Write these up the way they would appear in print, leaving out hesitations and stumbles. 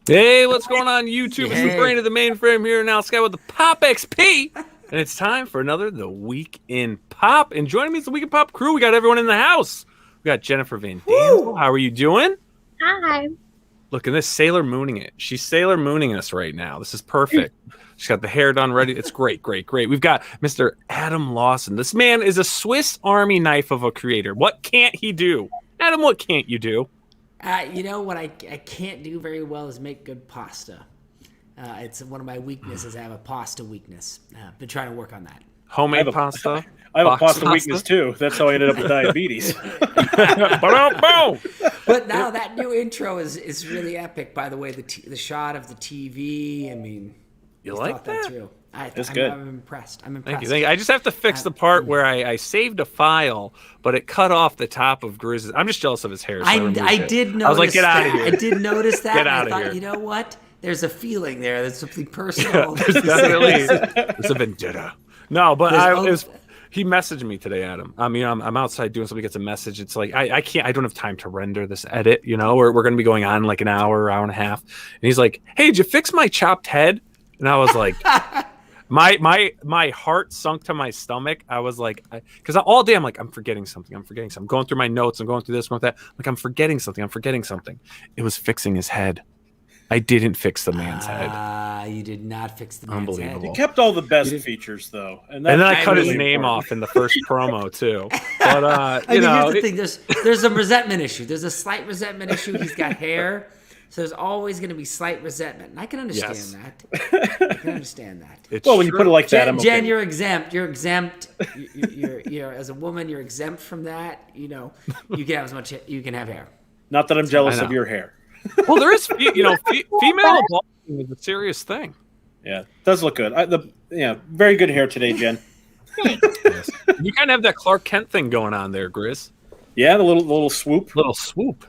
Hey, what's going on YouTube? It's the brain of the mainframe here in Nile Scala with the POPXP. And it's time for another The Week in Pop. And joining me is the Week in Pop crew. We got everyone in the house. We got Jennifer Van Damsel. How are you doing? Hi. Look at this, Sailor Mooning it. She's Sailor Mooning us right now. This is perfect. She's got the hair done ready. It's great, great, great. We've got Mr. Adam Lawson. This man is a Swiss Army knife of a creator. What can't he do? Adam, what can't you do? You know what I can't do very well is make good pasta. It's one of my weaknesses. I have a pasta weakness. Been trying to work on that. Homemade pasta? I have a pasta weakness too. That's how I ended up with diabetes. But now that new intro is really epic. By the way, the shot of the TV. I mean, you like that? Through. That's good. I'm impressed. I'm impressed. Thank you. I just have to fix the part where I saved a file, but it cut off the top of Grizz's. I'm just jealous of his hair. So I did notice. I was like, get out of here. I did notice that. Get out of here. You know what? There's a feeling there. There's something personal. Yeah, there's a vendetta. No, but he messaged me today, Adam. I mean, I'm outside doing something, gets a message. It's like, I can't, I don't have time to render this edit, you know, we're going to be going on like an hour and a half. And he's like, hey, did you fix my chopped head? And I was like, my heart sunk to my stomach. I was like, because all day I'm like, I'm forgetting something. I'm going through my notes. I'm going through this, going through that. Like, I'm forgetting something. It was fixing his head. I didn't fix the man's head. You did not fix the man's head. You kept all the best features, though. And then I cut his name off in the first promo, too. But, here's the thing. There's a resentment issue. There's a slight resentment issue. He's got hair. So there's always going to be slight resentment. And I can understand that. I can understand that. Well, when you put it like that, I'm Jen, okay. you're exempt. You're exempt. You're as a woman, you're exempt from that. You know, you can have as much. You can have hair. Not that I'm jealous of your hair. Well, there is, female balding is a serious thing. Yeah, it does look good. Very good hair today, Jen. Yes. You kind of have that Clark Kent thing going on there, Grizz. Yeah, the little swoop. Little swoop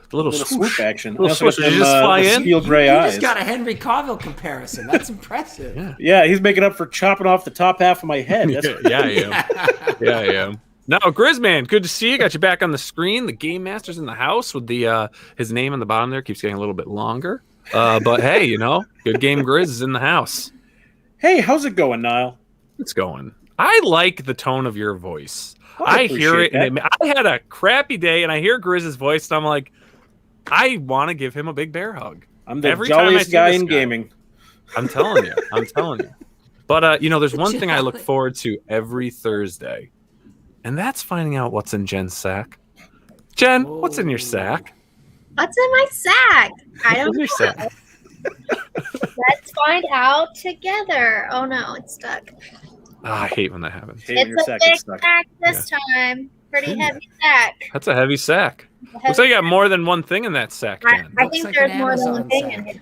action. Little swoosh. Did you just fly in? Steel gray eyes. You just got a Henry Cavill comparison. That's impressive. Yeah, he's making up for chopping off the top half of my head. Yeah, I am. No, Grizzman, good to see you. Got you back on the screen. The Game Master's in the house with the his name on the bottom there. Keeps getting a little bit longer. But hey, good game Grizz is in the house. Hey, how's it going, Nile? It's going. I like the tone of your voice. I hear it. And I had a crappy day, and I hear Grizz's voice, and I'm like, I want to give him a big bear hug. I'm the jolliest guy in gaming. I'm telling you. But, there's one thing I look forward to every Thursday, and that's finding out what's in Jen's sack. Jen, what's in your sack? What's in my sack? I don't know. Sack? Let's find out together. Oh, no, it's stuck. I hate when that happens. It's a big sack this time. Pretty heavy sack. That's a heavy sack. Looks like you got more than one thing in that sack, Jen. I think there's more than one thing in here.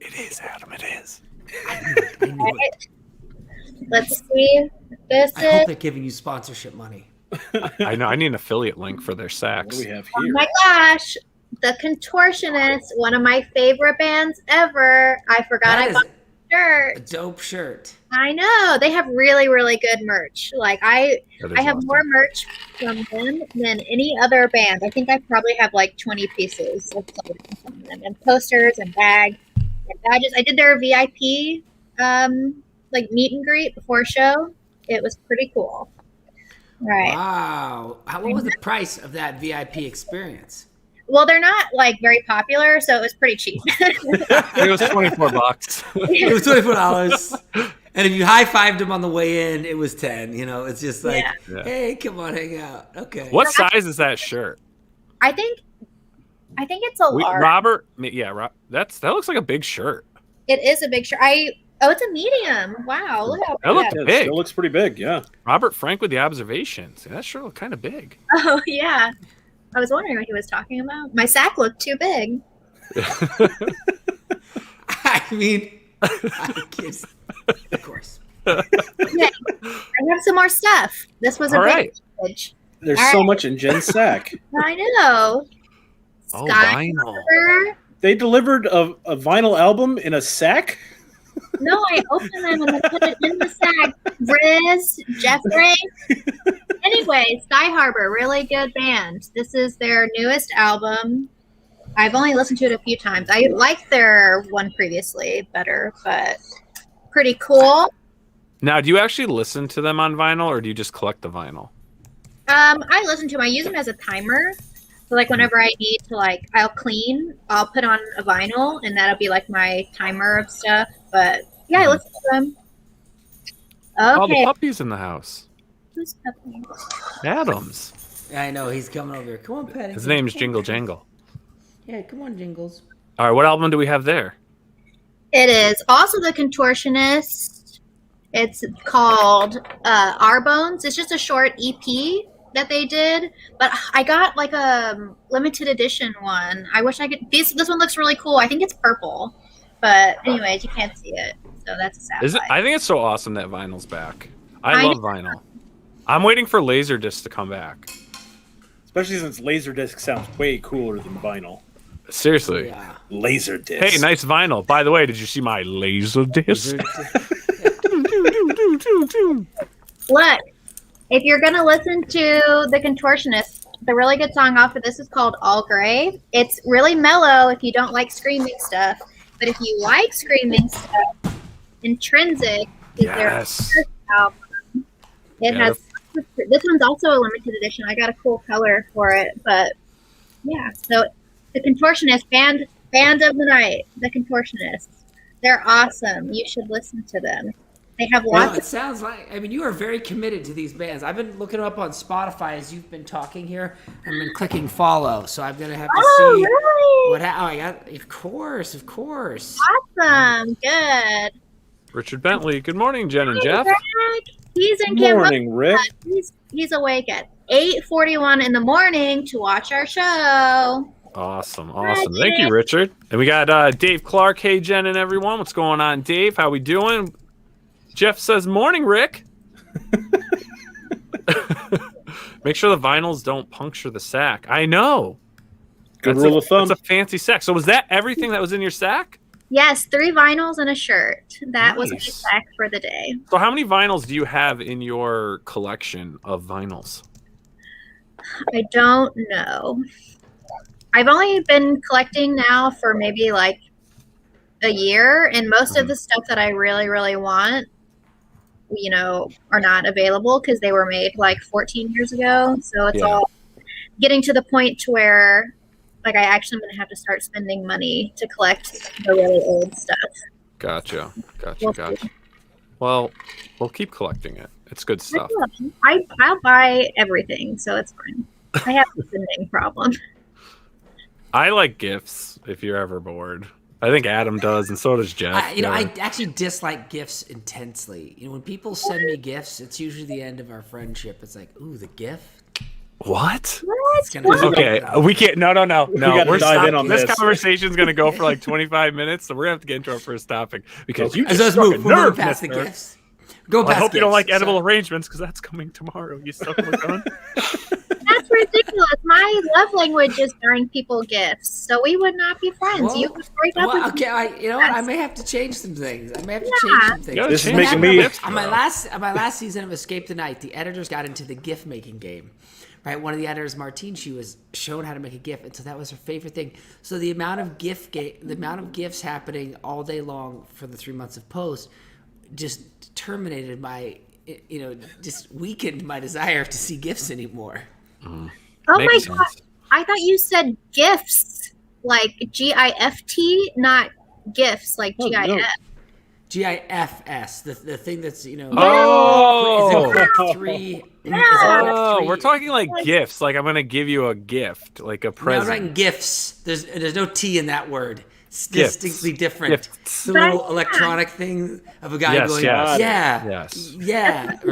It is, Adam. It is. I knew it. Let's see. I hope they're giving you sponsorship money. I know. I need an affiliate link for their sacks. What do we have Oh here? my gosh. The Contortionists, one of my favorite bands ever. I forgot I bought the shirt. A dope shirt. I know. They have really, really good merch. Like I have more merch from them than any other band. I think I probably have like 20 pieces of clothing from them, and posters and bags and badges. I did their VIP like meet and greet before show. It was pretty cool. Right. Wow. What was the price of that VIP experience? Well, they're not like very popular, so it was pretty cheap. It was $24. It was $24. And if you high-fived them on the way in, it was 10. It's just like, hey, come on, hang out. Okay. What size is that shirt? I think it's a large. Robert, that looks like a big shirt. It is a big shirt. It's a medium. Wow, look how big that looks big. It looks pretty big, yeah. Robert Frank with the observations. That shirt looked kind of big. Oh yeah, I was wondering what he was talking about. My sack looked too big. I mean, of course. Okay, I have some more stuff. This was a big package. There's so much in Jen's sack. I know. Oh, vinyl. They delivered a vinyl album in a sack? No, I opened them and I put it in the sack. Riz, Jeffrey. Anyway, Sky Harbor, really good band. This is their newest album. I've only listened to it a few times. I liked their one previously better, but pretty cool. Now, do you actually listen to them on vinyl, or do you just collect the vinyl? I listen to them. I use them as a timer. So, like, whenever I need to, like, I'll clean, I'll put on a vinyl, and that'll be, like, my timer of stuff. But, yeah, I listen to them. Okay. Oh, the puppy's in the house. Who's puppy? Adam's. I know, he's coming over here. Come on, Patty. His name's Jingle Jangle. Yeah, come on, Jingles. All right, what album do we have there? It is also The Contortionist. It's called Our Bones. It's just a short EP that they did, but I got like a limited edition one. I wish I could. This one looks really cool. I think it's purple, but anyways, you can't see it, so that's a sad. Is it? I think it's so awesome that vinyl's back. I love vinyl. I'm waiting for Laserdisc to come back. Especially since Laserdisc sounds way cooler than vinyl. Seriously. Yeah. Laserdisc. Hey, nice vinyl. By the way, did you see my Laserdisc? Look, if you're gonna listen to The Contortionist, the really good song off of this is called All Gray. It's really mellow if you don't like screaming stuff, but if you like screaming stuff, Intrinsic is their first album. It has. This one's also a limited edition. I got a cool color for it, but yeah. So The Contortionist, band of the night. The Contortionists, they're awesome. You should listen to them. They have lots. Well, it sounds like, I mean, you are very committed to these bands. I've been looking them up on Spotify as you've been talking here. I've been clicking follow, so I'm gonna have to see really? what. I got, of course. Awesome, good. Richard Bentley. Good morning, Jen and Hey, Jeff. Rick. He's in Good morning, Rick. He's awake at 8:41 in the morning to watch our show. Awesome. Thank you, Richard. And we got Dave Clark. Hey, Jen and everyone. What's going on, Dave? How we doing? Jeff says, morning, Rick. Make sure the vinyls don't puncture the sack. I know. Good rule of thumb. That's a fancy sack. So was that everything that was in your sack? Yes, 3 vinyls and a shirt. That was my Nice. sack for the day. So how many vinyls do you have in your collection of vinyls? I don't know. I've only been collecting now for maybe like a year, and most of the stuff that I really, really want, you know, are not available because they were made like 14 years ago. So it's all getting to the point to where like I actually am going to have to start spending money to collect the really old stuff. Gotcha. Well, we'll keep collecting it. It's good stuff. I'll buy everything, so it's fine. I have a spending problem. I like gifts if you're ever bored. I think Adam does, and so does Jeff. I actually dislike gifts intensely. You know, when people send me gifts, it's usually the end of our friendship. It's like, ooh, the gift. What? Okay, we can't. No. We got to dive in on this this. conversation's going to go for like 25 minutes, so we're going to have to get into our first topic because you let's just move. We'll move past listener. the gifts. Go past I hope you don't gifts. like edible arrangements because that's coming tomorrow. You suck with gun. That's ridiculous. My love language is buying people gifts, so we would not be friends. Well, you would break up with me. you know what? I may have to change some things. This is making me. On my last season of Escape the Night, the editors got into the gift making game. Right, one of the editors, Martine, she was shown how to make a GIF, and so that was her favorite thing. So the amount of gifts happening all day long for the 3 months of post just terminated just weakened my desire to see gifts anymore. Oh my god! I thought you said gifts, like GIFT, not gifts, like GIF. No. GIFS, the thing that's We're talking like gifts. Like I'm gonna give you a gift, like a present. I'm writing gifts. There's no T in that word. It's Gifts. distinctly different. Gifts. The little electronic thing of a guy going, yeah.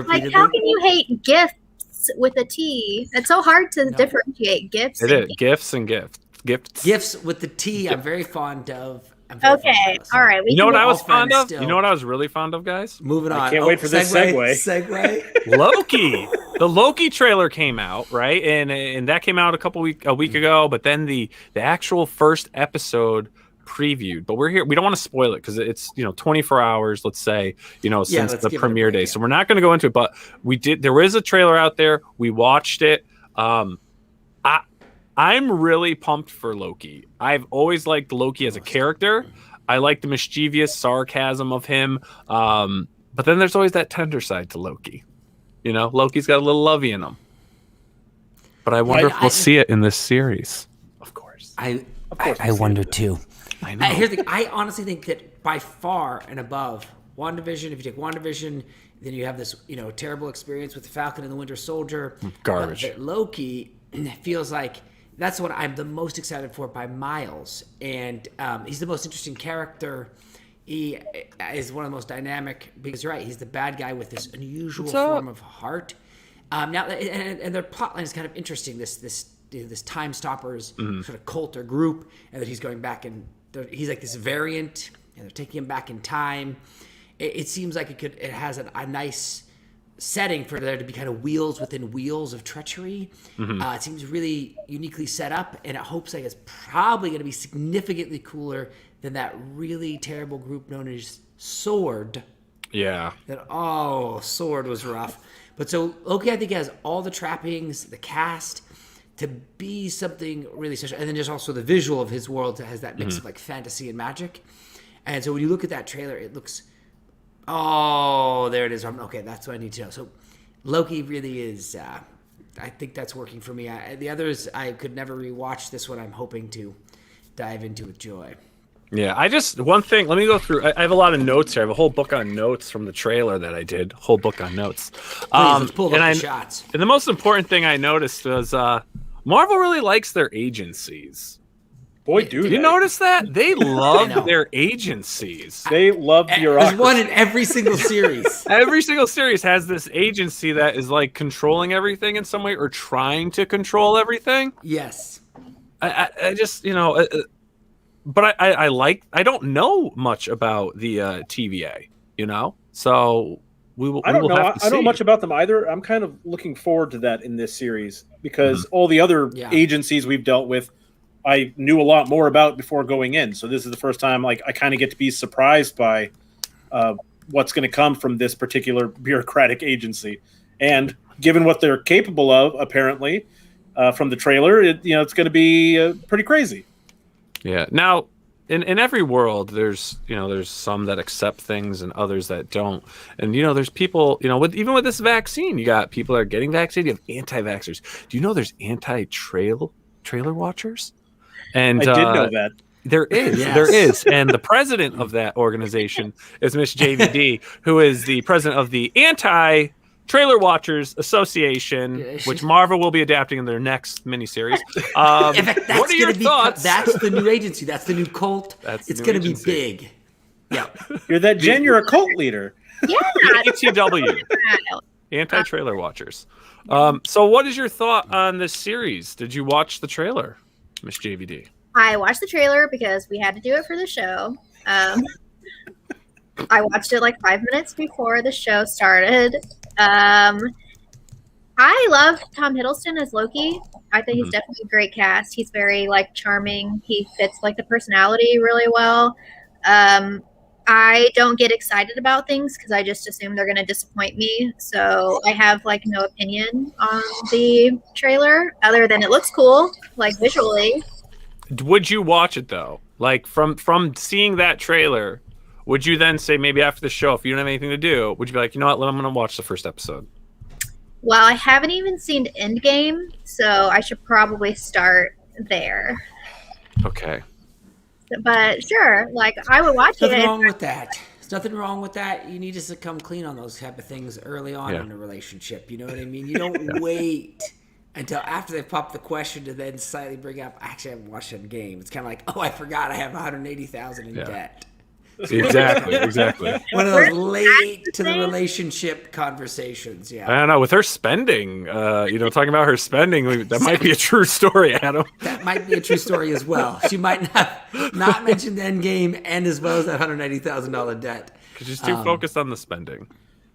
Like, how can you hate gifts with a T? It's so hard to differentiate gifts. It is gifts and gifts. Gifts with the T. I'm very fond of. Okay, all right. You know what I was fond of? You know what I was really fond of, guys? Moving on. I can't wait for this segue. Loki. The Loki trailer came out, right? And that came out a week ago, but then the actual first episode previewed. But we're here. We don't want to spoil it because it's 24 hours, let's say, since the premiere day. So we're not going to go into it, but there is a trailer out there. We watched it. I'm really pumped for Loki. I've always liked Loki as a character. I like the mischievous sarcasm of him. But then there's always that tender side to Loki. You know, Loki's got a little lovey in him. But I wonder if we'll see it in this series. Of course. I wonder too. I know. Here's the thing. I honestly think that by far and above WandaVision, if you take WandaVision, then you have this, terrible experience with the Falcon and the Winter Soldier. Garbage. But Loki feels like that's what I'm the most excited for by miles. And he's the most interesting character. He is one of the most dynamic because you're right. He's the bad guy with this unusual form of heart. Now, and their plotline is kind of interesting. This Time Stoppers sort of cult or group, and that he's going back and he's like this variant, and they're taking him back in time. It seems like it has a nice setting for there to be kind of wheels within wheels of treachery. It seems really uniquely set up, and it hopes like it's probably going to be significantly cooler than that really terrible group known as Sword. Yeah. Sword was rough. But so Loki, I think, has all the trappings, the cast, to be something really special. And then just also the visual of his world that has that mix of like fantasy and magic. And so when you look at that trailer, it looks, there it is. Okay, that's what I need to know. So Loki really is, I think that's working for me. The others, I could never rewatch. This one I'm hoping to dive into with joy. Yeah, one thing, let me go through. I have a lot of notes here. I have a whole book on notes from the trailer that I did. Whole book on notes. Please, let's pull up the shots. And the most important thing I noticed was Marvel really likes their agencies. Boy, do you notice that? They love their agencies. They love bureaucracy. There's one in every single series. Every single series has this agency that is like controlling everything in some way or trying to control everything. Yes. I just, but I don't know much about the TVA, so I don't know much about them either. I'm kind of looking forward to that in this series because all the other agencies we've dealt with, I knew a lot more about before going in. So this is the first time I kind of get to be surprised by what's going to come from this particular bureaucratic agency. And given what they're capable of, apparently, from the trailer, it's going to be pretty crazy. Yeah. Now, in every world, there's some that accept things and others that don't. And there's people, even with this vaccine, you got people that are getting vaccinated. You have anti-vaxxers. Do you know there's anti-trailer watchers? And I did know that. There is, there is, and the president of that organization is Miss JVD, who is the president of the Anti-Trailer Watchers Association, which Marvel will be adapting in their next miniseries. In fact, what are your thoughts? That's the new agency. That's the new cult. It's going to be big. Yeah, you're that Jen. You're a cult leader. Yeah, ATW, Anti-Trailer Watchers. So, what is your thought on this series? Did you watch the trailer, Miss JVD? I watched the trailer because we had to do it for the show. I watched it like 5 minutes before the show started. I love Tom Hiddleston as Loki. I think he's definitely a great cast. He's very charming. He fits the personality really well. I don't get excited about things because I just assume they're going to disappoint me. So I have no opinion on the trailer other than it looks cool, visually. Would you watch it though? From seeing that trailer, would you then say maybe after the show, if you don't have anything to do, would you be like, you know what, I'm going to watch the first episode? Well, I haven't even seen Endgame, so I should probably start there. Okay. But sure, I would watch it. Nothing wrong with that. There's nothing wrong with that. You need to come clean on those type of things early on in a relationship. You know what I mean? You don't wait until after they've popped the question to then slightly bring up, actually, I haven't watched Endgame. It's kind of like, I forgot I have $180,000 in debt. Exactly. One of those late to the relationship conversations. Yeah. I don't know. With her spending, talking about her spending, that might be a true story, Adam. That might be a true story as well. She might not mention the Endgame and as well as that $180,000 debt. Because she's too focused on the spending.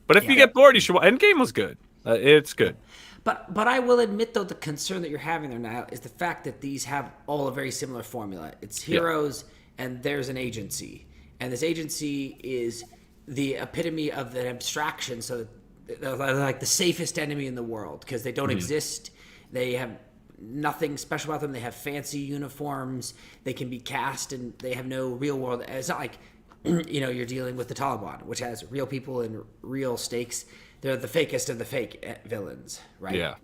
But if you get bored, you should watch. Endgame was good. It's good. But I will admit, though, the concern that you're having there now is the fact that these have all a very similar formula. It's heroes and there's an agency. And this agency is the epitome of the abstraction. So they're like the safest enemy in the world because they don't exist. They have nothing special about them. They have fancy uniforms. They can be cast, and they have no real world. It's not like, you're dealing with the Taliban, which has real people and real stakes. They're the fakest of the fake villains, right? Yeah.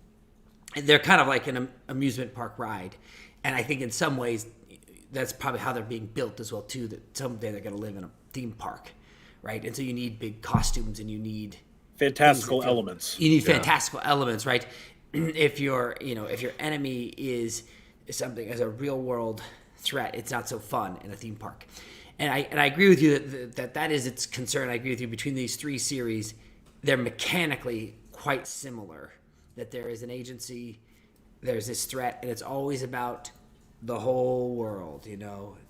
And they're kind of like an amusement park ride. And I think in some ways, that's probably how they're being built as well, too, that someday they're going to live in a theme park, right? And so you need big costumes and you need... fantastical elements. You need fantastical elements, right? If your enemy is something as a real world threat, it's not so fun in a theme park. And I agree with you that is its concern. I agree with you. Between these three series, they're mechanically quite similar. That there is an agency, there's this threat, and it's always about the whole world.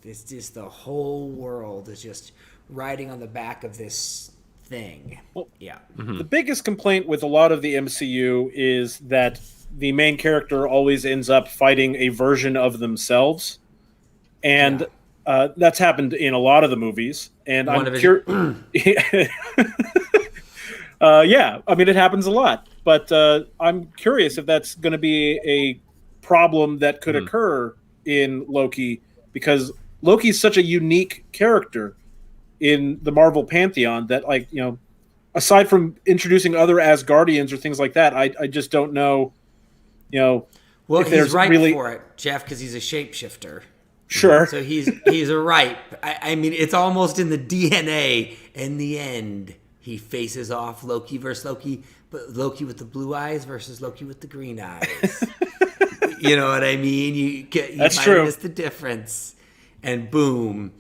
It's just the whole world is just riding on the back of this thing. Well, yeah. Mm-hmm. The biggest complaint with a lot of the MCU is that the main character always ends up fighting a version of themselves, and that's happened in a lot of the movies. And I'm curious. Yeah, I mean, it happens a lot, but I'm curious if that's going to be a problem that could occur in Loki, because Loki is such a unique character in the Marvel pantheon that, aside from introducing other Asgardians or things like that, I just don't know, Well, if there's he's right really... for it, Jeff, because he's a shapeshifter. Sure. So he's a ripe. I mean, it's almost in the DNA. In the end, he faces off Loki versus Loki, but Loki with the blue eyes versus Loki with the green eyes. You know what I mean? You That's might true. miss the difference, and boom,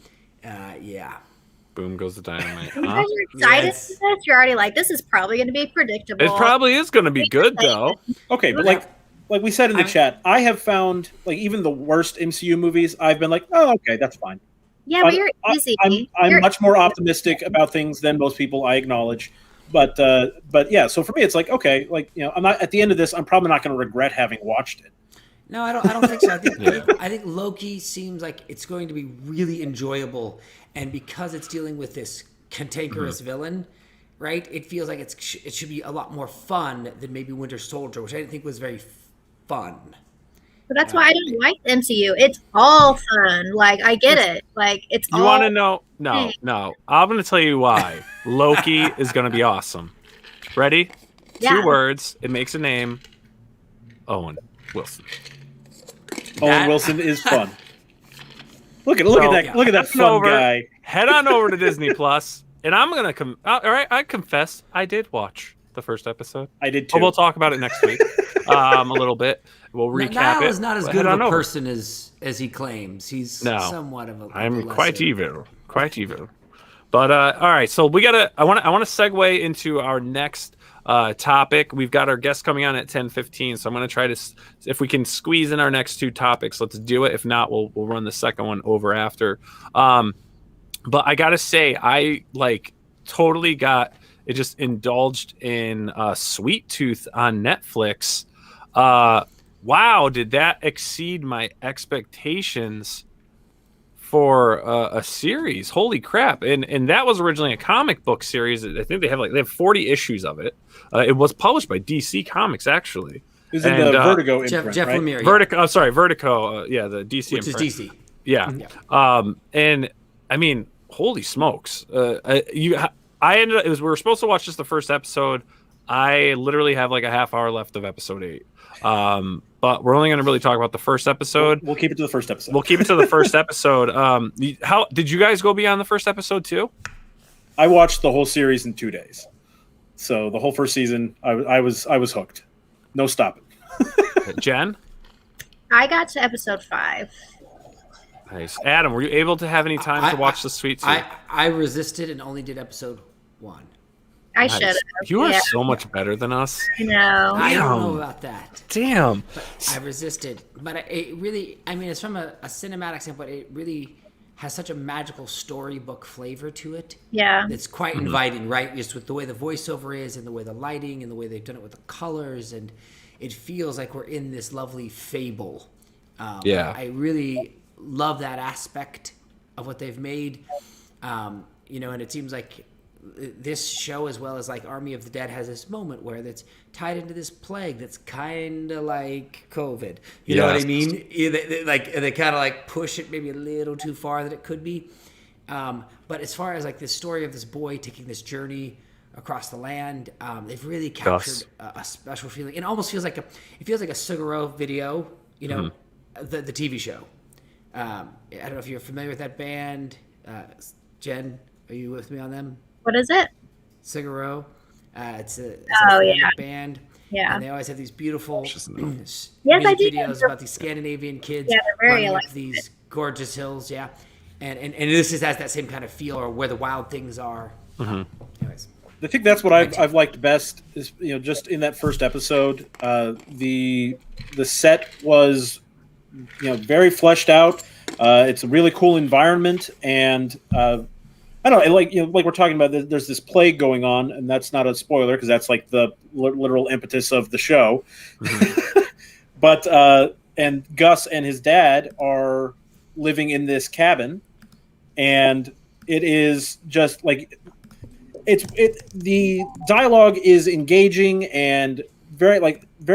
yeah. Boom goes the dynamite. You guys are excited for this? You're already like, this is probably going to be predictable. It probably is going to be good, though. Okay, but like we said in the chat, I have found, even the worst MCU movies, I've been like, oh, okay, that's fine. Yeah, but you're easy. I'm much more optimistic about things than most people, I acknowledge. But yeah, so for me, it's like, okay, I'm not, at the end of this, I'm probably not going to regret having watched it. No, I don't think so. I think Loki seems like it's going to be really enjoyable, and because it's dealing with this cantankerous villain, right? It feels like it should be a lot more fun than maybe Winter Soldier, which I didn't think was very fun. But that's why I don't like the MCU. It's all fun. I get it. It's all... You want to know? No. I'm going to tell you why. Loki is going to be awesome. Ready? Yeah. 2 words. It makes a name. Owen Wilson. Owen Wilson is fun. Look at that fun guy. Head on over to Disney Plus, and I'm going to all right, I confess I did watch the first episode. I did too. But we'll talk about it next week. A little bit. We'll recap it. Niall is not as good of a person as he claims. He's somewhat of a... I'm quite evil. Quite evil. But, all right, so I want to segue into our next topic. We've got our guest coming on at 10:15, so I'm going to try to, if we can squeeze in our next 2 topics, let's do it. If not, we'll run the second one over after. But I got to say, I totally got it, just indulged in Sweet Tooth on Netflix. Wow, did that exceed my expectations for a series? Holy crap. And that was originally a comic book series. I think they have 40 issues of it. It was published by DC Comics, actually. Is it the Vertigo imprint, Jeff right? Lemire, yeah. Vertigo, sorry, Vertigo, the DC Which imprint. is DC. Yeah. And I mean, holy smokes. We were supposed to watch just the first episode. I literally have a half hour left of episode 8. But we're only going to really talk about the first episode. We'll keep it to the first episode. We'll keep it to the first episode. How did you guys go beyond the first episode too? I watched the whole series in 2 days. So the whole first season, I was hooked. No stopping. Jen? I got to episode 5. Nice. Adam, were you able to have any time to watch the Sweet Tooth? I resisted and only did episode 1. I should have. You are so much better than us. I know. I don't know about that. Damn. But I resisted. But it really, it's from a cinematic standpoint, it really has such a magical storybook flavor to it. Yeah. It's quite inviting, right? Just with the way the voiceover is and the way the lighting and the way they've done it with the colors. And it feels like we're in this lovely fable. I really love that aspect of what they've made. And it seems like this show, as well as like Army of the Dead, has this moment where that's tied into this plague that's kind of like COVID. You know what I mean? They kind of like push it maybe a little too far that it could be. But as far as like this story of this boy taking this journey across the land, they've really captured a special feeling. It almost feels like a Sugaro video, you know, the TV show. I don't know if you're familiar with that band. Jen, are you with me on them? What is it? Sugaro. It's a band. Yeah. And they always have these beautiful music videos about these Scandinavian kids running up these gorgeous hills. Yeah. And this just has that same kind of feel, or where the wild things are. Anyways. I think that's what I've liked best is, you know, just in that first episode, the set was, you know, very fleshed out. It's a really cool environment, and I don't know, like we're talking about, there's this plague going on, and that's not a spoiler because that's like the literal impetus of the show. But and Gus and his dad are living in this cabin, and it is just like the dialogue is engaging and very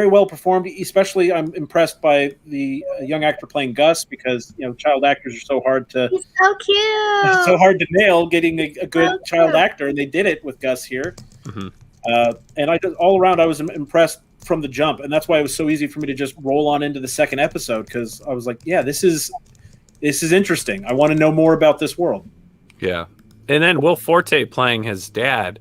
well performed. Especially, I'm impressed by the young actor playing Gus, because, you know, child actors are so hard to He's so cute. so hard to nail, getting a good child actor, and they did it with Gus here. And all around I was impressed from the jump, and that's why it was so easy for me to just roll on into the second episode, because I was like, yeah, this is interesting. I want to know more about this world. Yeah. And then Will Forte playing his dad.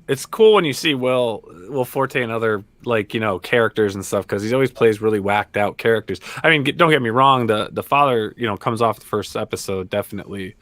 It's cool when you see Will Forte and other, like, you know, characters and stuff, because he always plays really whacked out characters. I mean, don't get me wrong, the father, you know, comes off the first episode definitely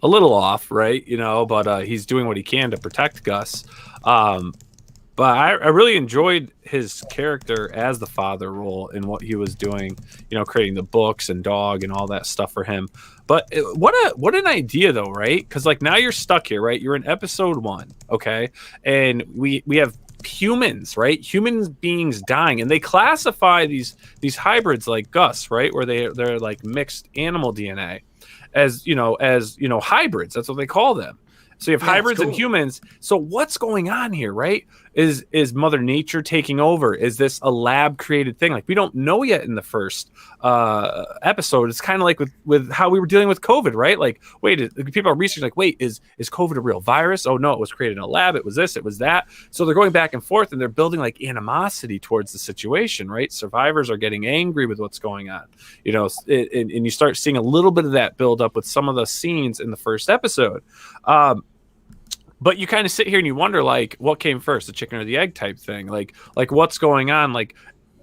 a little off, right? You know, but he's doing what he can to protect Gus. But I really enjoyed his character as the father role and what he was doing, you know, creating the books and dog and all that stuff for him. But what an idea, though, right? Because, like, now you're stuck here, right? You're in episode 1, okay? And we have humans, right? Human beings dying, and they classify these hybrids like Gus, right? Where they're like mixed animal DNA as hybrids. That's what they call them. So you have hybrids and humans. So what's going on here, right? Is Mother Nature taking over? Is this a lab created thing? Like, we don't know yet in the first episode. It's kind of like with how we were dealing with COVID, right? Like, wait, people are researching, like, wait, is COVID a real virus? Oh no, it was created in a lab. It was this, it was that. So they're going back and forth, and they're building like animosity towards the situation, right? Survivors are getting angry with what's going on, you know, and you start seeing a little bit of that build up with some of the scenes in the first episode. But you kind of sit here and you wonder, like, what came first, the chicken or the egg type thing? Like what's going on? Like,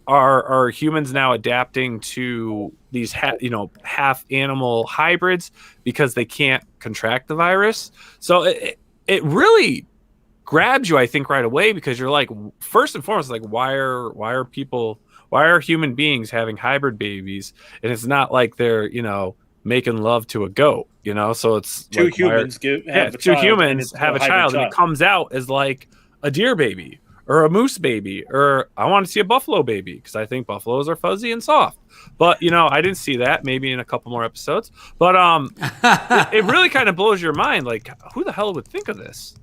are humans now adapting to these half animal hybrids because they can't contract the virus? So it really grabs you, I think, right away, because you're like, first and foremost, like, why are human beings having hybrid babies? And it's not like they're, you know, making love to a goat, you know? So it's two like, humans have a child, and it comes out as like a deer baby or a moose baby, or I want to see a buffalo baby, because I think buffaloes are fuzzy and soft. But, you know, I didn't see that. Maybe in a couple more episodes. But it really kind of blows your mind. Like, who the hell would think of this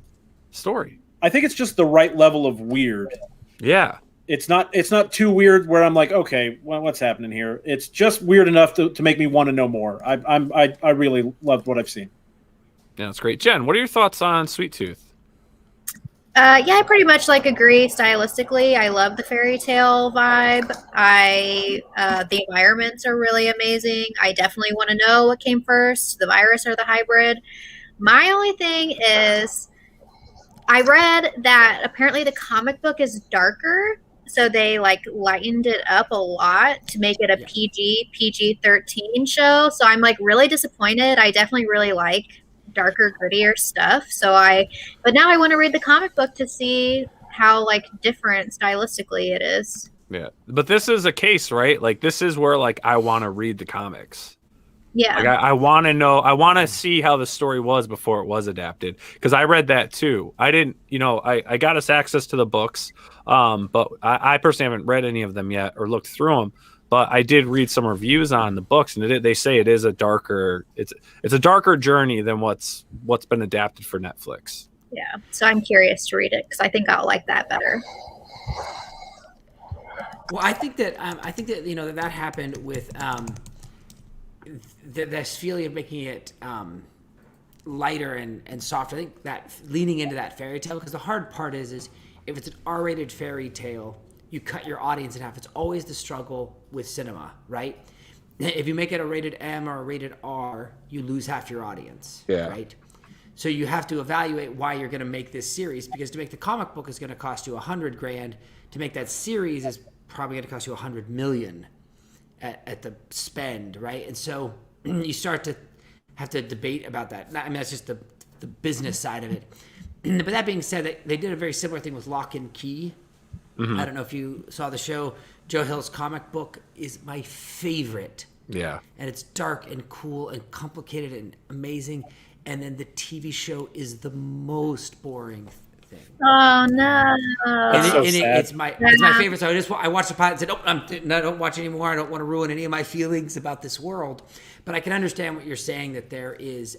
story? I think it's just the right level of weird. Yeah. It's not too weird where I'm like, okay, what's happening here? It's just weird enough to make me want to know more. I really loved what I've seen. Yeah, that's great. Jen, what are your thoughts on Sweet Tooth? Yeah, I pretty much agree stylistically. I love the fairy tale vibe. The environments are really amazing. I definitely want to know what came first, the virus or the hybrid. My only thing is, I read that apparently the comic book is darker, so they lightened it up a lot to make it a PG-13 show. So I'm really disappointed. I definitely really like darker, grittier stuff. But now I want to read the comic book to see how different stylistically it is. Yeah, but this is a case, right? This is where I want to read the comics. Yeah, I want to know. I want to see how the story was before it was adapted, because I read that too. I didn't, I got us access to the books, but I personally haven't read any of them yet or looked through them. But I did read some reviews on the books, and they say it is a darker. It's a darker journey than what's been adapted for Netflix. Yeah, so I'm curious to read it because I think I'll like that better. Well, I think that that happened with this feeling of making it lighter and softer. I think that leaning into that fairy tale, because the hard part is if it's an R-rated fairy tale, you cut your audience in half. It's always the struggle with cinema, right? If you make it a rated M or a rated R, you lose half your audience, right? So you have to evaluate why you're going to make this series, because to make the comic book is going to cost you $100,000. To make that series is probably going to cost you $100 million at the spend, right? And so you start to have to debate about that. I mean, that's just the business side of it. But that being said, they did a very similar thing with Lock and Key. Mm-hmm. I don't know if you saw the show. Joe Hill's comic book is my favorite. Yeah. And it's dark and cool and complicated and amazing. And then the TV show is the most boring thing. Oh no! It's my favorite. So I watched the pilot and said, I don't watch anymore. I don't want to ruin any of my feelings about this world. But I can understand what you're saying, that there is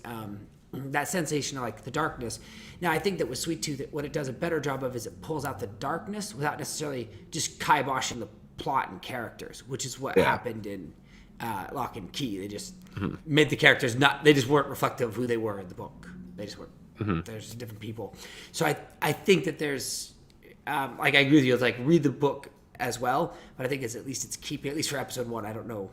that sensation of like the darkness. Now I think that with Sweet Tooth, what it does a better job of is it pulls out the darkness without necessarily just kiboshing the plot and characters, which is what happened in Lock and Key. They just made the characters they just weren't reflective of who they were in the book. They just weren't. There's just different people. So I think that there's I agree with you. It's like read the book as well, but I think it's keeping, at least for episode 1. I don't know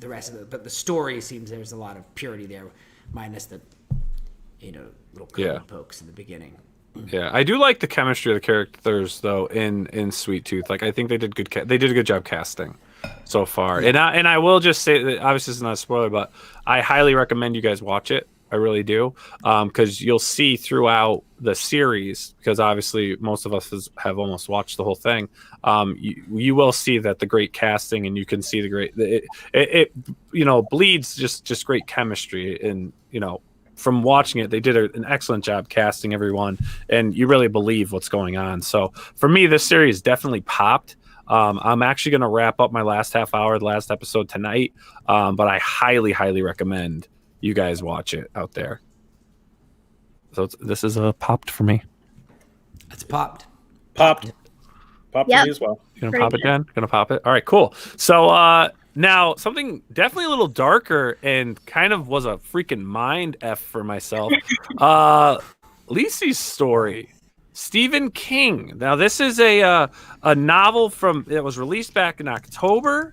the rest of it, but the story seems there's a lot of purity there, minus the little code pokes in the beginning. Yeah, I do like the chemistry of the characters though in Sweet Tooth. Like I think they did a good job casting so far. Yeah. And I will just say that obviously it's not a spoiler, but I highly recommend you guys watch it. I really do, because you'll see throughout the series, because obviously most of us have almost watched the whole thing. You will see that the great casting, and you can see the great it bleeds just great chemistry, and from watching it, they did an excellent job casting everyone, and you really believe what's going on. So for me, this series definitely popped. I'm actually going to wrap up my last half hour, the last episode tonight, but I highly, highly recommend you guys watch it out there. So this is a popped for me. It's popped. Popped for me as well. You gonna pop it, Jen? Gonna pop it? All right, cool. So now something definitely a little darker and kind of was a freaking mind F for myself. Lisey's story. Stephen King. Now this is a novel that was released back in October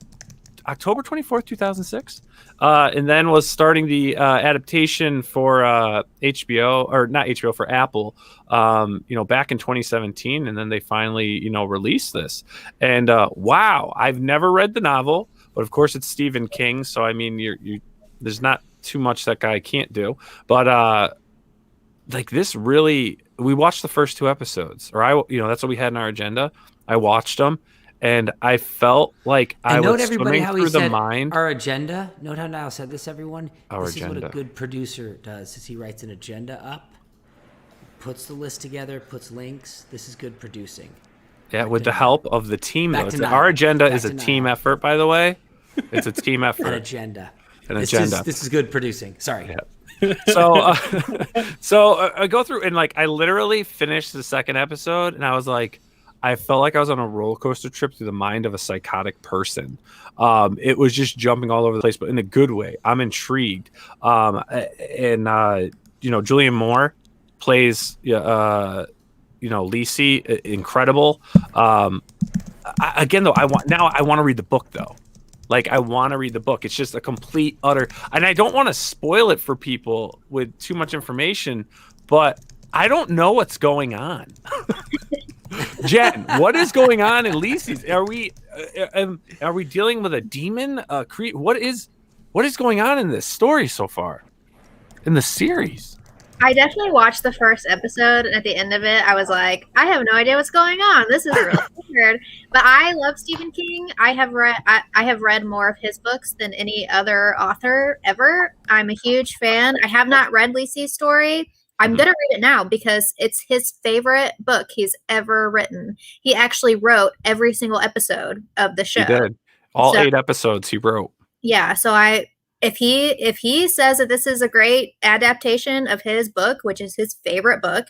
24th, 2006. And then was starting the adaptation for HBO, or not HBO, for Apple, back in 2017. And then they finally, released this. And wow, I've never read the novel, but of course it's Stephen King. So, I mean, there's not too much that guy can't do. But this really, we watched the first 2 episodes, or that's what we had in our agenda. I watched them. And I felt like I was swimming through the mind. Our agenda. Note how Niall said this, everyone. This is what a good producer does, is he writes an agenda up, puts the list together, puts links. This is good producing. Yeah, with the help of the team. Our agenda is a team effort, by the way. It's a team effort. An agenda. This is good producing. Sorry. Yeah. So I go through and I literally finished the second episode, and I was like, I felt like I was on a roller coaster trip through the mind of a psychotic person. It was just jumping all over the place, but in a good way. I'm intrigued. Julianne Moore plays, Lisey, incredible. Again, though, I want to read the book, though. I want to read the book. It's just a complete, utter, and I don't want to spoil it for people with too much information, but I don't know what's going on. Jen, what is going on in Lisey's? Are we dealing with a demon? What is going on in this story so far in the series? I definitely watched the first episode, and at the end of it, I was like, I have no idea what's going on. This is really weird. But I love Stephen King. I have read more of his books than any other author ever. I'm a huge fan. I have not read Lisey's story. I'm going to read it now because it's his favorite book he's ever written. He actually wrote every single episode of the show. He did. All 8 episodes he wrote. Yeah, so I if he says that this is a great adaptation of his book, which is his favorite book,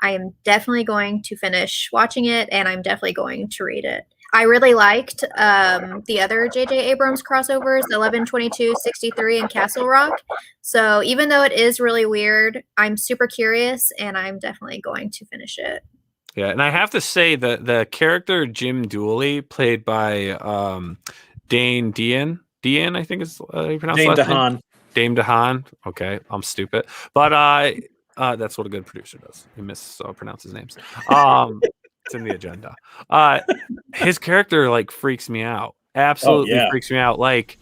I am definitely going to finish watching it, and I'm definitely going to read it. I really liked the other J.J. Abrams crossovers, 11/22/63 and Castle Rock. So even though it is really weird, I'm super curious, and I'm definitely going to finish it. Yeah, and I have to say that the character Jim Dooley, played by Dane DeHaan, I think is how you pronounce Dane last name? DeHaan. Dame DeHaan. Okay, I'm stupid, but that's what a good producer does. He mispronounces names. It's in the agenda. His character like freaks me out. Absolutely freaks me out. Like,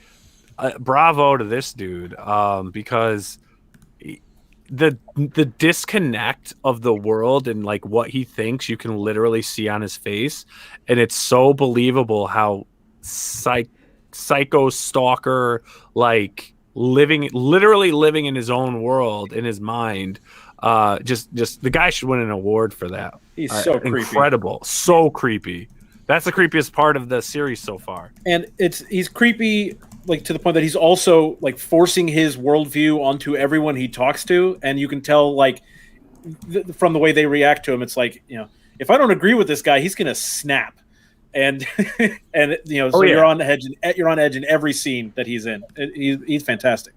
bravo to this dude, because the disconnect of the world and like what he thinks you can literally see on his face, and it's so believable how psycho stalker, like literally living in his own world in his mind. Just the guy should win an award for that. He's so creepy. Incredible, so creepy. That's the creepiest part of the series so far. And he's creepy, like to the point that he's also like forcing his worldview onto everyone he talks to, and you can tell like from the way they react to him, it's like, you know, if I don't agree with this guy, he's gonna snap, and and you know, so you're on edge in every scene that he's in. He's fantastic.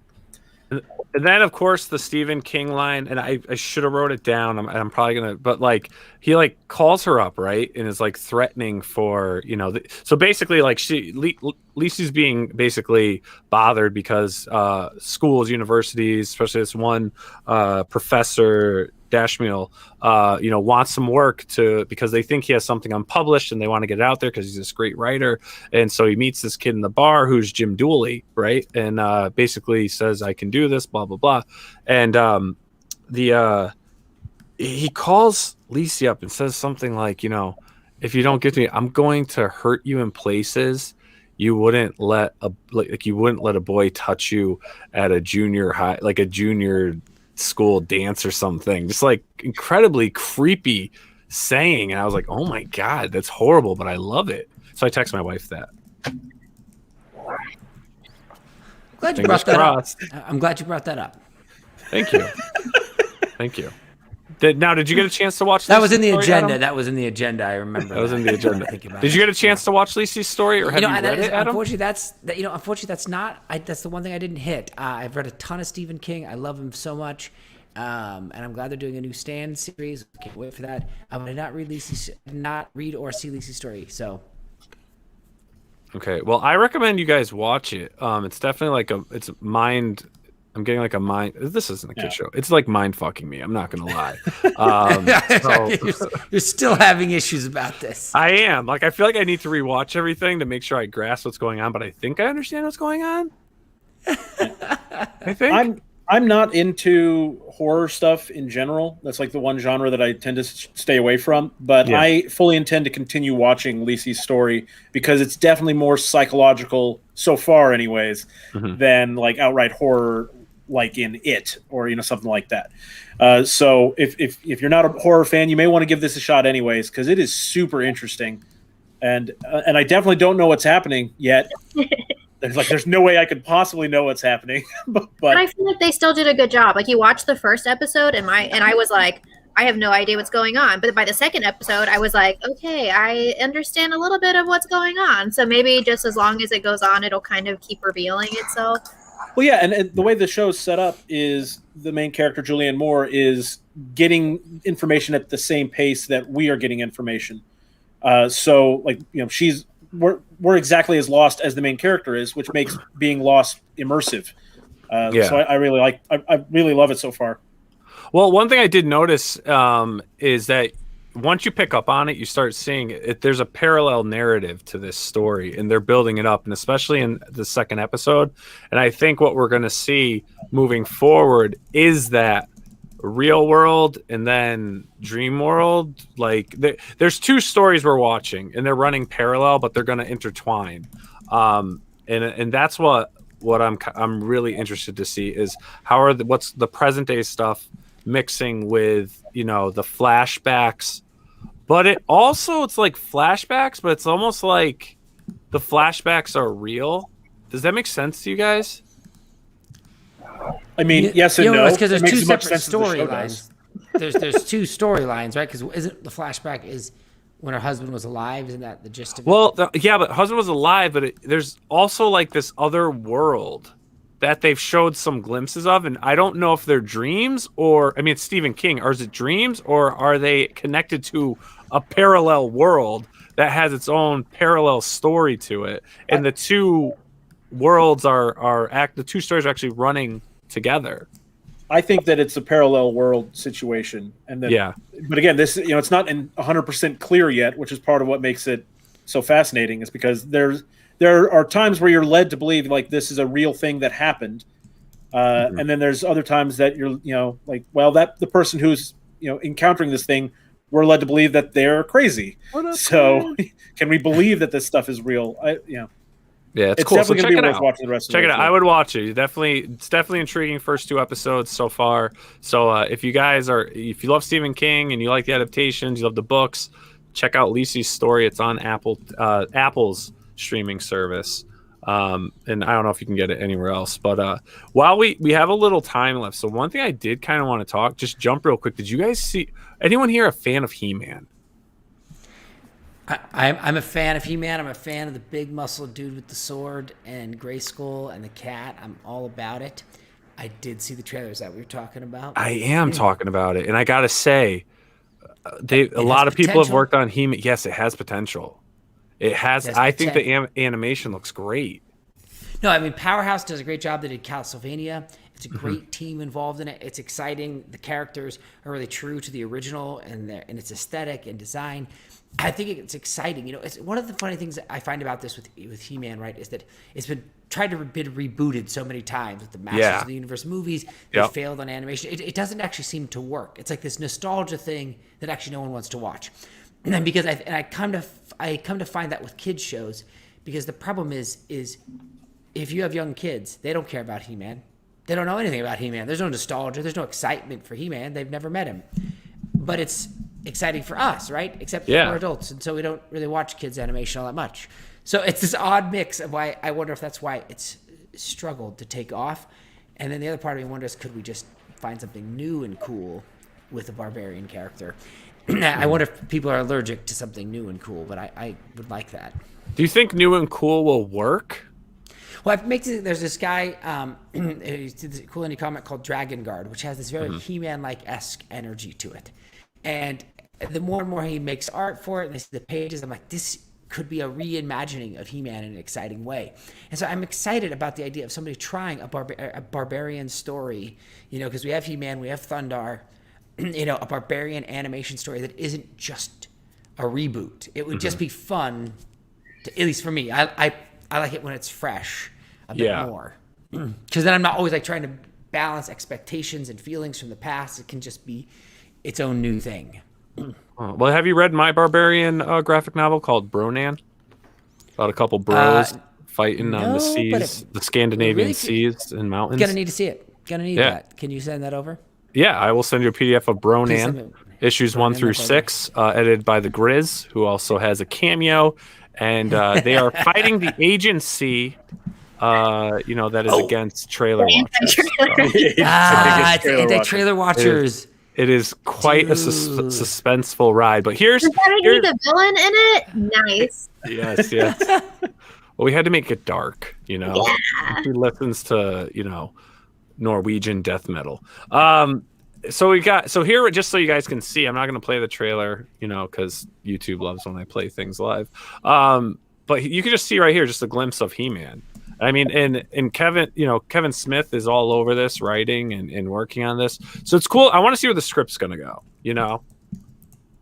And then, of course, the Stephen King line, and I should have wrote it down. I'm probably gonna, but like he like calls her up, right, and is like threatening for, you know. So basically, like Lisey's being basically bothered because schools, universities, especially this one professor Dashmiel, you know, wants some work because they think he has something unpublished and they want to get it out there because he's this great writer. And so he meets this kid in the bar who's Jim Dooley, right? And basically says, I can do this, blah, blah, blah. And he calls Lisey up and says something like, you know, if you don't get me, I'm going to hurt you in places you wouldn't let a boy touch you at a junior high, like a junior school dance or something. Just like incredibly creepy saying, and I was like, oh my god, that's horrible, but I love it. So I text my wife that. Glad you brought that up. I'm glad you brought that up. Thank you. Thank you. Did you get a chance to watch that? Was in the story, agenda. Adam? That was in the agenda. I remember. That was in the agenda. Did you get a chance to watch Lisey's story, or have you read it, Adam? Unfortunately, that's not. That's the one thing I didn't hit. I've read a ton of Stephen King. I love him so much, and I'm glad they're doing a new Stand series. Can't wait for that. I did not read or see Lisey's story. So. Okay, well, I recommend you guys watch it. It's definitely it's mind. I'm getting like a mind. This isn't a kid show. It's like mind fucking me. I'm not gonna lie. You're still having issues about this. I am. Like, I feel like I need to rewatch everything to make sure I grasp what's going on. But I think I understand what's going on. I think I'm not into horror stuff in general. That's like the one genre that I tend to stay away from. But yeah. I fully intend to continue watching Lisey's story because it's definitely more psychological so far, anyways, than like outright horror, like in It or something like that. So if you're not a horror fan, you may want to give this a shot, anyways, because it is super interesting. And I definitely don't know what's happening yet. There's no way I could possibly know what's happening. but I feel like they still did a good job. Like, you watched the first episode, and I was like, I have no idea what's going on. But by the second episode, I was like, okay, I understand a little bit of what's going on. So maybe just as long as it goes on, it'll kind of keep revealing itself. Well, yeah, and the way the show's set up is the main character, Julianne Moore, is getting information at the same pace that we are getting information. So, we're exactly as lost as the main character is, which makes being lost immersive. So I really love it so far. Well, one thing I did notice is that once you pick up on it, you start seeing it. There's a parallel narrative to this story, and they're building it up, and especially in the second episode. And I think what we're going to see moving forward is that real world and then dream world. Like, there's two stories we're watching, and they're running parallel, but they're going to intertwine. And that's what I'm really interested to see is what's the present day stuff mixing with the flashbacks, but it's like flashbacks, but it's almost like the flashbacks are real. Does that make sense to you guys? I mean, yes and no. Because there's two separate storylines. There's two storylines, right? Because isn't the flashback is when her husband was alive? Isn't that the gist of it? Well, yeah, but husband was alive, but there's also like this other world that they've showed some glimpses of, and I don't know if they're dreams or, I mean, it's Stephen King, or is it dreams, or are they connected to a parallel world that has its own parallel story to it, and the two worlds the two stories are actually running together. I think that it's a parallel world situation, and then but again, this it's not 100% clear yet, which is part of what makes it so fascinating, is because there are times where you're led to believe like this is a real thing that happened, and then there's other times that you're like, well, that the person who's encountering this thing, we're led to believe that they're crazy. So can we believe that this stuff is real? Yeah, it's cool. Definitely so gonna be worth watching the rest of it. Check it out. I would watch it. It's definitely intriguing first 2 episodes so far. So if you love Stephen King and you like the adaptations, you love the books, check out Lisey's story. It's on Apple's streaming service. And I don't know if you can get it anywhere else. But while we have a little time left, so one thing I did kind of want to just jump real quick. Did you guys see anyone here a fan of He-Man? I'm a fan of He-Man. I'm a fan of the big muscle dude with the sword and Grayskull and the cat. I'm all about it. I did see the trailer. Is that what you're talking about? I am talking about it, and I gotta say, a lot of people have worked on He-Man. Yes, it has potential. It has. I think the animation looks great. No, I mean Powerhouse does a great job. They did Castlevania. It's a great team involved in it. It's exciting. The characters are really true to the original and its aesthetic and design. I think it's exciting. It's one of the funny things that I find about this with He-Man, right, is that it's been tried to be rebooted so many times with the Masters of the Universe movies. They failed on animation. It doesn't actually seem to work. It's like this nostalgia thing that actually no one wants to watch. And because I come to find that with kids shows, because the problem is if you have young kids, they don't care about He-Man. They don't know anything about He-Man. There's no nostalgia. There's no excitement for He-Man. They've never met him. But it's exciting for us, right? Except we're adults, and so we don't really watch kids animation all that much. So it's this odd mix of why I wonder if that's why it's struggled to take off. And then the other part of me wonders, could we just find something new and cool with a barbarian character? I wonder if people are allergic to something new and cool, but I would like that. Do you think new and cool will work? Well, there's this guy, he did this cool indie comic called Dragon Guard, which has this very He-Man-like-esque energy to it. And the more and more he makes art for it, and I see the pages, I'm like, this could be a reimagining of He-Man in an exciting way. And so I'm excited about the idea of somebody trying a barbarian story, because we have He-Man, we have Thundar, a barbarian animation story that isn't just a reboot. It would just be fun, at least for me. I like it when it's fresh a bit more. Because then I'm not always like trying to balance expectations and feelings from the past. It can just be its own new thing. Well, have you read my barbarian graphic novel called Bronan? About a couple bros fighting on the seas, the Scandinavian seas and mountains. Gonna need to see it. Gonna need that. Can you send that over? Yeah, I will send you a PDF of Bronan, issues 1 through 6, edited by the Grizz, who also has a cameo, and they are fighting the agency. That is against trailer watchers. It's anti-trailer watchers. It is quite a suspenseful ride, but here's the villain in it. Nice. Yes. Well, we had to make it dark, He listens to Norwegian death metal. So here, just so you guys can see, I'm not going to play the trailer, because YouTube loves when I play things live. But you can just see right here, just a glimpse of He-Man. I mean, and Kevin Smith is all over this, writing and working on this. So it's cool. I want to see where the script's going to go,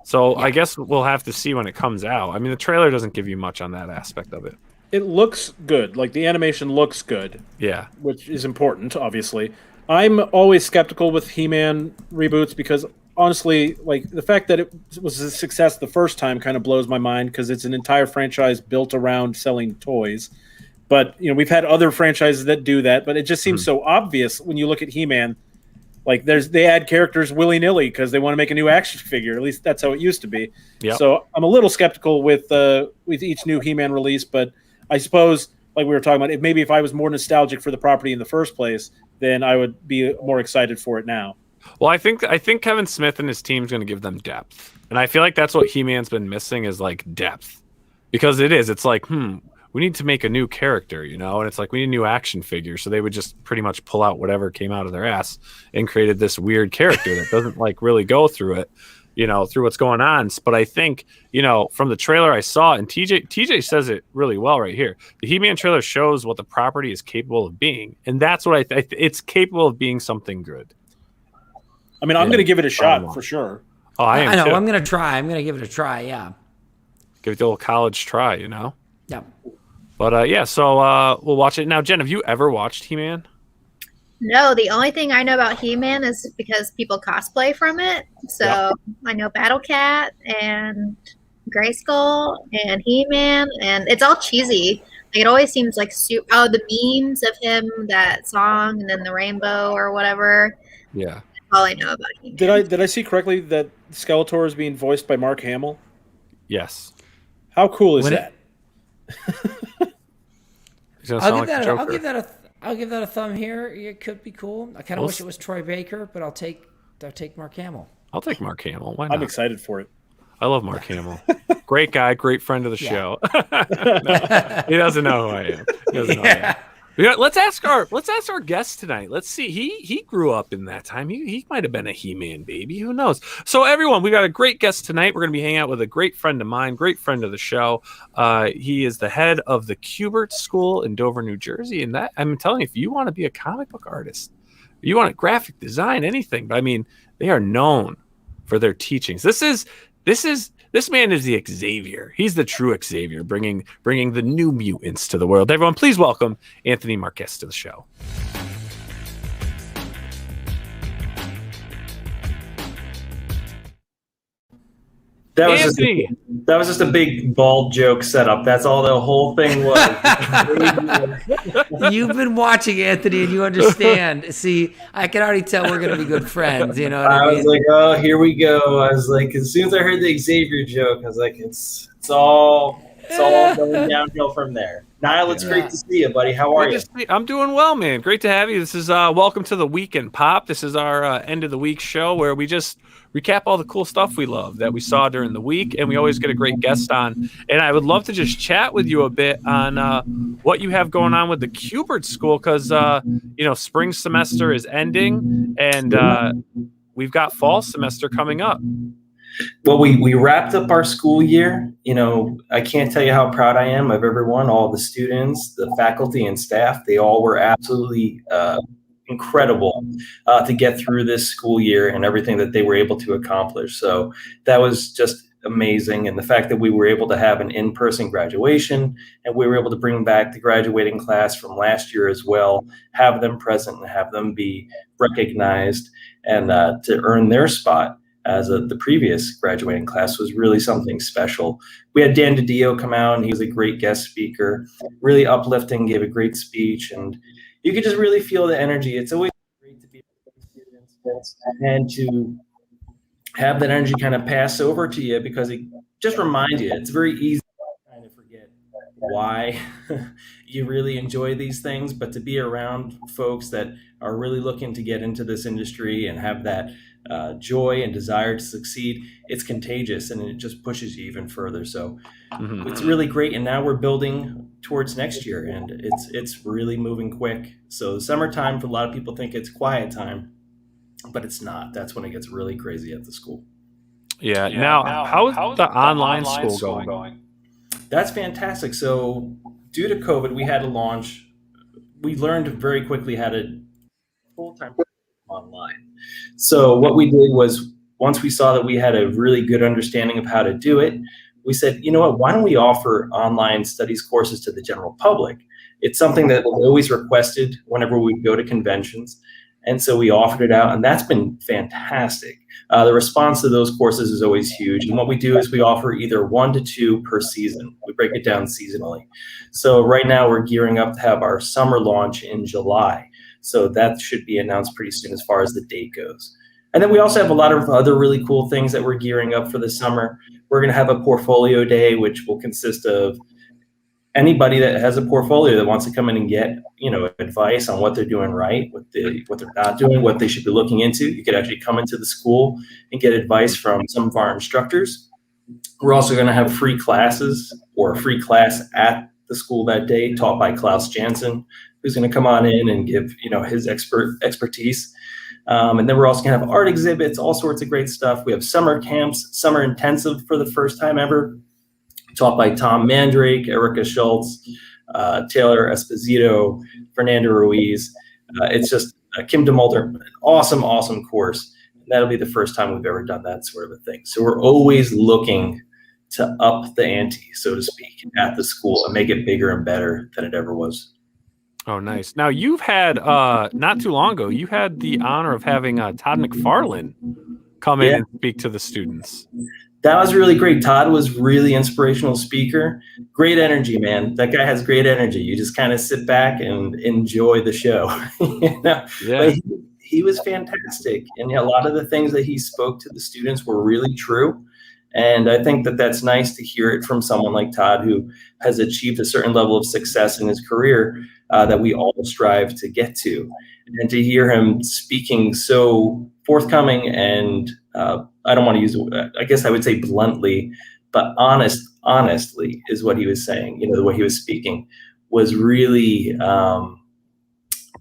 So I guess we'll have to see when it comes out. I mean, the trailer doesn't give you much on that aspect of it. It looks good. Like, the animation looks good. Yeah. Which is important, obviously. I'm always skeptical with He-Man reboots because, honestly, like, the fact that it was a success the first time kind of blows my mind because it's an entire franchise built around selling toys. But, we've had other franchises that do that, but it just seems so obvious when you look at He-Man. Like, they add characters willy-nilly because they want to make a new action figure. At least that's how it used to be. Yep. So I'm a little skeptical with each new He-Man release, but I suppose, like we were talking about, maybe if I was more nostalgic for the property in the first place, then I would be more excited for it now. Well, I think Kevin Smith and his team's going to give them depth, and I feel like that's what He-Man's been missing is like depth, because it's like we need to make a new character, and it's like we need a new action figure, so they would just pretty much pull out whatever came out of their ass and created this weird character that doesn't like really go through it, through what's going on. But I think from the trailer I saw, and TJ says it really well right here. The He-Man trailer shows what the property is capable of being, and that's what it's capable of being something good. I mean, I'm going to give it a shot for sure. Oh, I am. I know. Too. I'm going to try. I'm going to give it a try. Yeah. Give it the old college try, Yeah. But so we'll watch it now. Jen, have you ever watched He-Man? No, the only thing I know about He-Man is because people cosplay from it. So I know Battle Cat and Grayskull and He-Man, and it's all cheesy. Like, it always seems like the memes of him, that song, and then the rainbow or whatever. Yeah. All I know about He-Man. Did I see correctly that Skeletor is being voiced by Mark Hamill? Yes. How cool is that? I'll give that a thumb here. It could be cool. I kind of wish it was Troy Baker, but I'll take Mark Hamill. I'll take Mark Hamill. Why not? I'm excited for it. I love Mark Hamill. Great guy, great friend of the show. No, he doesn't know who I am. He doesn't know who I am. Let's ask our guest tonight. Let's see. He grew up in that time. He might have been a He-Man baby. Who knows? So everyone, we got a great guest tonight. We're going to be hanging out with a great friend of mine, great friend of the show. He is the head of the Kubert School in Dover, New Jersey. And that, I'm telling you, if you want to be a comic book artist, you want graphic design, anything, but I mean, they are known for their teachings. This man is the Xavier. He's the true Xavier, bringing the new mutants to the world. Everyone, please welcome Anthony Marquez to the show. That was just a big bald joke setup. That's all the whole thing was. You've been watching, Anthony, and you understand. See, I can already tell we're going to be good friends. You know what I mean? Was like, oh, here we go. I was like, as soon as I heard the Xavier joke, I was like, it's all going downhill from there. Nile, it's great to see you, buddy. How are you? I'm doing well, man. Great to have you. This is welcome to the Weekend Pop. This is our end of the week show where we just recap all the cool stuff we love that we saw during the week, and we always get a great guest on. And I would love to just chat with you a bit on what you have going on with the Kubert School, because spring semester is ending, and we've got fall semester coming up. Well, we wrapped up our school year. I can't tell you how proud I am of everyone, all the students, the faculty and staff. They all were absolutely incredible to get through this school year and everything that they were able to accomplish. So that was just amazing. And the fact that we were able to have an in-person graduation, and we were able to bring back the graduating class from last year as well, have them present and have them be recognized, and to earn their spot as the previous graduating class was really something special. We had Dan DiDio come out, and he was a great guest speaker, really uplifting, gave a great speech, and you could just really feel the energy. It's always great to be with students and to have that energy kind of pass over to you, because it just reminds you. It's very easy to kind of forget why you really enjoy these things, but to be around folks that are really looking to get into this industry and have that joy and desire to succeed, it's contagious, and it just pushes you even further. So it's really great. And now we're building towards next year, and it's really moving quick. So the summertime, for a lot of people, think it's quiet time, but it's not. That's when it gets really crazy at the school. Yeah. Now, how is the online school going? That's fantastic. So due to COVID, we had to launch. We learned very quickly how to full-time online. So what we did was, once we saw that we had a really good understanding of how to do it, we said, you know what, why don't we offer online studies courses to the general public? It's something that was always requested whenever we go to conventions. And so we offered it out, and that's been fantastic. The response to those courses is always huge. And what we do is we offer either 1 to 2 per season. We break it down seasonally. So right now we're gearing up to have our summer launch in July. So that should be announced pretty soon as far as the date goes. And then we also have a lot of other really cool things that we're gearing up for the summer. We're going to have a portfolio day, which will consist of anybody that has a portfolio that wants to come in and get, advice on what they're doing right, what they're not doing, what they should be looking into, you could actually come into the school and get advice from some of our instructors. We're also going to have free classes or a free class at the school that day taught by Klaus Jansen, who's going to come on in and give, his expertise. And then we're also going to have art exhibits, all sorts of great stuff. We have summer camps, summer intensive for the first time ever, taught by Tom Mandrake, Erica Schultz, Taylor Esposito, Fernando Ruiz. It's just Kim DeMulder, an awesome, awesome course. And that'll be the first time we've ever done that sort of a thing. So we're always looking to up the ante, so to speak, at the school and make it bigger and better than it ever was. Oh, nice. Now, you've had, not too long ago, you had the honor of having Todd McFarlane come in and speak to the students. That was really great. Todd was really inspirational speaker. Great energy, man. That guy has great energy. You just kind of sit back and enjoy the show. Yeah. But he was fantastic. And a lot of the things that he spoke to the students were really true. And I think that that's nice to hear it from someone like Todd, who has achieved a certain level of success in his career that we all strive to get to. And to hear him speaking so forthcoming and I don't want to use, I guess I would say bluntly, but honestly is what he was saying. The way he was speaking was really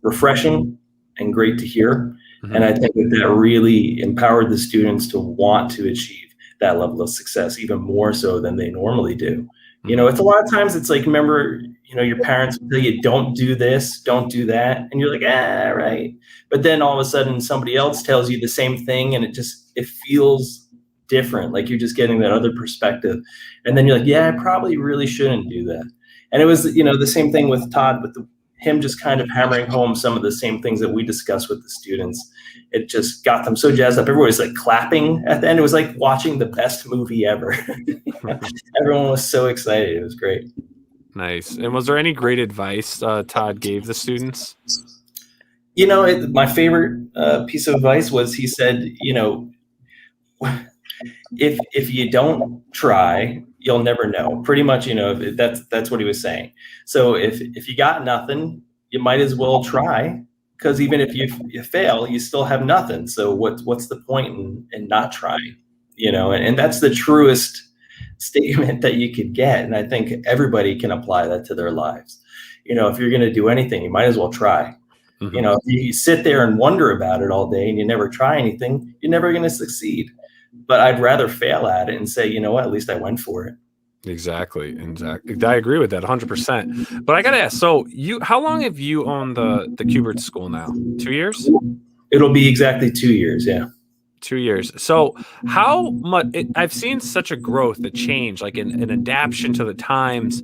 refreshing and great to hear. Mm-hmm. And I think that really empowered the students to want to achieve that level of success even more so than they normally do. It's a lot of times it's like, remember, your parents will tell you, don't do this, don't do that. And you're like, right. But then all of a sudden somebody else tells you the same thing and it feels different. Like you're just getting that other perspective. And then you're like, I probably really shouldn't do that. And it was, the same thing with Todd, with him just kind of hammering home some of the same things that we discussed with the students. It just got them so jazzed up. Everyone was like clapping at the end. It was like watching the best movie ever. Everyone was so excited. It was great. Nice. And was there any great advice Todd gave the students? My favorite piece of advice was he said, if you don't try, you'll never know. Pretty much, that's what he was saying. So if you got nothing, you might as well try, because even if you fail, you still have nothing. So what's the point in not trying? And that's the truest statement that you could get. And I think everybody can apply that to their lives. If you're going to do anything, you might as well try. Mm-hmm. If you sit there and wonder about it all day and you never try anything, you're never going to succeed. But I'd rather fail at it and say, at least I went for it. Exactly. I agree with that 100%. But I got to ask, so how long have you owned the Kubert School now? 2 years? It'll be exactly 2 years. Yeah. 2 years. So how much I've seen such a growth, a change, like an adaptation to the times,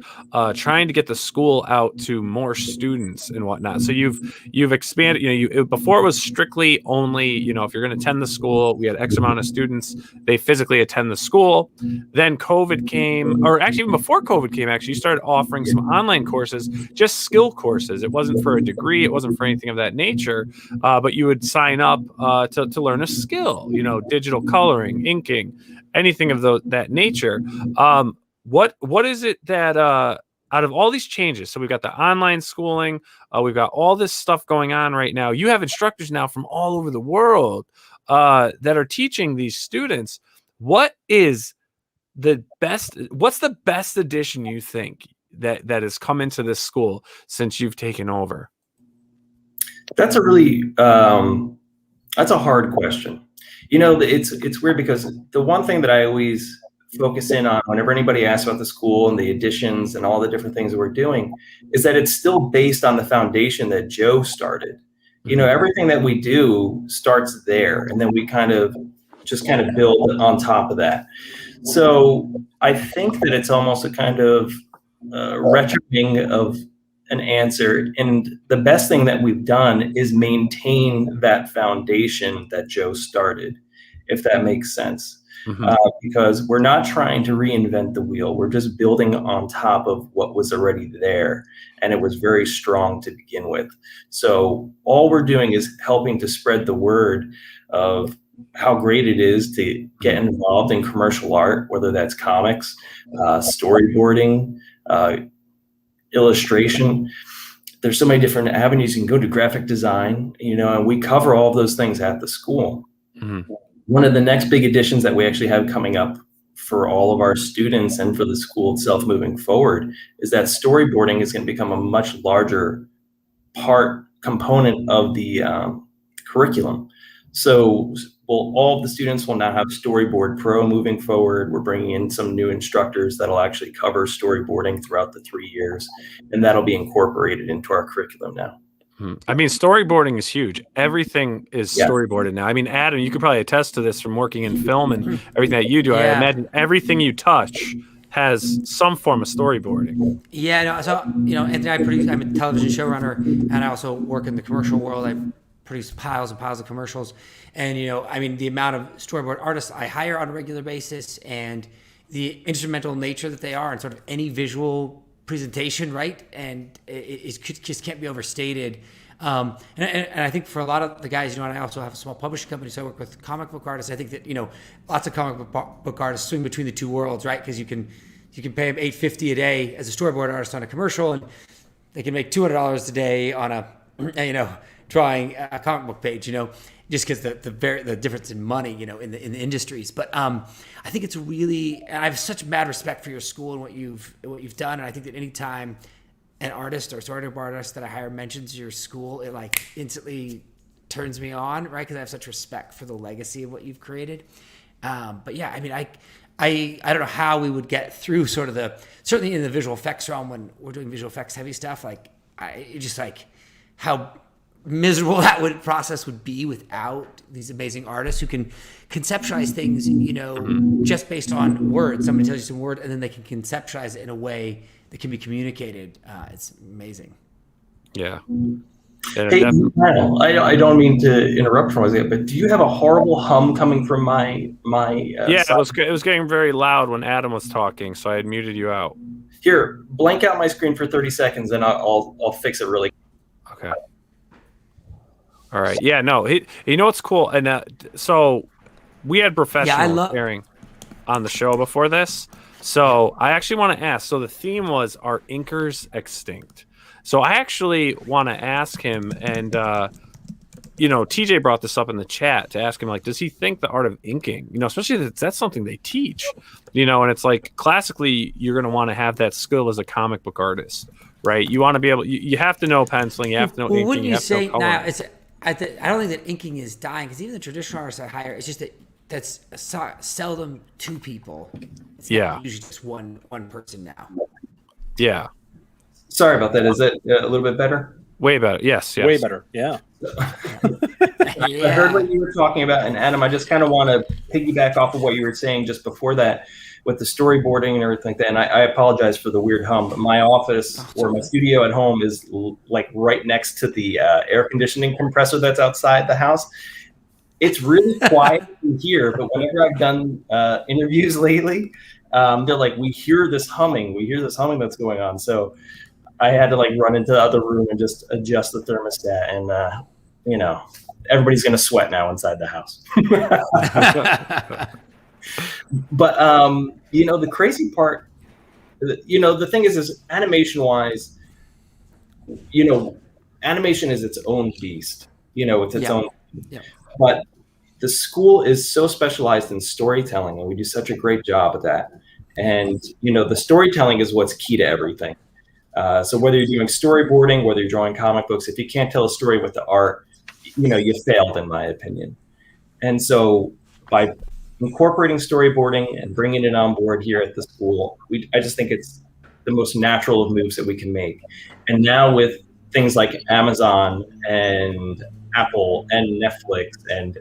trying to get the school out to more students and whatnot. So you've expanded, before it was strictly only, if you're going to attend the school, we had X amount of students, they physically attend the school. Then COVID came, or actually even before COVID came, actually you started offering some online courses, just skill courses. It wasn't for a degree. It wasn't for anything of that nature. But you would sign up to learn a skill. Digital coloring, inking, anything of that nature. What is it that out of all these changes? So we've got the online schooling, we've got all this stuff going on right now. You have instructors now from all over the world that are teaching these students. What's the best addition you think that has come into this school since you've taken over? That's a really that's a hard question. It's weird because the one thing that I always focus in on whenever anybody asks about the school and the additions and all the different things that we're doing is that it's still based on the foundation that Joe started. Everything that we do starts there, and then we kind of build on top of that. So I think that it's almost a kind of retroing of an answer. And the best thing that we've done is maintain that foundation that Joe started, if that makes sense. Mm-hmm. Because we're not trying to reinvent the wheel. We're just building on top of what was already there. And it was very strong to begin with. So all we're doing is helping to spread the word of how great it is to get involved in commercial art, whether that's comics, storyboarding, illustration. There's so many different avenues you can go to, graphic design, and we cover all of those things at the school. Mm-hmm. One of the next big additions that we actually have coming up for all of our students and for the school itself moving forward is that storyboarding is going to become a much larger component of the curriculum. So all of the students will now have Storyboard Pro moving forward. We're bringing in some new instructors that'll actually cover storyboarding throughout the 3 years, and that'll be incorporated into our curriculum now. I mean, storyboarding is huge. Everything is storyboarded now. I mean, Adam, you could probably attest to this from working in film and everything that you do. I imagine everything you touch has some form of storyboarding. Yeah, no, so, Anthony, I'm a television showrunner, and I also work in the commercial world. I produce piles and piles of commercials. And, the amount of storyboard artists I hire on a regular basis and the instrumental nature that they are and sort of any visual presentation, right? And it just can't be overstated. And I think for a lot of the guys, and I also have a small publishing company, so I work with comic book artists. I think that, lots of comic book artists swing between the two worlds, right? Because you can pay them $850 a day as a storyboard artist on a commercial, and they can make $200 a day on a, drawing a comic book page, just because the difference in money, in the industries. But I think it's really, and I have such mad respect for your school and what you've done. And I think that anytime an artist or storyboard artist that I hire mentions your school, it like instantly turns me on, right? Because I have such respect for the legacy of what you've created. But yeah, I mean, I don't know how we would get through sort of certainly in the visual effects realm when we're doing visual effects heavy stuff, how miserable that process would be without these amazing artists who can conceptualize things, just based on words. Somebody tells you some word and then they can conceptualize it in a way that can be communicated. It's amazing. Yeah. Hey, I don't mean to interrupt from what but do you have a horrible hum coming from my it was getting very loud when Adam was talking, so I had muted you out. Here, blank out my screen for 30 seconds and I'll fix it really. Okay. All right. Yeah, no. What's cool? And so we had professional sharing on the show before this. So I actually want to ask. So the theme was, are inkers extinct? So I actually want to ask him, and TJ brought this up in the chat to ask him, like, does he think the art of inking, especially if that's something they teach, and it's like classically you're going to want to have that skill as a comic book artist, right? You want to be able, you have to know penciling, you have to know inking. Wouldn't you say now I don't think that inking is dying, because even the traditional artists I hire, it's just that's seldom two people. It's usually just one person now. Yeah. Sorry about that. Is it a little bit better? Way better. Yes. Way better. Yeah. I heard what you were talking about, and Adam, I just kind of want to piggyback off of what you were saying just before that with the storyboarding and everything like that. And I apologize for the weird hum, but my office or my studio at home is like right next to the air conditioning compressor that's outside the house. It's really quiet in here, but whenever I've done interviews lately, they're like, we hear this humming that's going on. So I had to run into the other room and just adjust the thermostat, and everybody's gonna sweat now inside the house. But the crazy part, the thing is animation wise, animation is its own beast. It's its own. Yeah. But the school is so specialized in storytelling, and we do such a great job at that. And the storytelling is what's key to everything. So whether you're doing storyboarding, whether you're drawing comic books, if you can't tell a story with the art, you failed, in my opinion. And so by incorporating storyboarding and bringing it on board here at the school, I just think it's the most natural of moves that we can make. And now with things like Amazon and Apple and Netflix and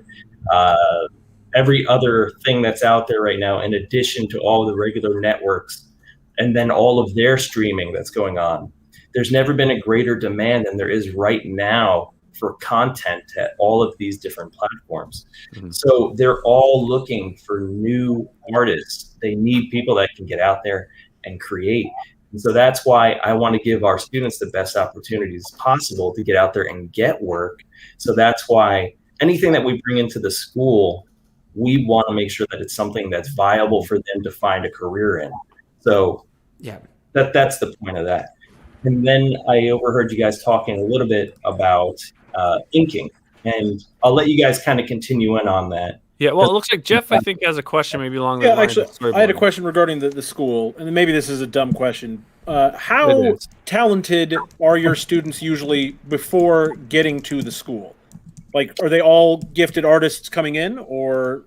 every other thing that's out there right now, in addition to all the regular networks, and then all of their streaming that's going on, there's never been a greater demand than there is right now for content at all of these different platforms. Mm-hmm. So they're all looking for new artists. They need people that can get out there and create. And so that's why I want to give our students the best opportunities possible to get out there and get work. So that's why anything that we bring into the school, we want to make sure that it's something that's viable for them to find a career in. So that's the point of that. And then I overheard you guys talking a little bit about inking, and I'll let you guys kind of continue in on that. Yeah, well, it looks like Jeff, I think, has a question maybe along the lines of actually, I had a question regarding the school, and maybe this is a dumb question. How talented are your students usually before getting to the school? Like, are they all gifted artists coming in, or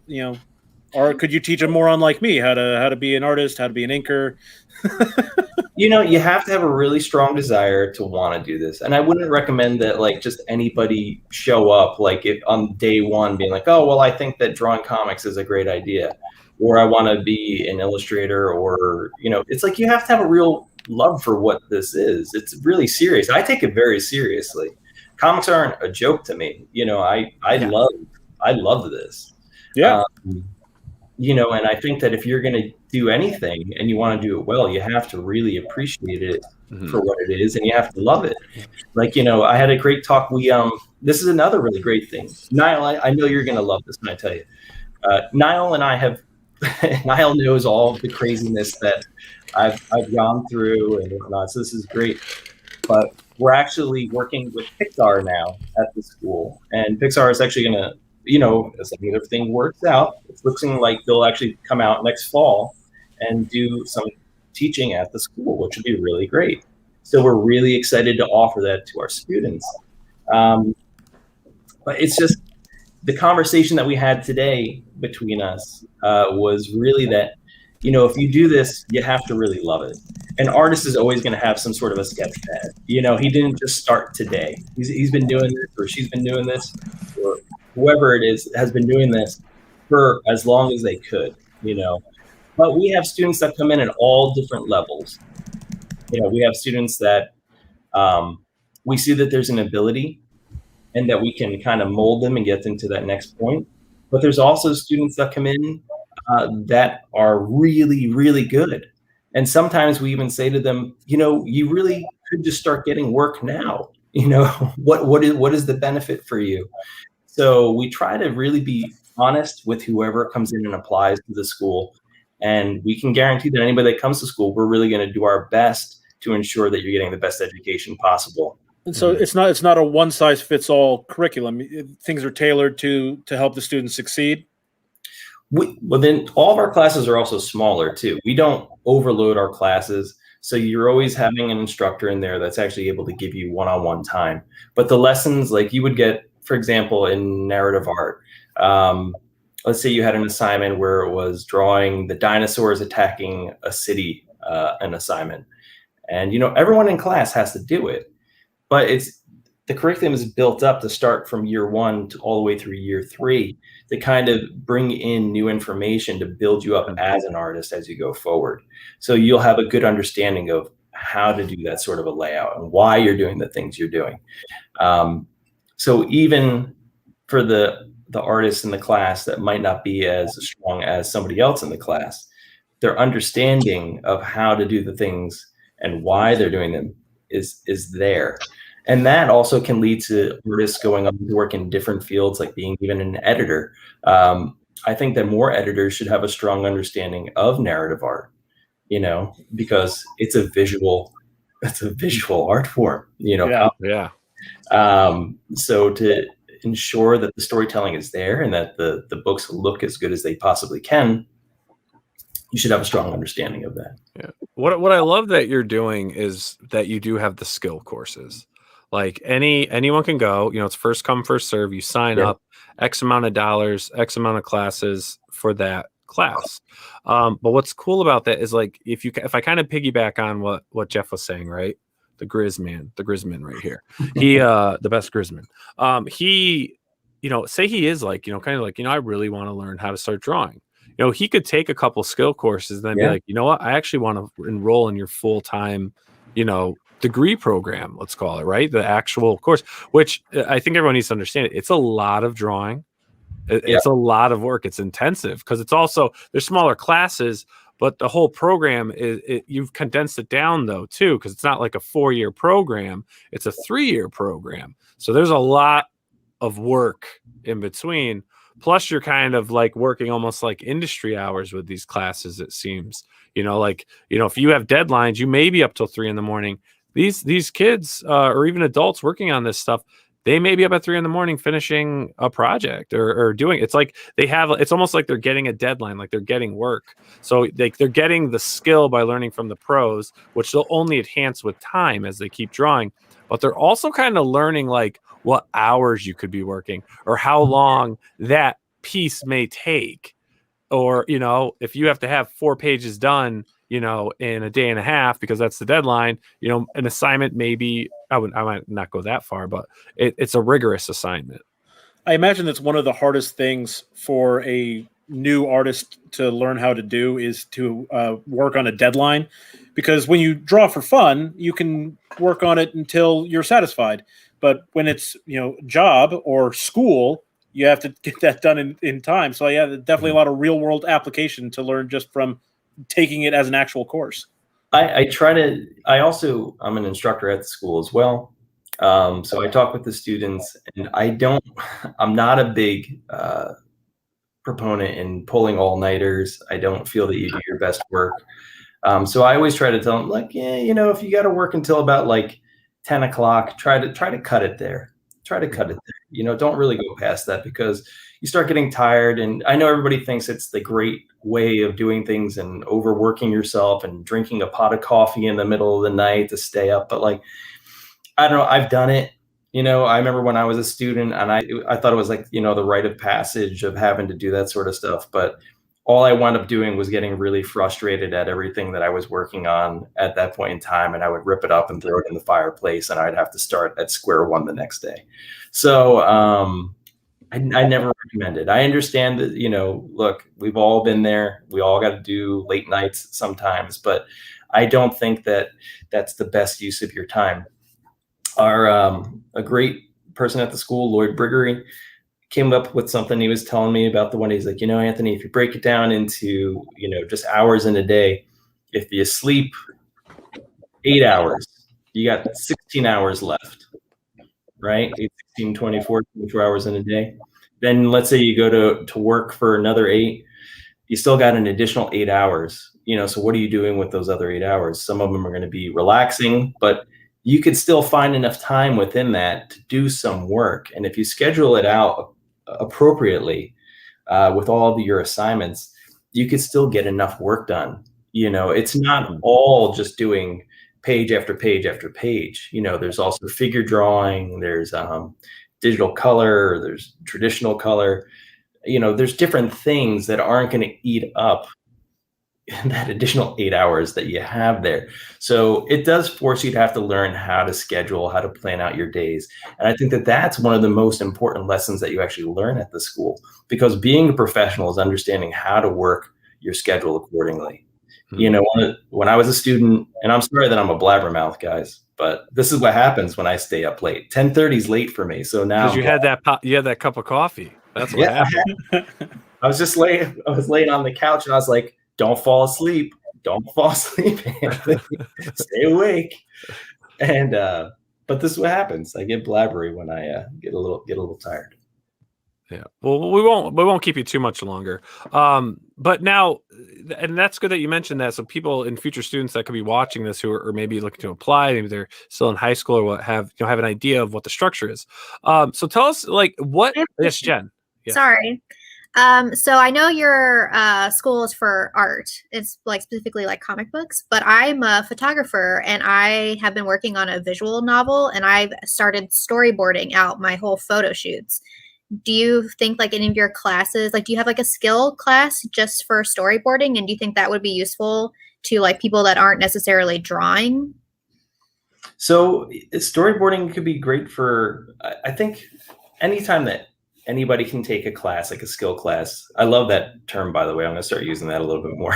or could you teach them more on like me how to be an artist, how to be an inker? You have to have a really strong desire to want to do this. And I wouldn't recommend that like just anybody show up like if on day one being like, oh, well, I think that drawing comics is a great idea, or I want to be an illustrator, or, it's like you have to have a real love for what this is. It's really serious. I take it very seriously. Comics aren't a joke to me. I love this. Yeah. And I think that if you're going to do anything and you want to do it well, you have to really appreciate it for what it is, and you have to love it. Like, I had a great talk. This is another really great thing. Nile, I know you're going to love this when I tell you. Nile and I have, Nile knows all of the craziness that I've gone through and whatnot, so this is great. But we're actually working with Pixar now at the school, and Pixar is actually going to, as long as everything works out, it's looking like they'll actually come out next fall and do some teaching at the school, which would be really great. So we're really excited to offer that to our students. But it's just the conversation that we had today between us was really that, if you do this, you have to really love it. An artist is always going to have some sort of a sketch pad. He didn't just start today. He's been doing this, or she's been doing this, or whoever it is has been doing this for as long as they could, But we have students that come in at all different levels. We have students that we see that there's an ability and that we can kind of mold them and get them to that next point. But there's also students that come in that are really, really good. And sometimes we even say to them, you really could just start getting work now. What is the benefit for you? So we try to really be honest with whoever comes in and applies to the school. And we can guarantee that anybody that comes to school, we're really going to do our best to ensure that you're getting the best education possible. And so it's not a one size fits all curriculum. Things are tailored to help the students succeed. Well, then all of our classes are also smaller too. We don't overload our classes. So you're always having an instructor in there that's actually able to give you one-on-one time. But the lessons, like you would get, for example, in narrative art, let's say you had an assignment where it was drawing the dinosaurs attacking a city, an assignment. And, everyone in class has to do it. But the curriculum is built up to start from year one to all the way through year 3 to kind of bring in new information to build you up as an artist as you go forward. So you'll have a good understanding of how to do that sort of a layout and why you're doing the things you're doing. So even for the artists in the class that might not be as strong as somebody else in the class, their understanding of how to do the things and why they're doing them is there. And that also can lead to artists going on to work in different fields, like being even an editor. I think that more editors should have a strong understanding of narrative art, because it's a visual art form, Yeah. So to ensure that the storytelling is there and that the books look as good as they possibly can, you should have a strong understanding of that. Yeah. What I love that you're doing is that you do have the skill courses. Like anyone can go, it's first come, first serve. You sign up, X amount of dollars, X amount of classes for that class. But what's cool about that is like, if I kind of piggyback on what Jeff was saying, right? The Grisman right here. He, the best Grisman. He, say he is like, kind of like, I really want to learn how to start drawing. He could take a couple skill courses and then be like, you know what? I actually want to enroll in your full-time, degree program, let's call it, right? The actual course, which I think everyone needs to understand. It's a lot of drawing. It's a lot of work. It's intensive because it's also, there's smaller classes, but the whole program you've condensed it down though too, because it's not like a 4-year program. It's a 3-year program. So there's a lot of work in between. Plus you're kind of like working almost like industry hours with these classes, it seems, if you have deadlines, you may be up till 3 a.m, these kids or even adults working on this stuff, they may be up at 3 a.m. finishing a project or doing it's like it's almost like they're getting a deadline, like they're getting work. So they're getting the skill by learning from the pros, which they'll only enhance with time as they keep drawing. But they're also kind of learning like what hours you could be working or how long that piece may take. Or, if you have to have 4 pages done, in a day and a half, because that's the deadline, an assignment, maybe I might not go that far, but it's a rigorous assignment. I imagine that's one of the hardest things for a new artist to learn how to do is to work on a deadline, because when you draw for fun, you can work on it until you're satisfied. But when it's, job or school, you have to get that done in time. So yeah, definitely a lot of real world application to learn just from taking it as an actual course. I'm an instructor at the school as well. So I talk with the students, and I'm not a big proponent in pulling all-nighters. I don't feel that you do your best work. So I always try to tell them, like, if you got to work until about like 10 o'clock, try to cut it there. Don't really go past that, because you start getting tired. And I know everybody thinks it's the great way of doing things and overworking yourself and drinking a pot of coffee in the middle of the night to stay up. But like, I don't know, I've done it. I remember when I was a student, and I thought it was like, the rite of passage of having to do that sort of stuff. But all I wound up doing was getting really frustrated at everything that I was working on at that point in time. And I would rip it up and throw it in the fireplace, and I'd have to start at square one the next day. So I never recommend it. I understand that, look, we've all been there. We all got to do late nights sometimes, but I don't think that that's the best use of your time. A great person at the school, Lloyd Briggery, came up with something. He was telling me about the one. He's like, Anthony, if you break it down into, just hours in a day, if you sleep 8 hours, you got 16 hours left, right? 8, 16, 24 hours in a day. Then let's say you go to work for another 8, you still got an additional 8 hours, so what are you doing with those other 8 hours? Some of them are going to be relaxing, but you could still find enough time within that to do some work. And if you schedule it out appropriately with all of your assignments, you could still get enough work done. It's not all just doing page after page after page. There's also figure drawing, there's digital color, there's traditional color. There's different things that aren't going to eat up that additional 8 hours that you have there. So it does force you to have to learn how to schedule, how to plan out your days. And I think that that's one of the most important lessons that you actually learn at the school, because being a professional is understanding how to work your schedule accordingly. When I was a student, and I'm sorry that I'm a blabbermouth, guys, but this is what happens when I stay up late. 10:30 is late for me. So now you had that cup of coffee. That's what happened. I was laying on the couch, and I was like, don't fall asleep. Don't fall asleep, Anthony. Stay awake. And but this is what happens. I get blabbery when I get a little tired. Yeah. Well, we won't keep you too much longer. But now, and that's good that you mentioned that. So people and future students that could be watching this who are maybe looking to apply, maybe they're still in high school or what have an idea of what the structure is. So tell us, like, what? Yes, Jen. Yeah. Sorry. So I know your school is for art. It's like specifically like comic books, but I'm a photographer, and I have been working on a visual novel, and I've started storyboarding out my whole photo shoots. Do you think like any of your classes, like do you have like a skill class just for storyboarding? And do you think that would be useful to like people that aren't necessarily drawing? So storyboarding could be great for, I think, anytime that anybody can take a class, like a skill class. I love that term, by the way. I'm going to start using that a little bit more.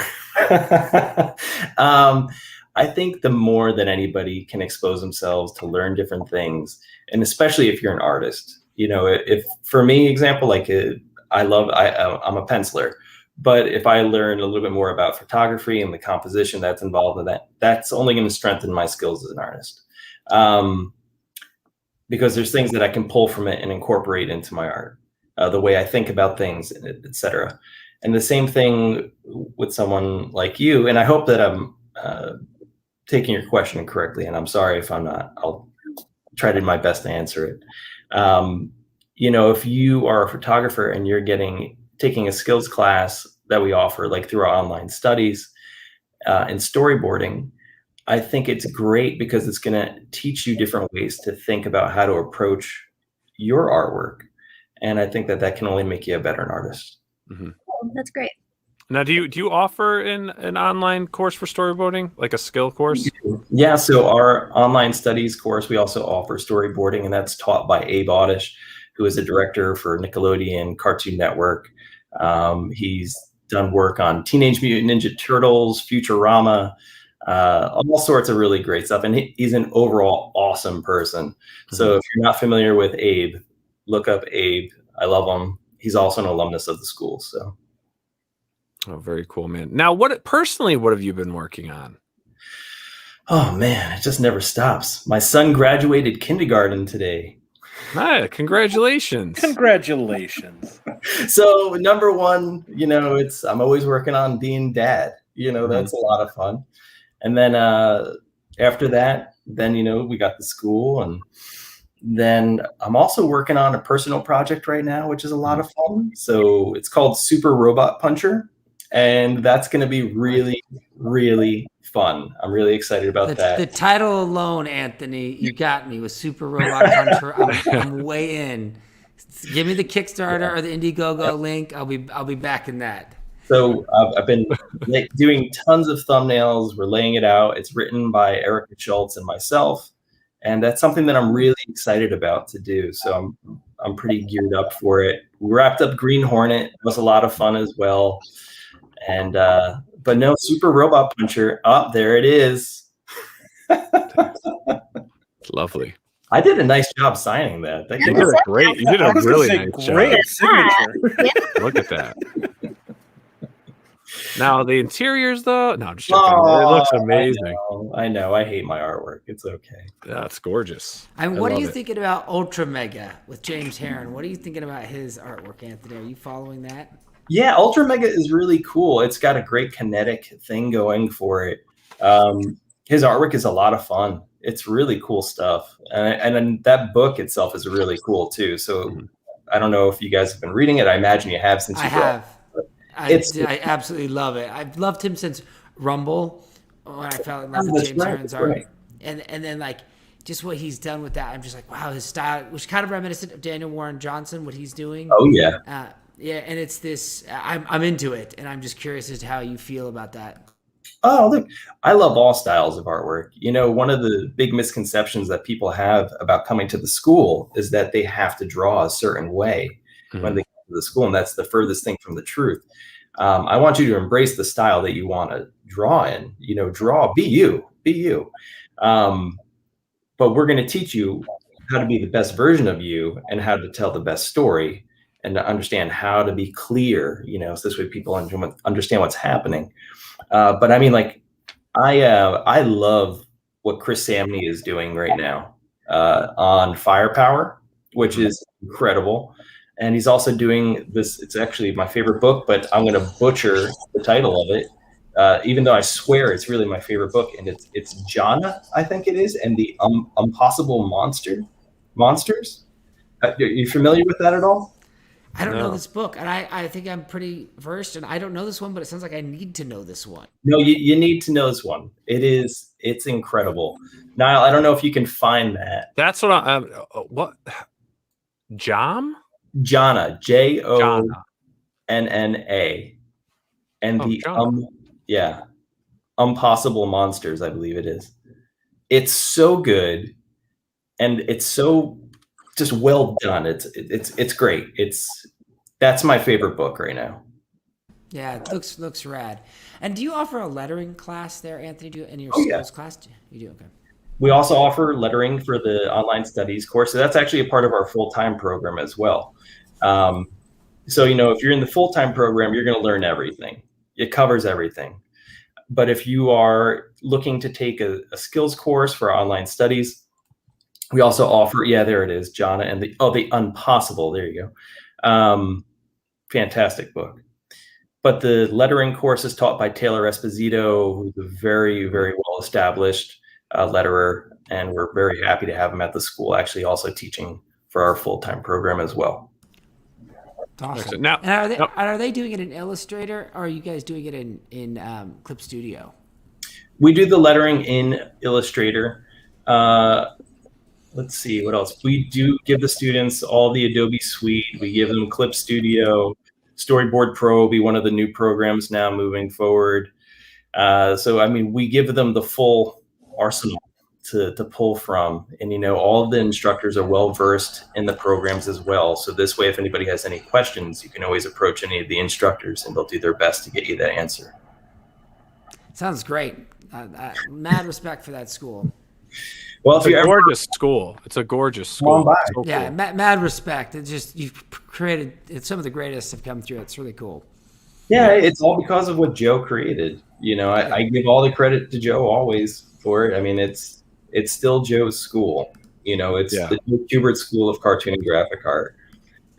I think the more that anybody can expose themselves to learn different things, and especially if you're an artist, if for me, example, like I'm a penciler, but if I learn a little bit more about photography and the composition that's involved in that, that's only going to strengthen my skills as an artist. Because there's things that I can pull from it and incorporate into my art, the way I think about things, etc. And the same thing with someone like you. And I hope that I'm taking your question correctly, and I'm sorry if I'm not. I'll try to do my best to answer it. If you are a photographer and you're taking a skills class that we offer, like through our online studies in storyboarding, I think it's great because it's going to teach you different ways to think about how to approach your artwork. And I think that can only make you a better artist. Mm-hmm. Oh, that's great. Now, do you offer an online course for storyboarding, like a skill course? Yeah, so our online studies course, we also offer storyboarding, and that's taught by Abe Oddish, who is a director for Nickelodeon, Cartoon Network. He's done work on Teenage Mutant Ninja Turtles, Futurama, all sorts of really great stuff. And he's an overall awesome person. Mm-hmm. So if you're not familiar with Abe, look up Abe. I love him. He's also an alumnus of the school. So. Oh, very cool, man. Now, what have you been working on? Oh man, it just never stops. My son graduated kindergarten today. Hi, congratulations. Congratulations. So number one, I'm always working on being dad. That's a lot of fun. And then after that, we got the school, and then I'm also working on a personal project right now, which is a lot of fun. So it's called Super Robot Puncher. And that's going to be really, really fun. I'm really excited about that. The title alone, Anthony, you got me with Super Robot Puncher. I'm way in. Give me the Kickstarter or the Indiegogo link. I'll be back in that. So I've been doing tons of thumbnails. We're laying it out. It's written by Erica Schultz and myself, and that's something that I'm really excited about to do. So I'm pretty geared up for it. We wrapped up Green Hornet. It was a lot of fun as well. And but no, Super Robot Puncher. There it is. Lovely. I did a nice job signing that. You did a great. You did a really nice job. Signature. Look at that. Now the interiors, though. No, I'm just joking. It looks amazing. I know. I hate my artwork. It's okay. Yeah, it's gorgeous. What are you thinking about Ultra Mega with James Herron? What are you thinking about his artwork, Anthony? Are you following that? Yeah, Ultra Mega is really cool. It's got a great kinetic thing going for it. His artwork is a lot of fun. It's really cool stuff. And then that book itself is really cool too. So I don't know if you guys have been reading it. I imagine you have since you have. I absolutely love it. I've loved him since Rumble when I fell in love with James Herron's art. Right. And then like just what he's done with that. I'm just like, wow, his style, which kind of reminiscent of Daniel Warren Johnson, what he's doing. Oh yeah. Yeah, and it's this. I'm into it, and I'm just curious as to how you feel about that. Oh, look, I love all styles of artwork. One of the big misconceptions that people have about coming to the school is that they have to draw a certain way when they come to the school, and that's the furthest thing from the truth. I want you to embrace the style that you want to draw in. Draw, be you. But we're going to teach you how to be the best version of you and how to tell the best story. And to understand how to be clear, so this way people understand what's happening. But I mean, like, I love what Chris Samney is doing right now on Firepower, which is incredible. And he's also doing this. It's actually my favorite book, but I'm going to butcher the title of it, even though I swear it's really my favorite book. And it's Jana, I think it is, and the Impossible Monsters. Are you familiar with that at all? I don't know this book, and I think I'm pretty versed, and I don't know this one, but it sounds like I need to know this one. No, you need to know this one. It's incredible. Nile, I don't know if you can find that. That's what what? Jam? Jana, Jonna, and the Impossible Monsters, I believe it is. It's so good, and it's so just well done. It's great. That's my favorite book right now. Yeah, it looks rad. And do you offer a lettering class there, Anthony? Do you in your skills class? You do, okay. We also offer lettering for the online studies course. So that's actually a part of our full-time program as well. So if you're in the full-time program, you're going to learn everything. It covers everything. But if you are looking to take a skills course for online studies, we also offer, there it is, Jana and the Impossible. There you go. Fantastic book. But the lettering course is taught by Taylor Esposito, who's a very, very well-established letterer, and we're very happy to have him at the school, actually also teaching for our full-time program as well. Awesome. Now, and are they doing it in Illustrator, or are you guys doing it in Clip Studio? We do the lettering in Illustrator. Let's see, what else? We do give the students all the Adobe suite. We give them Clip Studio. Storyboard Pro will be one of the new programs now moving forward. So, I mean, we give them the full arsenal to pull from. And, you know, all of the instructors are well-versed in the programs as well. So this way, if anybody has any questions, you can always approach any of the instructors and they'll do their best to get you that answer. Sounds great. Mad respect for that school. Well, it's a gorgeous school. It's a gorgeous school. So yeah, cool. Mad respect. It's just, you've created, it's some of the greatest have come through. It's really cool. Yeah, it's all because of what Joe created. You know, I give all the credit to Joe always for it. I mean, it's still Joe's school. You know, it's the Joe Kubert School of Cartoon and Graphic Art.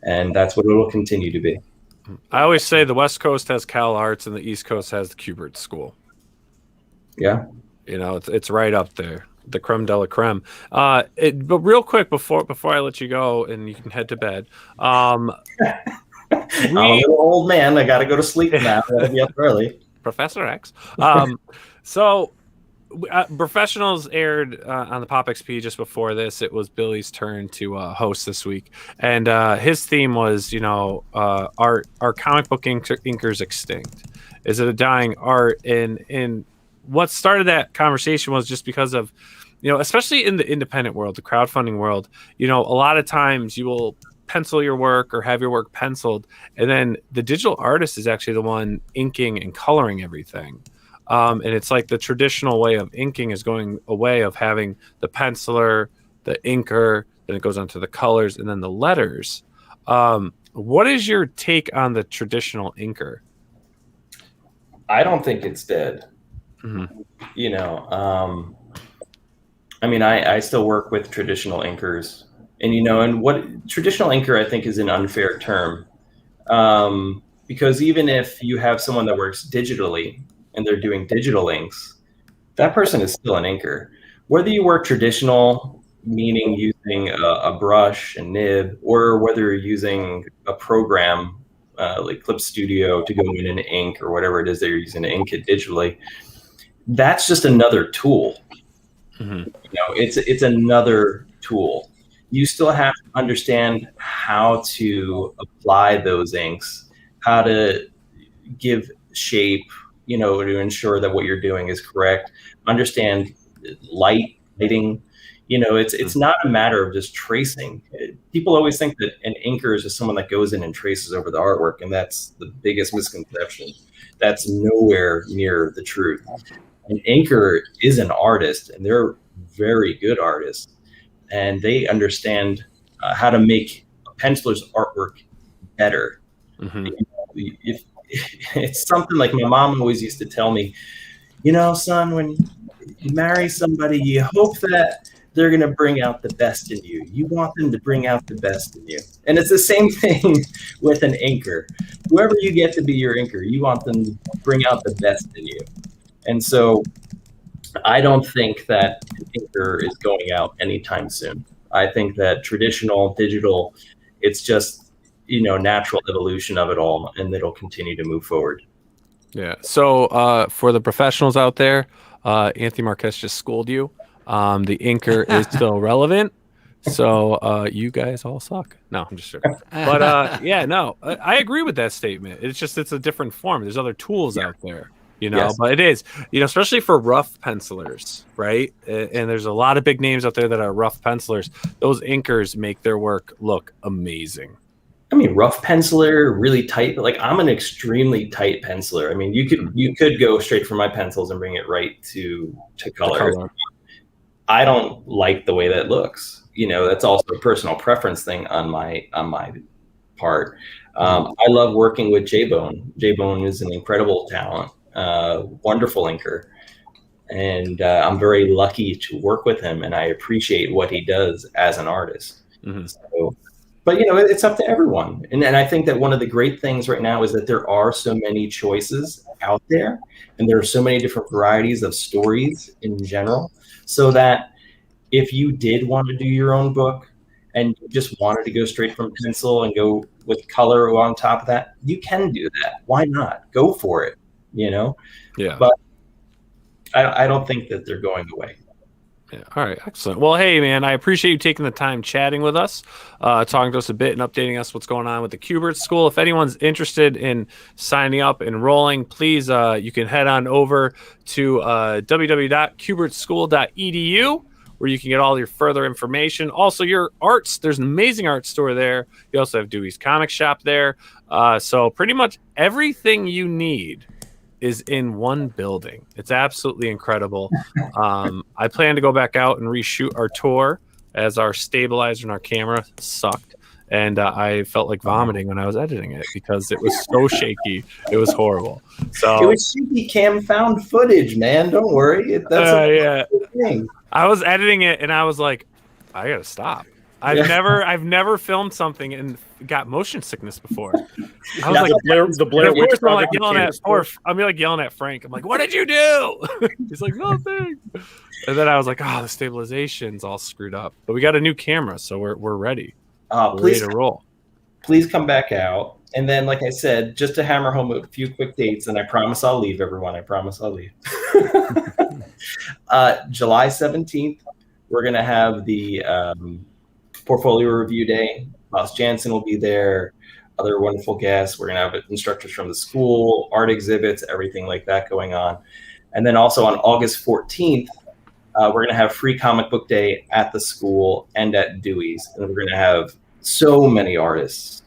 And that's what it will continue to be. I always say the West Coast has Cal Arts and the East Coast has the Kubert School. Yeah. You know, it's right up there. The creme de la creme. But real quick before I let you go and you can head to bed. I'm a little old man. I got to go to sleep now. I got to be up early. Professor X. So Professionals aired on the POPXP just before this. It was Billy's turn to host this week, and his theme was, you know, are comic book inkers extinct? Is it a dying art? And what started that conversation was just because of, you know, especially in the independent world, the crowdfunding world, you know, a lot of times you will pencil your work or have your work penciled, and then the digital artist is actually the one inking and coloring everything. And it's like the traditional way of inking is going away, of having the penciler, the inker, then it goes on to the colors and then the letters. What is your take on the traditional inker? I don't think it's dead. Mm-hmm. You know, I mean, I still work with traditional inkers, and, you know, and what traditional inker, I think, is an unfair term, because even if you have someone that works digitally and they're doing digital inks, that person is still an inker. Whether you work traditional, meaning using a brush and nib, or whether you're using a program like Clip Studio to go in and ink, or whatever it is that you're using to ink it digitally, that's just another tool. Mm-hmm. You know, it's another tool. You still have to understand how to apply those inks, how to give shape, you know, to ensure that what you're doing is correct. Understand lighting. You know, it's not a matter of just tracing. People always think that an inker is just someone that goes in and traces over the artwork, and that's the biggest misconception. That's nowhere near the truth. An inker is an artist, and they're very good artists, and they understand how to make a penciler's artwork better. Mm-hmm. You know, it's something like my mom always used to tell me, you know, son, when you marry somebody, you hope that they're going to bring out the best in you. You want them to bring out the best in you. And it's the same thing with an inker. Whoever you get to be your inker, you want them to bring out the best in you. And so I don't think that an inker is going out anytime soon. I think that traditional, digital, it's just, you know, natural evolution of it all, and it'll continue to move forward. Yeah. So for the professionals out there, Anthony Marquez just schooled you. The inker is still relevant. So you guys all suck. No, I'm just joking. But yeah, no, I agree with that statement. It's just, it's a different form. There's other tools out there, you know, but it is, you know, especially for rough pencilers, right? And there's a lot of big names out there that are rough pencilers. Those inkers make their work look amazing. I mean, rough penciler, really tight, but like I'm an extremely tight penciler. I mean, you could go straight from my pencils and bring it right to color. I don't like the way that looks. You know, that's also a personal preference thing on my part. I love working with J-Bone. J-Bone is an incredible talent, wonderful inker. And I'm very lucky to work with him, and I appreciate what he does as an artist. Mm-hmm. So But it's up to everyone, and I think that one of the great things right now is that there are so many choices out there, and there are so many different varieties of stories in general, so that if you did want to do your own book and you just wanted to go straight from pencil and go with color on top of that, you can do that. Why not? Go for it. Yeah. But I don't think that they're going away. Yeah. All right. Excellent. Well, hey, man, I appreciate you taking the time chatting with us, talking to us a bit and updating us what's going on with the Q*bert School. If anyone's interested in signing up, enrolling, please, you can head on over to www.qbertschool.edu, where you can get all your further information. Also, your arts. There's an amazing art store there. You also have Dewey's Comic Shop there. So pretty much everything you need is in one building. It's absolutely incredible. I plan to go back out and reshoot our tour, as our stabilizer and our camera sucked. And I felt like vomiting when I was editing it because it was so shaky. It was horrible. So it was shaky cam found footage, man. Don't worry. That's a thing. I was editing it and I was like, I gotta stop. I've never filmed something and got motion sickness before. I was like, the Blair Witch Project. I'm like yelling at Frank. I'm like, what did you do? He's like, nothing. And then I was like, the stabilization's all screwed up. But we got a new camera, so we're ready. We're ready to roll. Please come back out. And then, like I said, just to hammer home a few quick dates, and I promise I'll leave, everyone. I promise I'll leave. July 17th, we're going to have the portfolio review day. Klaus Jansen will be there, other wonderful guests. We're going to have instructors from the school, art exhibits, everything like that going on. And then also on August 14th, we're going to have free comic book day at the school and at Dewey's. And we're going to have so many artists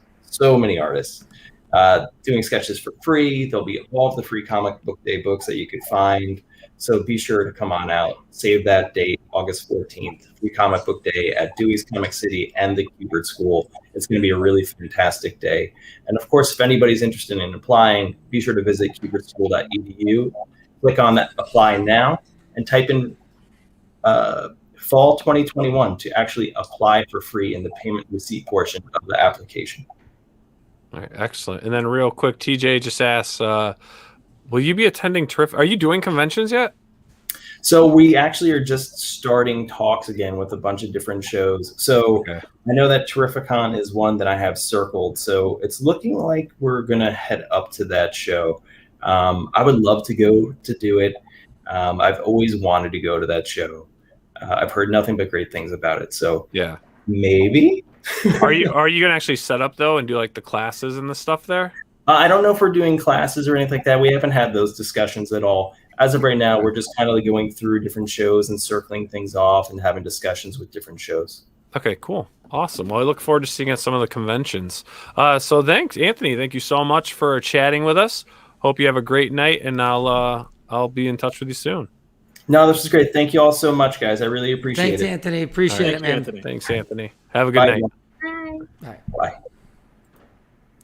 doing sketches for free. There'll be all of the free comic book day books that you could find. So be sure to come on out. Save that date, August 14th, free comic book day at Dewey's Comic City and the Q*bert School. It's going to be a really fantastic day. And of course, if anybody's interested in applying, be sure to visit qbertschool.edu. Click on that Apply Now and type in fall 2021 to actually apply for free in the payment receipt portion of the application. All right, excellent. And then real quick, TJ just asked, will you be attending Are you doing conventions yet? So we actually are just starting talks again with a bunch of different shows. So I know that Terrificon is one that I have circled. So it's looking like we're going to head up to that show. I would love to go to do it. I've always wanted to go to that show. I've heard nothing but great things about it. So maybe. Are you going to actually set up though and do like the classes and the stuff there? I don't know if we're doing classes or anything like that. We haven't had those discussions at all. As of right now, we're just kind of going through different shows and circling things off and having discussions with different shows. Okay, cool. Awesome. Well, I look forward to seeing at some of the conventions. So thanks, Anthony. Thank you so much for chatting with us. Hope you have a great night, and I'll be in touch with you soon. No, this is great. Thank you all so much, guys. I really appreciate it. Thanks, Anthony. Appreciate it, man. Thanks, Anthony. Have a good night. Bye. Bye.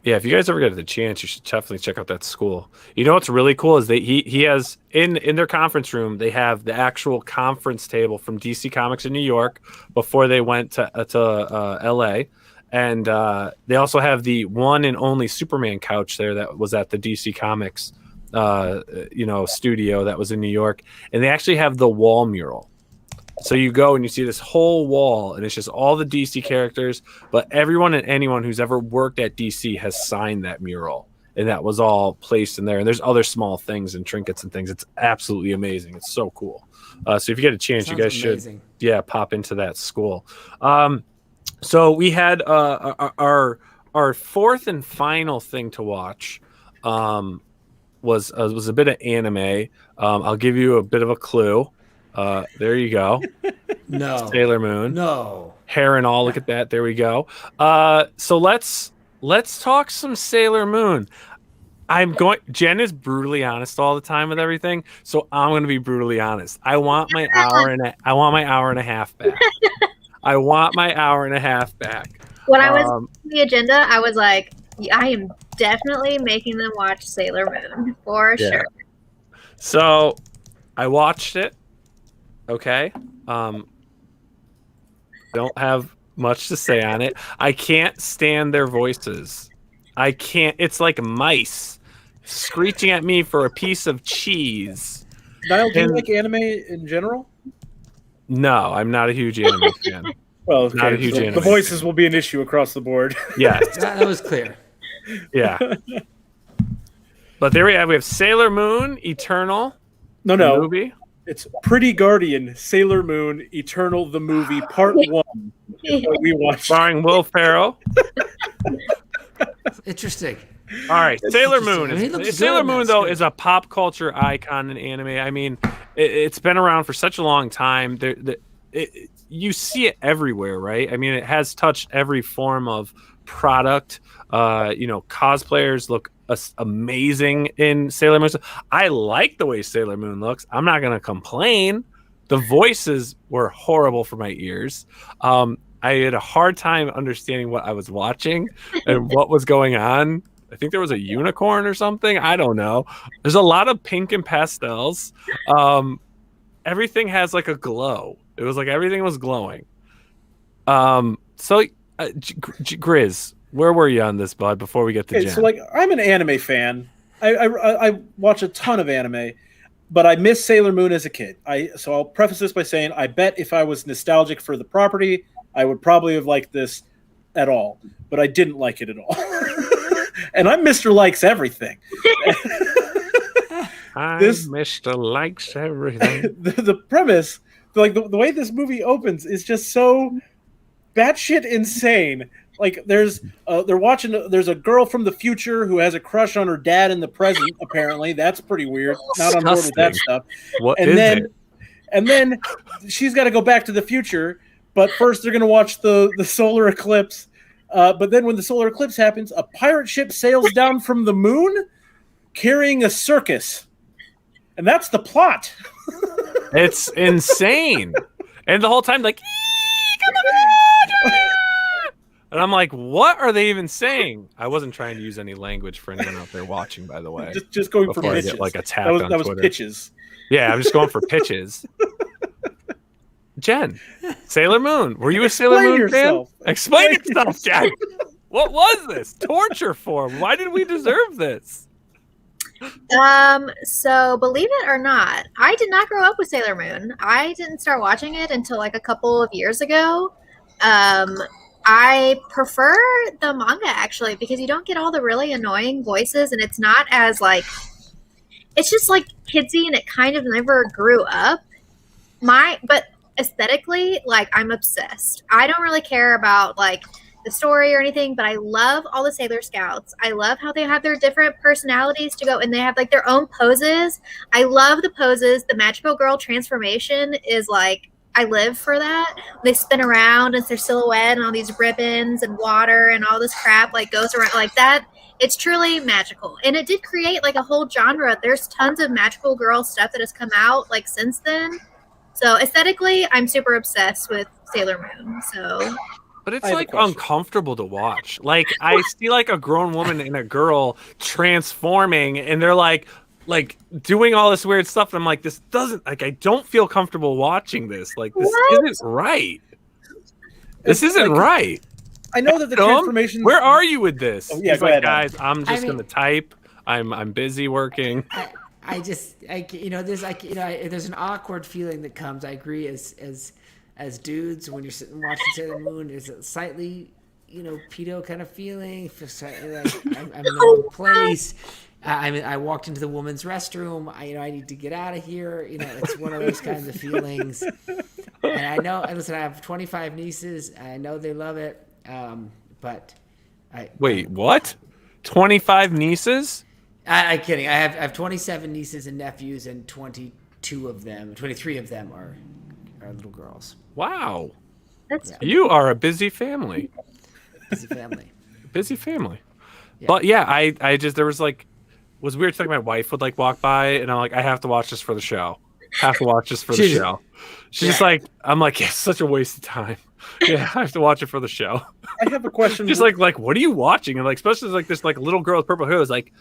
Yeah, if you guys ever get the chance, you should definitely check out that school. You know what's really cool is he has in their conference room, they have the actual conference table from DC Comics in New York before they went to LA, and they also have the one and only Superman couch there that was at the DC Comics studio that was in New York, and they actually have the wall mural. So you go and you see this whole wall, and it's just all the DC characters, but everyone and anyone who's ever worked at DC has signed that mural, and that was all placed in there. And there's other small things and trinkets and things. It's absolutely amazing. It's so cool. So if you get a chance, you guys should, pop into that school. So we had our fourth and final thing to watch was a bit of anime. I'll give you a bit of a clue. There you go. No. Sailor Moon. No. Hair and all. Look at that. There we go. So let's talk some Sailor Moon. Jen is brutally honest all the time with everything, so I'm going to be brutally honest. I want my hour and a half back. I want my hour and a half back. When I was on the agenda, I was like, I am definitely making them watch Sailor Moon for sure. So I watched it. Okay. Don't have much to say on it. I can't stand their voices. I can't. It's like mice screeching at me for a piece of cheese. Niall, do you like anime in general? No, I'm not a huge anime fan. Well, okay, not a huge anime the voices will be an issue across the board. Yes. That was clear. Yeah. But there we have Sailor Moon, Eternal. No. Movie. It's Pretty Guardian, Sailor Moon, Eternal, the movie, part 1. We watched. Starring Will Ferrell. Interesting. All right, Sailor Moon. I mean, Sailor Moon, though, is a pop culture icon in anime. I mean, it's been around for such a long time. You see it everywhere, right? I mean, it has touched every form of product. Cosplayers look amazing in Sailor Moon. I like the way Sailor Moon looks. I'm not going to complain. The voices were horrible for my ears. I had a hard time understanding what I was watching and what was going on. I think there was a unicorn or something. I don't know. There's a lot of pink and pastels. Everything has like a glow. It was like everything was glowing. Grizz, where were you on this, bud, before we get to Jen? So, I'm an anime fan. I watch a ton of anime, but I missed Sailor Moon as a kid. So I'll preface this by saying I bet if I was nostalgic for the property, I would probably have liked this at all. But I didn't like it at all. And I'm Mr. Likes Everything. Mr. Likes Everything. The premise, the way this movie opens is just so batshit insane. Like there's a girl from the future who has a crush on her dad in the present. Apparently, that's pretty weird. Not on board with that stuff. And then she's got to go back to the future. But first, they're going to watch the solar eclipse. But then when the solar eclipse happens, a pirate ship sails down from the moon carrying a circus. And that's the plot. It's insane. And the whole time, like, and I'm like, what are they even saying? I wasn't trying to use any language for anyone out there watching, by the way. Just going for pitches. I get, like, attacked on that was Twitter. Pitches. Yeah, I'm just going for pitches. Jen, Sailor Moon. Were you a Sailor Moon fan? Explain yourself, Jen. What was this? Torture form. Why did we deserve this? So believe it or not, I did not grow up with Sailor Moon. I didn't start watching it until like a couple of years ago. I prefer the manga actually because you don't get all the really annoying voices and it's not as like, it's just like kidsy and it kind of never grew up. But aesthetically, like I'm obsessed. I don't really care about like the story or anything, but I love all the Sailor Scouts. I love how they have their different personalities to go and they have like their own poses. I love the poses. The Magical Girl transformation is like, I live for that. They spin around, it's their silhouette and all these ribbons and water and all this crap like goes around like that. It's truly magical. And it did create like a whole genre. There's tons of Magical Girl stuff that has come out like since then. So aesthetically, I'm super obsessed with Sailor Moon. So, but it's like uncomfortable to watch. Like I see like a grown woman and a girl transforming, and they're like doing all this weird stuff. And I'm like, this doesn't like. I don't feel comfortable watching this. Like this isn't right. This isn't right. I know that the transformation. Where are you with this? Oh, yeah, He's like, ahead, guys, I'm just gonna type. I'm busy working. There's an awkward feeling that comes. I agree as dudes when you're sitting watching Sailor Moon, there's a slightly, pedo kind of feeling. Slightly like I'm in the wrong place. I walked into the woman's restroom. I need to get out of here. It's one of those kinds of feelings. And I know, listen, I have 25 nieces. I know they love it. But wait, what? 25 nieces? I'm kidding. I have 27 nieces and nephews, and 23 of them are little girls. Wow, you are a busy family. Busy family. Yeah. But yeah, I just there was like was weird. Like my wife would like walk by, and I'm like, I have to watch this for the show. She's just like, I'm like, it's such a waste of time. Yeah, I have to watch it for the show. I have a question. Just like, what are you watching? And like, especially like this like little girl with purple hair is like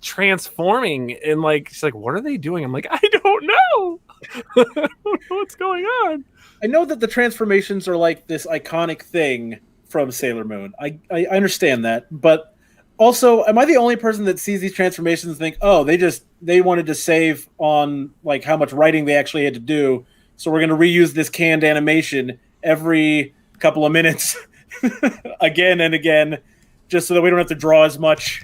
transforming, and like she's like, what are they doing? I'm like, I don't know. I don't know what's going on. I know that the transformations are like this iconic thing from Sailor Moon. I understand that, but also, am I the only person that sees these transformations and think, oh, they wanted to save on like how much writing they actually had to do, so we're going to reuse this canned animation every couple of minutes again and again, just so that we don't have to draw as much.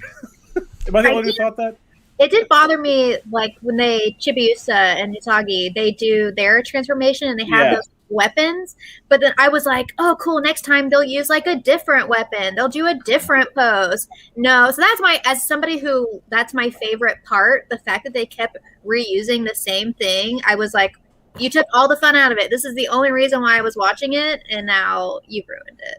Am I the one who thought that? It did bother me, like when Chibiusa and Usagi, they do their transformation and they have those weapons, but then I was like, oh cool, next time they'll use like a different weapon, they'll do a different pose. No, so as somebody who that's my favorite part, the fact that they kept reusing the same thing, I was like, you took all the fun out of it. This is the only reason why I was watching it, and now you've ruined it.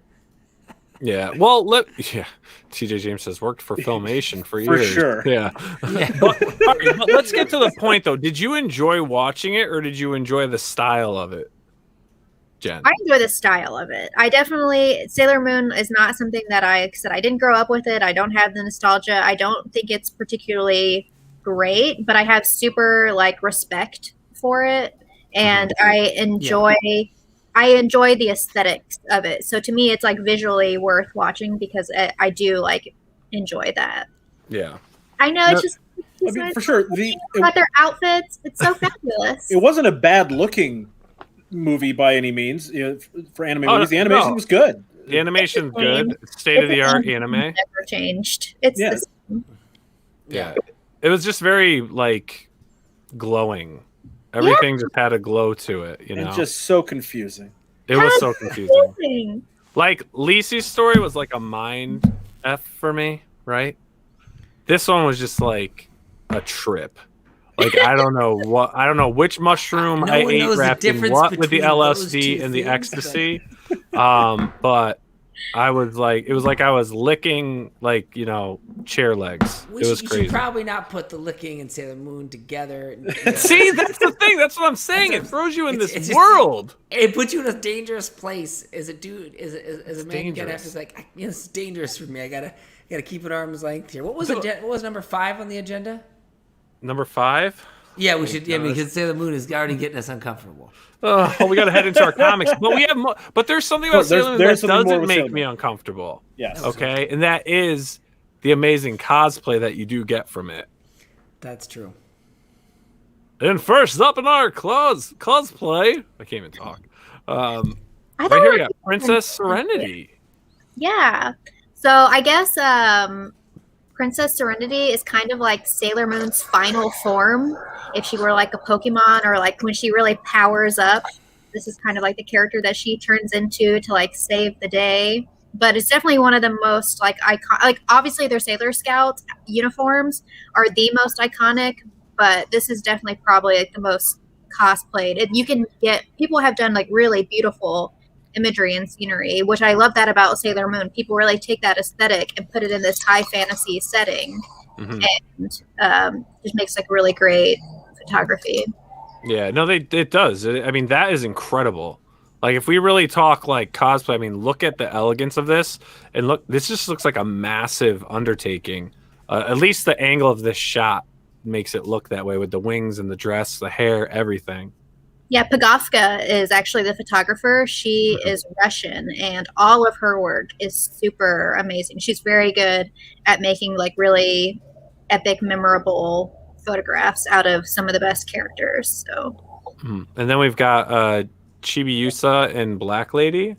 Yeah, well, TJ James says worked for Filmation for years. For sure. Yeah. But let's get to the point, though. Did you enjoy watching it, or did you enjoy the style of it, Jen? I enjoy the style of it. I definitely, Sailor Moon is not something that I didn't grow up with it. I don't have the nostalgia. I don't think it's particularly great, but I have super like respect for it, and I enjoy the aesthetics of it. So to me, it's like visually worth watching because I do like enjoy that. Yeah, I know. It's just I mean, for sure. About their outfits, it's so fabulous. It wasn't a bad looking movie by any means. For anime movies, the animation was good. The animation's good. State of the art anime. Never changed. It's the same. Yeah, it was just very like glowing. Everything just had a glow to it, you know. And just so confusing. It was so confusing. Like Lisey's story was like a mind F for me, right? This one was just like a trip. Like I don't know which mushroom I ate wrapped in what with the LSD and the ecstasy. But I was like, it was like I was licking like, chair legs. It was crazy. You should probably not put the licking and Sailor Moon together. See, that's the thing. That's what I'm saying. It throws you in this world. It puts you in a dangerous place. As a dude, as a man, dangerous. You gotta have to like, it's dangerous for me. I gotta keep it arm's length here. What was number 5 on the agenda? Number 5? Yeah, we should. Yeah, because Sailor Moon is already getting us uncomfortable. Oh, we got to head into our comics, but we have. But there's something about Sailor Moon that doesn't make me uncomfortable. Yes. Okay, and that is the amazing cosplay that you do get from it. That's true. And first up in our cosplay, I can't even talk. Right here we got Princess Serenity. Yeah. So I guess Princess Serenity is kind of like Sailor Moon's final form. If she were like a Pokemon, or like when she really powers up, this is kind of like the character that she turns into to like save the day. But it's definitely one of the most like iconic. Like obviously their Sailor Scout uniforms are the most iconic, but this is definitely probably like the most cosplayed. And people have done like really beautiful imagery and scenery, which I love that about Sailor Moon. People really take that aesthetic and put it in this high fantasy setting, and just makes like really great photography. Yeah, no, it does. I mean, that is incredible. Like, if we really talk like cosplay, I mean, look at the elegance of this, and this just looks like a massive undertaking. At least the angle of this shot makes it look that way, with the wings and the dress, the hair, everything. Yeah, Pagovska is actually the photographer. She is Russian, and all of her work is super amazing. She's very good at making like really epic, memorable photographs out of some of the best characters. So, and then we've got Chibiusa and Black Lady.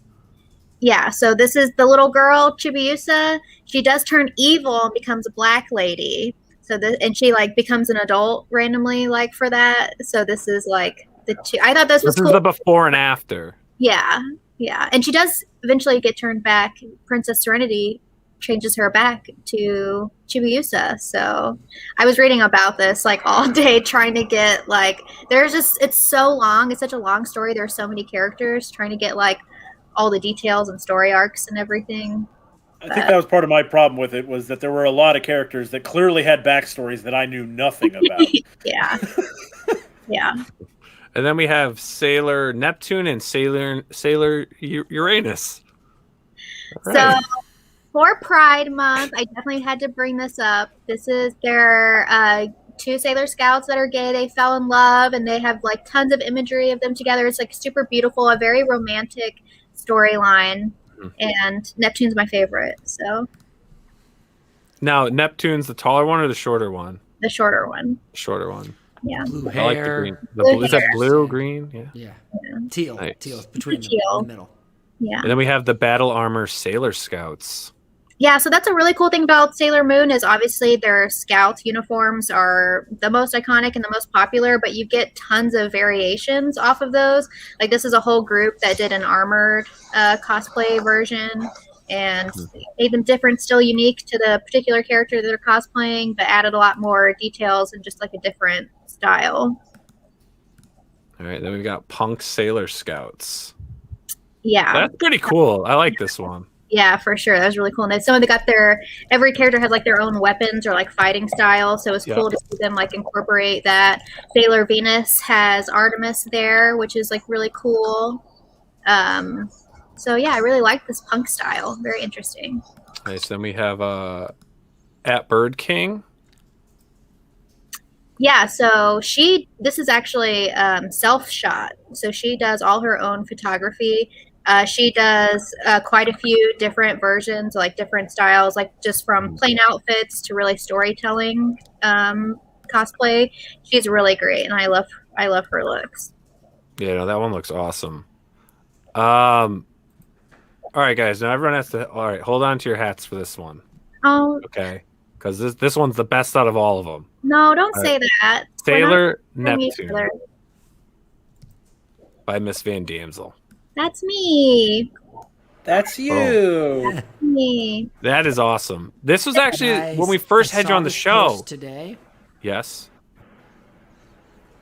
Yeah, so this is the little girl Chibiusa. She does turn evil and becomes a Black Lady. So and she like becomes an adult randomly, like for that. So this is like the two. I thought this was cool. Is the before and after. Yeah, and she does eventually get turned back. Princess Serenity changes her back to Chibiusa. So I was reading about this like all day, trying to get like it's so long. It's such a long story. There's so many characters, trying to get like all the details and story arcs and everything. I think that was part of my problem with it, was that there were a lot of characters that clearly had backstories that I knew nothing about. Yeah. And then we have Sailor Neptune and Sailor Uranus. Right. So for Pride Month, I definitely had to bring this up. This is their two Sailor Scouts that are gay. They fell in love, and they have like tons of imagery of them together. It's like super beautiful, a very romantic storyline. And Neptune's my favorite. So now, Neptune's the taller one or the shorter one? The shorter one. Shorter one. Yeah. Blue hair. I like the green. Blue Is that hair. blue, green? Yeah. Yeah. Yeah. Teal. Nice. Teal. Between Teal. them, in the middle. Yeah. And then we have the battle armor Sailor Scouts. Yeah, so that's a really cool thing about Sailor Moon is obviously their scout uniforms are the most iconic and the most popular, but you get tons of variations off of those. Like this is a whole group that did an armored cosplay version and made them different, still unique to the particular character that they're cosplaying, but added a lot more details and just like a different style. All right, then we've got Punk Sailor Scouts. Yeah. That's pretty cool. I like this one. Yeah, for sure. That was really cool. And some of they got every character has like their own weapons or like fighting style. So it was cool to see them like incorporate that. Sailor Venus has Artemis there, which is like really cool. So yeah, I really like this punk style. Very interesting. Nice. Then we have at Bird King. Yeah, so this is actually self-shot. So she does all her own photography. She does quite a few different versions, like different styles, like just from plain outfits to really storytelling cosplay. She's really great, and I love her looks. Yeah, no, that one looks awesome. All right, guys. Now everyone has to. All right, hold on to your hats for this one. Oh, okay. Because this one's the best out of all of them. No, don't say that. Sailor Neptune by Miss Van Damsel. That's me. That's you. Oh. That's me. That is awesome. This was actually when we first had you on the show today. Yes.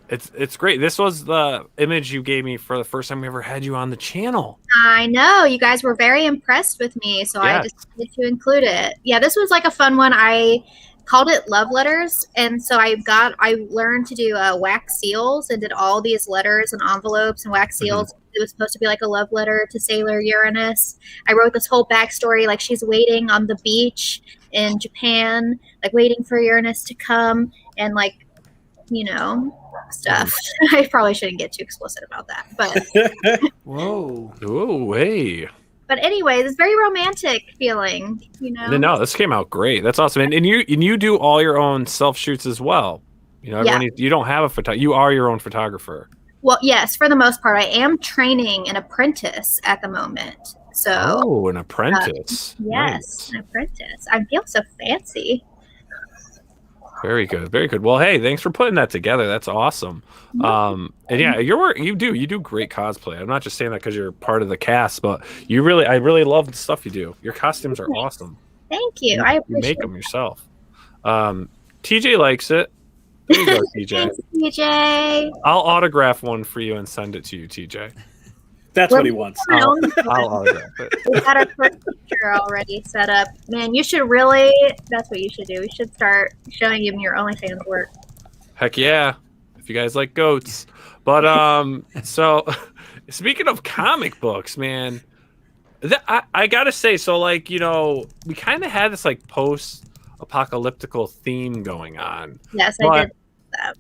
It's great. This was the image you gave me for the first time we ever had you on the channel. I know. You guys were very impressed with me, so I decided to include it. Yeah, this was like a fun one. I called it Love Letters, and so I learned to do wax seals and did all these letters and envelopes and wax seals. It was supposed to be like a love letter to Sailor Uranus. I wrote this whole backstory, like she's waiting on the beach in Japan, like waiting for Uranus to come, and like, you know, stuff. I probably shouldn't get too explicit about that, but whoa, oh way. But anyways, it's very romantic feeling, you know. No, this came out great. That's awesome, and you do all your own self shoots as well. You know, you don't have a photographer. You are your own photographer. Well, yes, for the most part, I am training an apprentice at the moment. So, an apprentice. Yes, nice. an apprentice. I feel so fancy. Very good, very good. Well, hey, thanks for putting that together. That's awesome. And yeah, your work, you do great cosplay. I'm not just saying that because you're part of the cast, but I really love the stuff you do. Your costumes are awesome. Thank you. I appreciate you make them yourself. TJ likes it. There you go, TJ. Thanks, TJ. I'll autograph one for you and send it to you, TJ. That's what he wants. I'll autograph it. We got our first picture already set up. Man, that's what you should do. We should start showing him your OnlyFans work. Heck yeah. If you guys like goats. But, so, speaking of comic books, man, I gotta say, so, like, you know, we kind of had this, like, post-apocalyptical theme going on. Yes, I did that.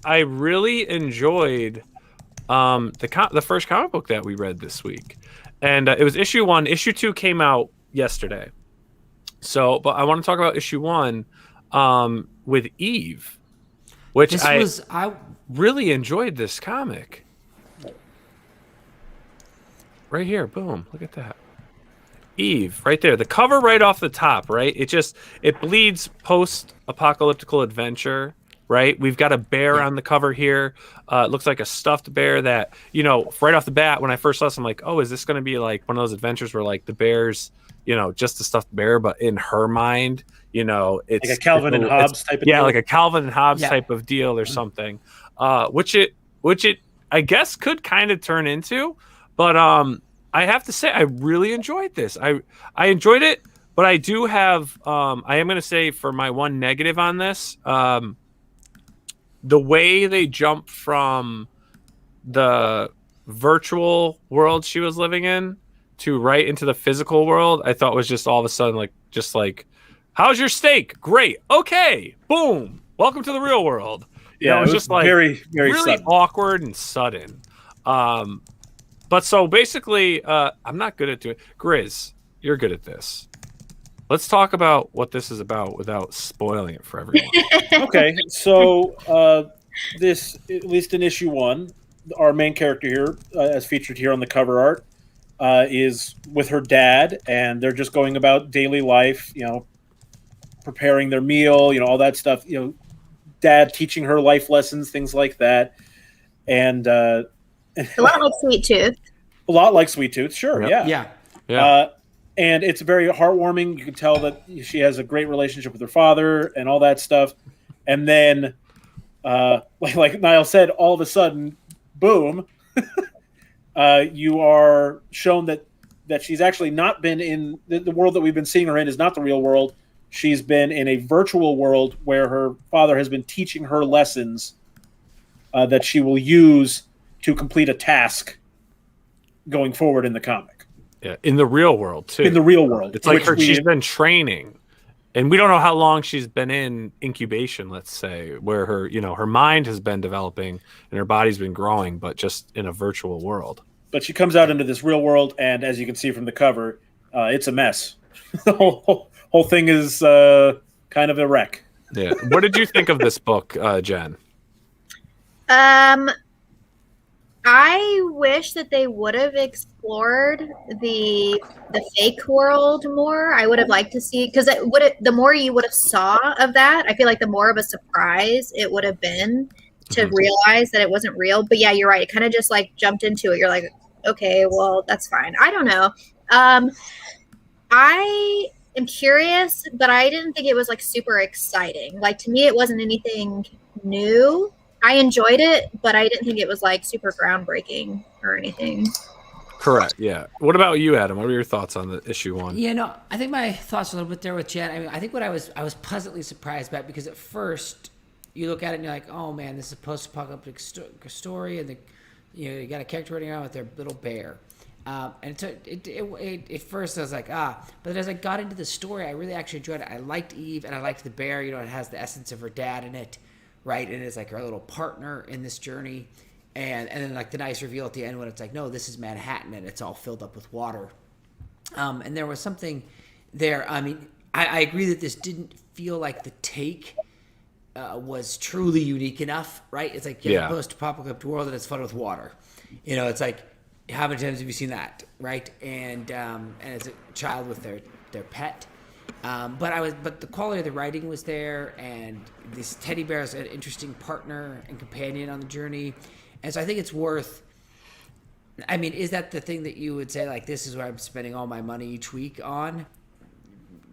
I really enjoyed the first comic book that we read this week, and it was issue 1. Issue 2 came out yesterday, but I want to talk about issue 1 with Eve, which I really enjoyed this comic. Right here, boom, look at that. Eve right there, the cover right off the top, right? It bleeds post-apocalyptical adventure. Right, we've got a bear on the cover here. It looks like a stuffed bear that, you know, right off the bat, when I first saw this, I'm like, oh, is this going to be like one of those adventures where like the bear's, you know, just a stuffed bear, but in her mind, you know, it's like a Calvin and Hobbes type of deal. Yeah, like a Calvin and Hobbes type of deal or something. Which it I guess could kind of turn into, but I have to say I really enjoyed this. I enjoyed it, but I do have I am going to say for my one negative on this. The way they jump from the virtual world she was living in to right into the physical world, I thought was just all of a sudden like, how's your steak? Great. Okay. Boom. welcome to the real world. Yeah, it was just like very really sudden. awkward and sudden. But so basically, I'm not good at doing. Grizz, you're good at this. Let's talk about what this is about without spoiling it for everyone. Okay, so this, at least in issue 1, our main character here, as featured here on the cover art, is with her dad, and they're just going about daily life, preparing their meal, all that stuff. Dad teaching her life lessons, things like that, and a lot like Sweet Tooth. A lot like Sweet Tooth, sure, yeah. And it's very heartwarming. You can tell that she has a great relationship with her father and all that stuff. And then, like Nile said, all of a sudden, boom, you are shown that she's actually not been in the world that we've been seeing her in is not the real world. She's been in a virtual world where her father has been teaching her lessons that she will use to complete a task going forward in the comic. Yeah, in the real world too. In the real world, it's like she's been training, and we don't know how long she's been in incubation. Let's say where her mind has been developing and her body's been growing, but just in a virtual world. But she comes out into this real world, and as you can see from the cover, it's a mess. The whole thing is kind of a wreck. Yeah. What did you think of this book, Jen? I wish that they would have explored the fake world more. I would have liked to see, because the more you would have saw of that, I feel like the more of a surprise it would have been to realize that it wasn't real. But yeah, you're right. It kind of just like jumped into it. You're like, okay, well, that's fine. I don't know. I am curious, but I didn't think it was like super exciting. Like, to me, it wasn't anything new. I enjoyed it, but I didn't think it was like super groundbreaking or anything. Correct. Yeah. What about you, Adam? What were your thoughts on the issue 1? Yeah, no, I think my thoughts are a little bit there with Jen. I mean, I think what I was pleasantly surprised by, because at first you look at it and you're like, oh man, this is a post-apocalyptic story, and you got a character running around with their little bear. And at first I was like, but as I got into the story, I really actually enjoyed it. I liked Eve, and I liked the bear. It has the essence of her dad in it. Right, and it's like our little partner in this journey, and then like the nice reveal at the end when it's like, no, this is Manhattan, and it's all filled up with water. And there was something there. I mean, I agree that this didn't feel like the take was truly unique enough. Right, it's like a post-apocalyptic world and it's fun with water. It's like, how many times have you seen that? Right, and it's a child with their pet. But the quality of the writing was there, and this teddy bear is an interesting partner and companion on the journey, and so I think it's worth. I mean, is that the thing that you would say, like, this is what I'm spending all my money each week on?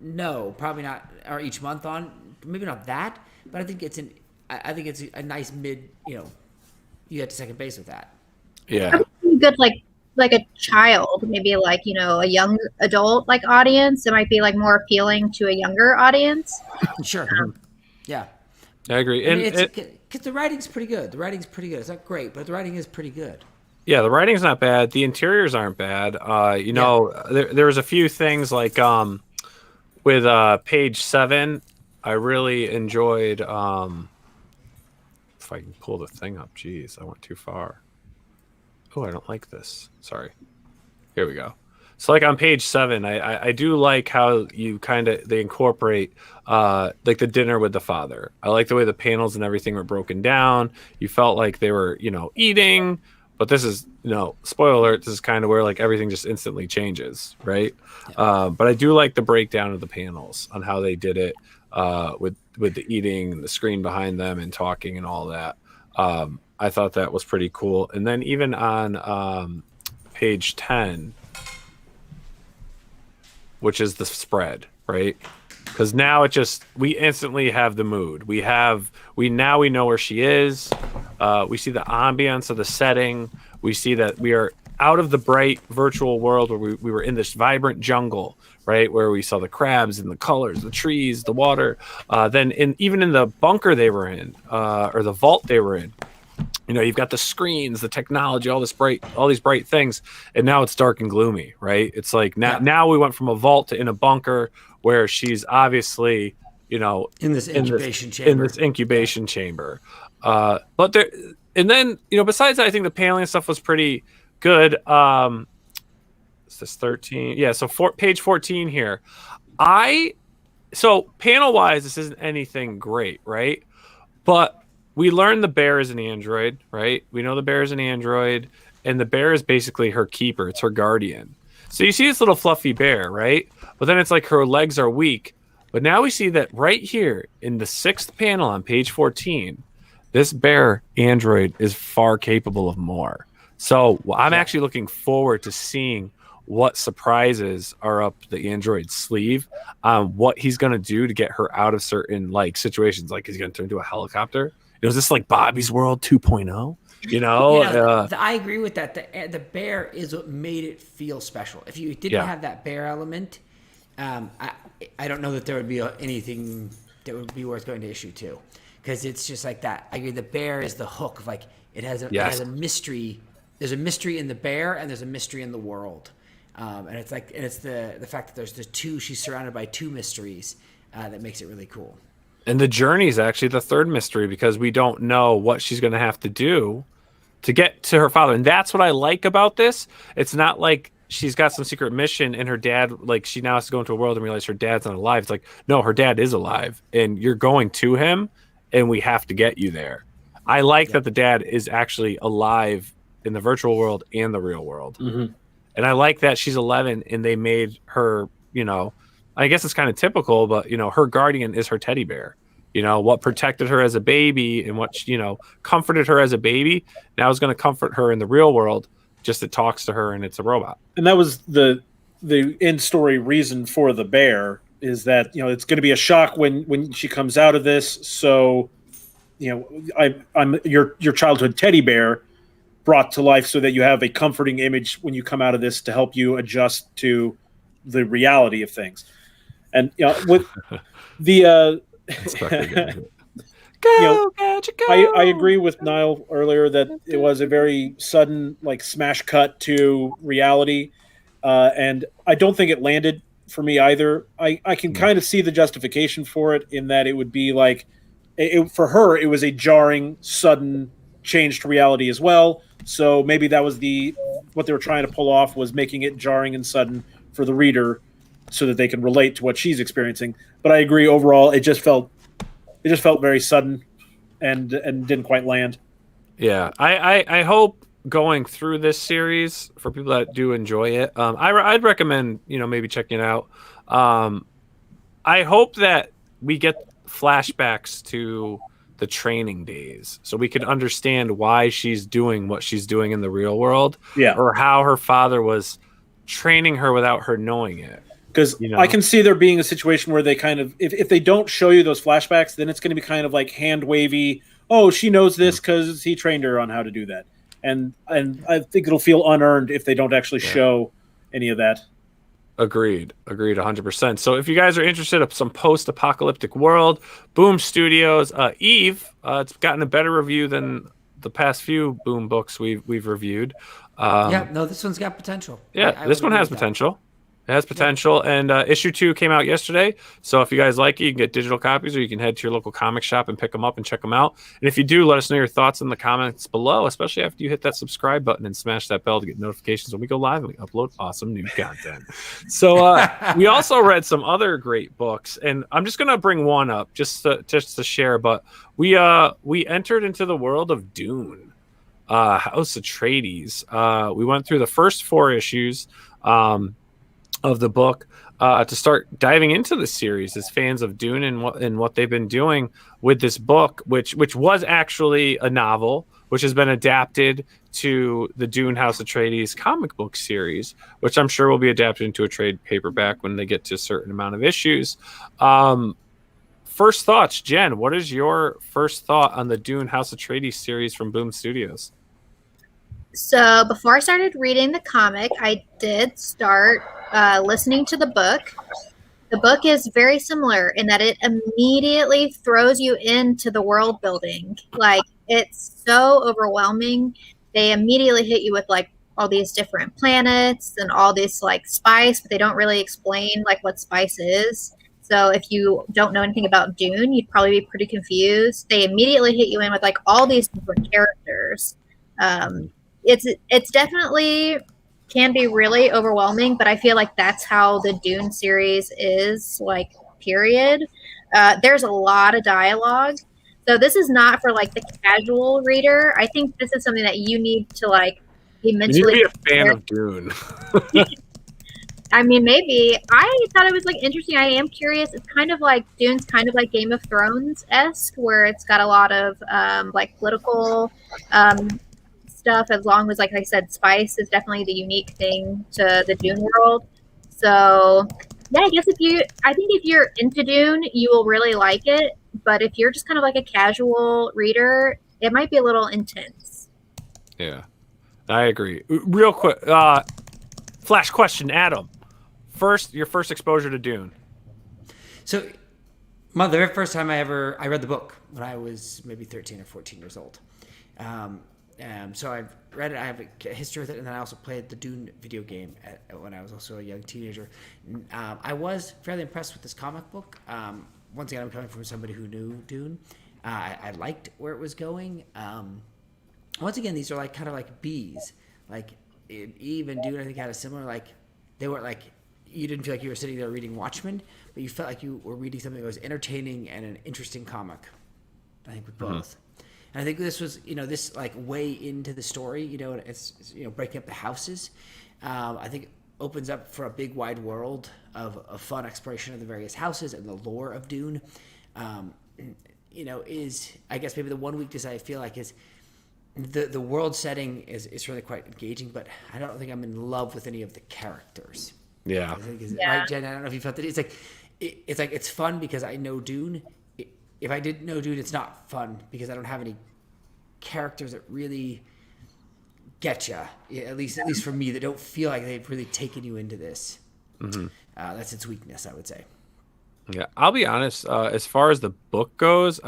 No, probably not, or each month on. Maybe not that, but I think it's a nice mid. You get to second base with that. Yeah, good like a child, maybe like, a young adult like audience. It might be like more appealing to a younger audience. Sure. Yeah. I agree. And because the writing's pretty good. It's not great, but the writing is pretty good. Yeah, the writing's not bad. The interiors aren't bad. There was a few things like with page 7, I really enjoyed if I can pull the thing up. Jeez, I went too far. Oh, I don't like this. Sorry. Here we go. So like on page 7, I do like how you they incorporate like the dinner with the father. I like the way the panels and everything were broken down. You felt like they were, eating, but this is, spoiler alert, this is kind of where like everything just instantly changes, right? Yeah. But I do like the breakdown of the panels on how they did it with the eating and the screen behind them and talking and all that. I thought that was pretty cool. And then even on page 10, which is the spread, right? Because now we instantly have the mood. We know where she is. We see the ambience of the setting. We see that we are out of the bright virtual world where we were in this vibrant jungle, right? Where we saw the crabs and the colors, the trees, the water. Then even in the bunker they were in, or the vault they were in, you've got the screens, the technology, all these bright things, and now it's dark and gloomy, right? It's like now we went from a vault to in a bunker where she's obviously in this incubation chamber. In this incubation chamber. But there, and then besides that, I think the paneling stuff was pretty good. Is this 13? Yeah, so page 14 here. So panel wise, this isn't anything great, right? But we learned the bear is an android, right? We know the bear is an android, and the bear is basically her keeper. It's her guardian. So you see this little fluffy bear, right? But then it's like her legs are weak. But now we see that right here in the 6th panel on page 14, this bear android is far capable of more. So I'm actually looking forward to seeing what surprises are up the android's sleeve, what he's going to do to get her out of certain situations. Like, he's going to turn into a helicopter. Is this like Bobby's World 2.0? I agree with that. The bear is what made it feel special. If you didn't have that bear element, I don't know that there would be anything that would be worth going to issue 2, because it's just like that. I agree. The bear is the hook of it has a mystery. There's a mystery in the bear, and there's a mystery in the world. And it's the fact that there's the two. She's surrounded by 2 mysteries that makes it really cool. And the journey is actually the 3rd mystery, because we don't know what she's going to have to do to get to her father. And that's what I like about this. It's not like she's got some secret mission and her dad, she now has to go into a world and realize her dad's not alive. It's like, no, her dad is alive and you're going to him and we have to get you there. I like that the dad is actually alive in the virtual world and the real world. Mm-hmm. And I like that she's 11 and they made her, I guess it's kind of typical, but her guardian is her teddy bear. What protected her as a baby and what comforted her as a baby now is going to comfort her in the real world. Just it talks to her and it's a robot. And that was the end story reason for the bear, is that it's going to be a shock when she comes out of this. So I'm your childhood teddy bear brought to life so that you have a comforting image when you come out of this to help you adjust to the reality of things. And with the I agree with Nile earlier that it was a very sudden smash cut to reality, and I don't think it landed for me either. I can kind of see the justification for it, in that it would be for her it was a jarring sudden change to reality as well. So maybe that was what they were trying to pull off, was making it jarring and sudden for the reader so that they can relate to what she's experiencing. But I agree, overall it just felt very sudden and didn't quite land. Yeah, I hope going through this series, for people that do enjoy it, I'd recommend maybe checking it out. I hope that we get flashbacks to the training days so we can understand why she's doing what she's doing in the real world, or how her father was training her without her knowing it. Because I can see there being a situation where they kind of, if they don't show you those flashbacks, then it's going to be kind of like hand wavy. Oh, she knows this because he trained her on how to do that. And I think it'll feel unearned if they don't actually show any of that. Agreed 100%. So if you guys are interested in some post-apocalyptic world, Boom Studios, Eve, it's gotten a better review than the past few Boom books we've reviewed. This one's got potential. This one has potential. It has potential, and issue 2 came out yesterday. So if you guys like it, you can get digital copies, or you can head to your local comic shop and pick them up and check them out. And if you do, let us know your thoughts in the comments below, especially after you hit that subscribe button and smash that bell to get notifications when we go live and we upload awesome new content. So we also read some other great books, and I'm just gonna bring one up just to share. But we entered into the world of Dune, House Atredius. We went through the first 4 issues of the book to start diving into the series as fans of Dune and what they've been doing with this book, which was actually a novel, which has been adapted to the Dune House Atredius comic book series, which I'm sure will be adapted into a trade paperback when they get to a certain amount of issues. First thoughts, Jen, what is your first thought on the Dune House Atredius series from Boom Studios? So before I started reading the comic, I did start listening to the book. The book is very similar in that it immediately throws you into the world building. It's so overwhelming. They immediately hit you with all these different planets and all this spice, but they don't really explain what spice is. So if you don't know anything about Dune, you'd probably be pretty confused. They immediately hit you in with like all these different characters. It's definitely can be really overwhelming, but I feel like that's how the Dune series is, like, period. There's a lot of dialogue. So this is not for like the casual reader. I think this is something that you need to like be mentally. You need to be a fan of Dune. I mean, maybe. I thought it was like interesting. I am curious. It's kind of like Dune's kind of like Game of Thrones-esque, where it's got a lot of like political stuff. As long as, like I said, spice is definitely the unique thing to the Dune world. So yeah, I guess I think if you're into Dune, you will really like it. But if you're just kind of like a casual reader, it might be a little intense. Yeah, I agree. Real quick, flash question, Adam. Your first exposure to Dune. So, the very first time I read the book when I was maybe 13 or 14 years old. So I've read it. I have a history with it, and then I also played the Dune video game when I was also a young teenager. I was fairly impressed with this comic book. Once again, I'm coming from somebody who knew Dune. I liked where it was going. Once again, these are like kind of like bees. Like Eve and Dune, I think, had a similar, like, they weren't like, you didn't feel like you were sitting there reading Watchmen, but you felt like you were reading something that was entertaining and an interesting comic. I think with both. And I think this was, this like way into the story, it's breaking up the houses. I think it opens up for a big wide world of fun exploration of the various houses and the lore of Dune. Is, I guess, maybe the one weakness I feel like is the world setting is really quite engaging, but I don't think I'm in love with any of the characters. Yeah. Right, Jen? I don't know if you felt that. It's like it's fun because I know Dune. If I didn't know Dune, it's not fun because I don't have any characters that really get you. At least for me, that don't feel like they've really taken you into this. Mm-hmm. That's its weakness, I would say. Yeah, I'll be honest. As far as the book goes,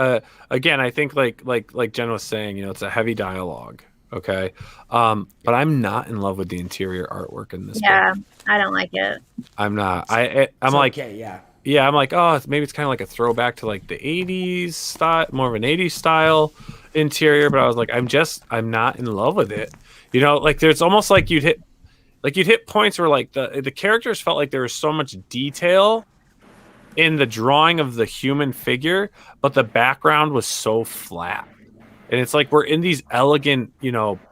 again, I think like Jen was saying, it's a heavy dialogue. Okay, but I'm not in love with the interior artwork in this. Yeah, book. I don't like it. I'm not. I'm like, okay, yeah. Yeah, I'm like, oh, maybe it's kind of like a throwback to like the 80s style, more of an 80s style interior. But I was like, I'm not in love with it. Like there's almost like you'd hit points where like the characters felt like there was so much detail in the drawing of the human figure, but the background was so flat. And it's like we're in these elegant,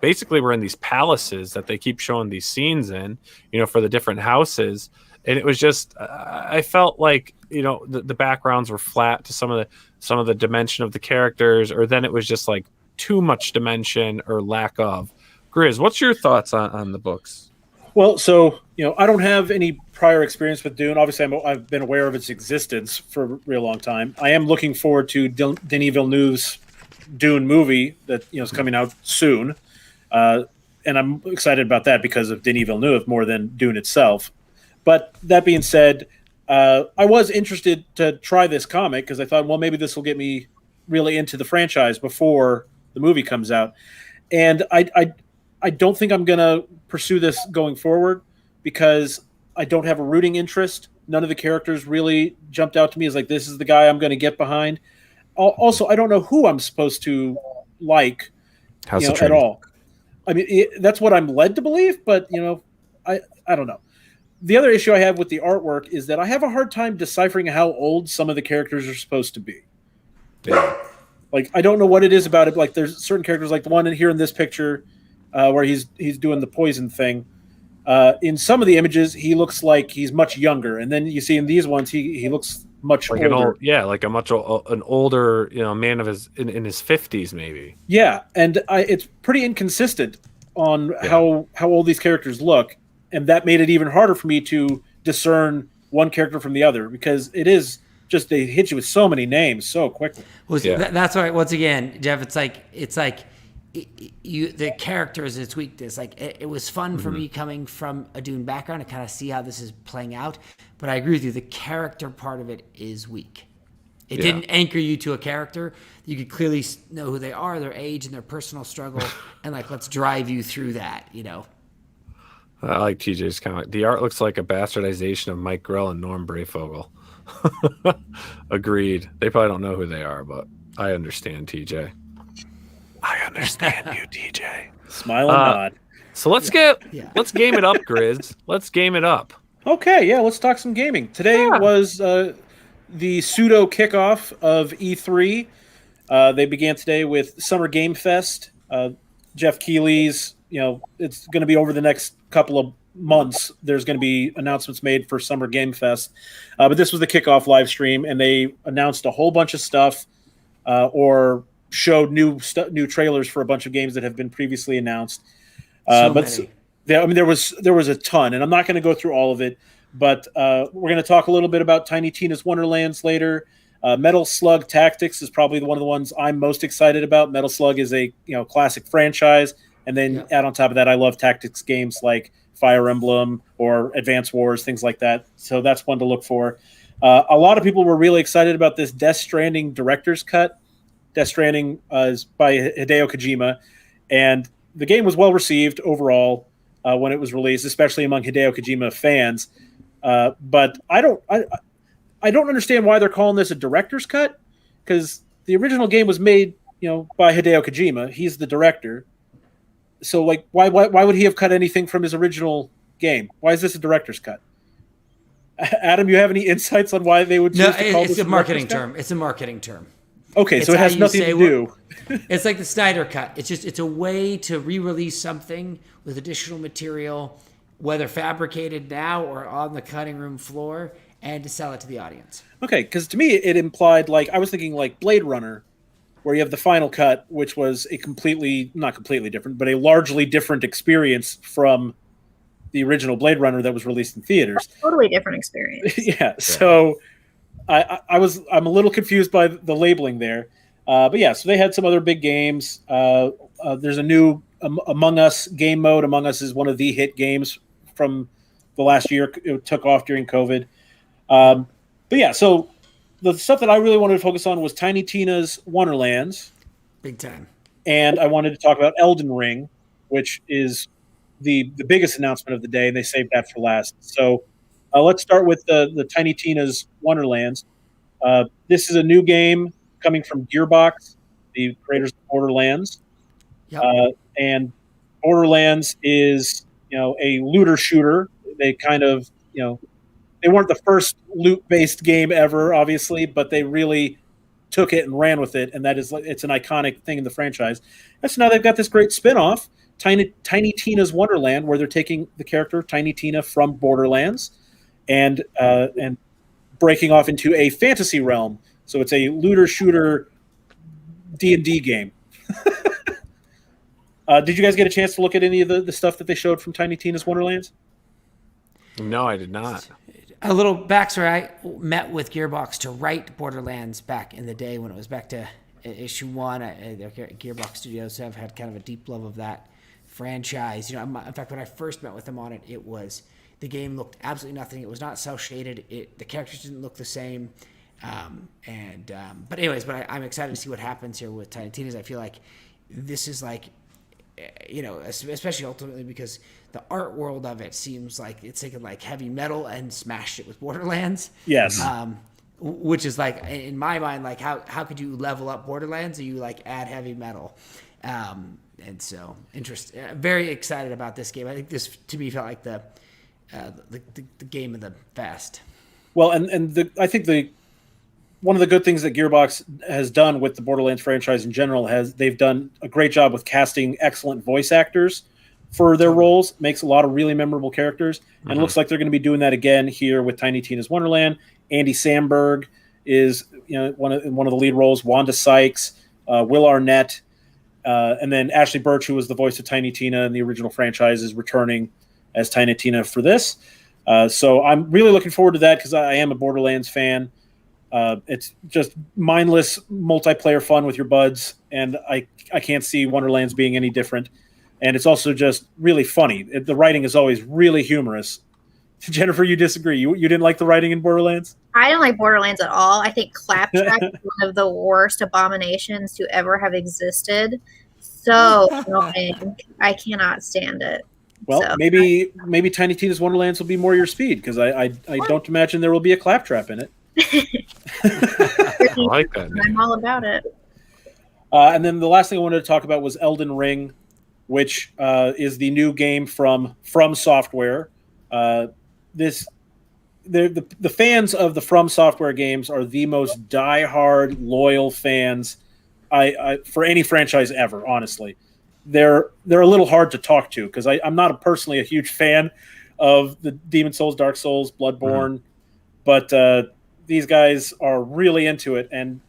basically we're in these palaces that they keep showing these scenes in, for the different houses. And it was just, I felt like, the backgrounds were flat to some of the dimension of the characters, or then it was just like too much dimension or lack of. Grizz, what's your thoughts on the books? Well, so, I don't have any prior experience with Dune. Obviously, I've been aware of its existence for a real long time. I am looking forward to Denis Villeneuve's Dune movie that, is coming out soon. And I'm excited about that because of Denis Villeneuve more than Dune itself. But that being said, I was interested to try this comic because I thought, well, maybe this will get me really into the franchise before the movie comes out. And I don't think I'm going to pursue this going forward because I don't have a rooting interest. None of the characters really jumped out to me as like, this is the guy I'm going to get behind. Also, I don't know who I'm supposed to like at all. I mean, that's what I'm led to believe, but, I don't know. The other issue I have with the artwork is that I have a hard time deciphering how old some of the characters are supposed to be. Yeah. Like, I don't know what it is about it. Like, there's certain characters, like the one here in this picture where he's doing the poison thing. In some of the images, he looks like he's much younger. And then you see in these ones, he looks much like older. An older, man of in his 50s, maybe. Yeah, and it's pretty inconsistent on how old these characters look. And that made it even harder for me to discern one character from the other because it is just they hit you with so many names so quickly. Well, that's why once again, Jeff, it's like the character is its weakness. Like it was fun for me coming from a Dune background to kind of see how this is playing out. But I agree with you, the character part of it is weak. It didn't anchor you to a character. You could clearly know who they are, their age, and their personal struggle, and like let's drive you through that. I like TJ's comment. The art looks like a bastardization of Mike Grell and Norm Brayfogle. Agreed. They probably don't know who they are, but I understand, TJ. I understand you, TJ. Smile and nod. So let's game it up, Grizz. Let's game it up. Okay, yeah, let's talk some gaming. Today was the pseudo kickoff of E3. They began today with Summer Game Fest. Jeff Keighley's, it's going to be over the next couple of months. There's going to be announcements made for Summer Game Fest. But this was the kickoff live stream, and they announced a whole bunch of stuff or showed new trailers for a bunch of games that have been previously announced. There was a ton, and I'm not going to go through all of it, but we're going to talk a little bit about Tiny Tina's Wonderlands later. Metal Slug Tactics is probably one of the ones I'm most excited about. Metal Slug is a classic franchise, and then add on top of that, I love tactics games like Fire Emblem or Advance Wars, things like that. So that's one to look for. A lot of people were really excited about this Death Stranding director's cut. Death Stranding is by Hideo Kojima, and the game was well received overall when it was released, especially among Hideo Kojima fans. But I don't understand why they're calling this a director's cut, because the original game was made, by Hideo Kojima. He's the director. So, why would he have cut anything from his original game? Why is this a director's cut? Adam, you have any insights on why they would choose to call this a marketing term? It's a marketing term. Okay, so it has nothing to do. It's like the Snyder Cut. It's a way to re-release something with additional material, whether fabricated now or on the cutting room floor, and to sell it to the audience. Okay, because to me it implied, I was thinking like Blade Runner, where you have the final cut, which was a not completely different, but a largely different experience from the original Blade Runner that was released in theaters. Totally different experience. Yeah, so I'm a little confused by the labeling there. But yeah, so they had some other big games. There's a new Among Us game mode. Among Us is one of the hit games from the last year. It took off during COVID. But yeah, so the stuff that I really wanted to focus on was Tiny Tina's Wonderlands. Big time. And I wanted to talk about Elden Ring, which is the biggest announcement of the day, and they saved that for last. So let's start with the Tiny Tina's Wonderlands. This is a new game coming from Gearbox, the creators of Borderlands. Yep. And Borderlands is, a looter shooter. They kind of, they weren't the first loot-based game ever, obviously, but they really took it and ran with it, and it's an iconic thing in the franchise. And so now they've got this great spin-off, Tiny Tina's Wonderland, where they're taking the character Tiny Tina from Borderlands and breaking off into a fantasy realm. So it's a looter shooter D&D game. Did you guys get a chance to look at any of the stuff that they showed from Tiny Tina's Wonderlands? No, I did not. A little backstory. I met with Gearbox to write Borderlands back in the day when it was back to issue 1. Gearbox Studios have had kind of a deep love of that franchise. In fact, when I first met with them on it, the game looked absolutely nothing. It was not cel shaded. The characters didn't look the same. But I'm excited to see what happens here with Tiny Tina's. I feel like this is especially ultimately because the art world of it seems like it's taken heavy metal and smashed it with Borderlands. Yes. Which is in my mind, how could you level up Borderlands? Or you add heavy metal? And so very excited about this game. I think this to me felt like the game of the best. Well, I think one of the good things that Gearbox has done with the Borderlands franchise in general they've done a great job with casting excellent voice actors for their roles. Makes a lot of really memorable characters, and it looks like they're going to be doing that again here with Tiny Tina's Wonderland. Andy Samberg is one of the lead roles. Wanda Sykes, Will Arnett, and then Ashley Birch, who was the voice of Tiny Tina in the original franchise, is returning as Tiny Tina for this. So I'm really looking forward to that because I am a Borderlands fan. It's just mindless multiplayer fun with your buds, and I can't see Wonderlands being any different. And it's also just really funny. The writing is always really humorous. Jennifer, you disagree? You didn't like the writing in Borderlands? I don't like Borderlands at all. I think Claptrap is one of the worst abominations to ever have existed. So annoying. I cannot stand it. Well, so, maybe Tiny Tina's Wonderlands will be more your speed because I don't imagine there will be a Claptrap in it. I like that name. I'm all about it. And then the last thing I wanted to talk about was Elden Ring, which is the new game from Software. The fans of the From Software games are the most diehard, loyal fans for any franchise ever. Honestly, they're a little hard to talk to because I'm not personally a huge fan of the Demon Souls, Dark Souls, Bloodborne, but these guys are really into it, and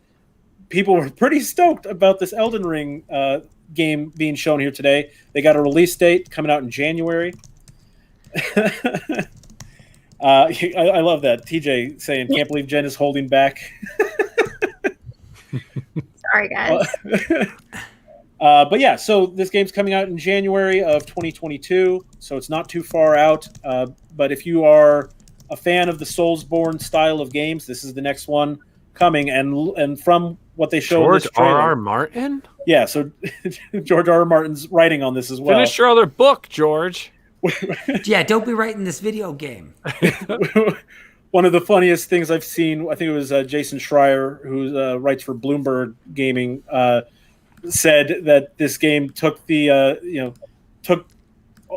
people were pretty stoked about this Elden Ring game being shown here today. They got a release date coming out in January. I love that. TJ saying, "Can't believe Jen is holding back." Sorry, guys. But yeah, so this game's coming out in January of 2022, so it's not too far out. But if you are a fan of the Soulsborne style of games, this is the next one coming. And from what they showed, George R.R. Martin. Yeah, so George R.R. Martin's writing on this as well. Finish your other book, George. Yeah, don't be writing this video game. One of the funniest things I've seen, I think it was Jason Schreier, who writes for Bloomberg Gaming, said that this game took took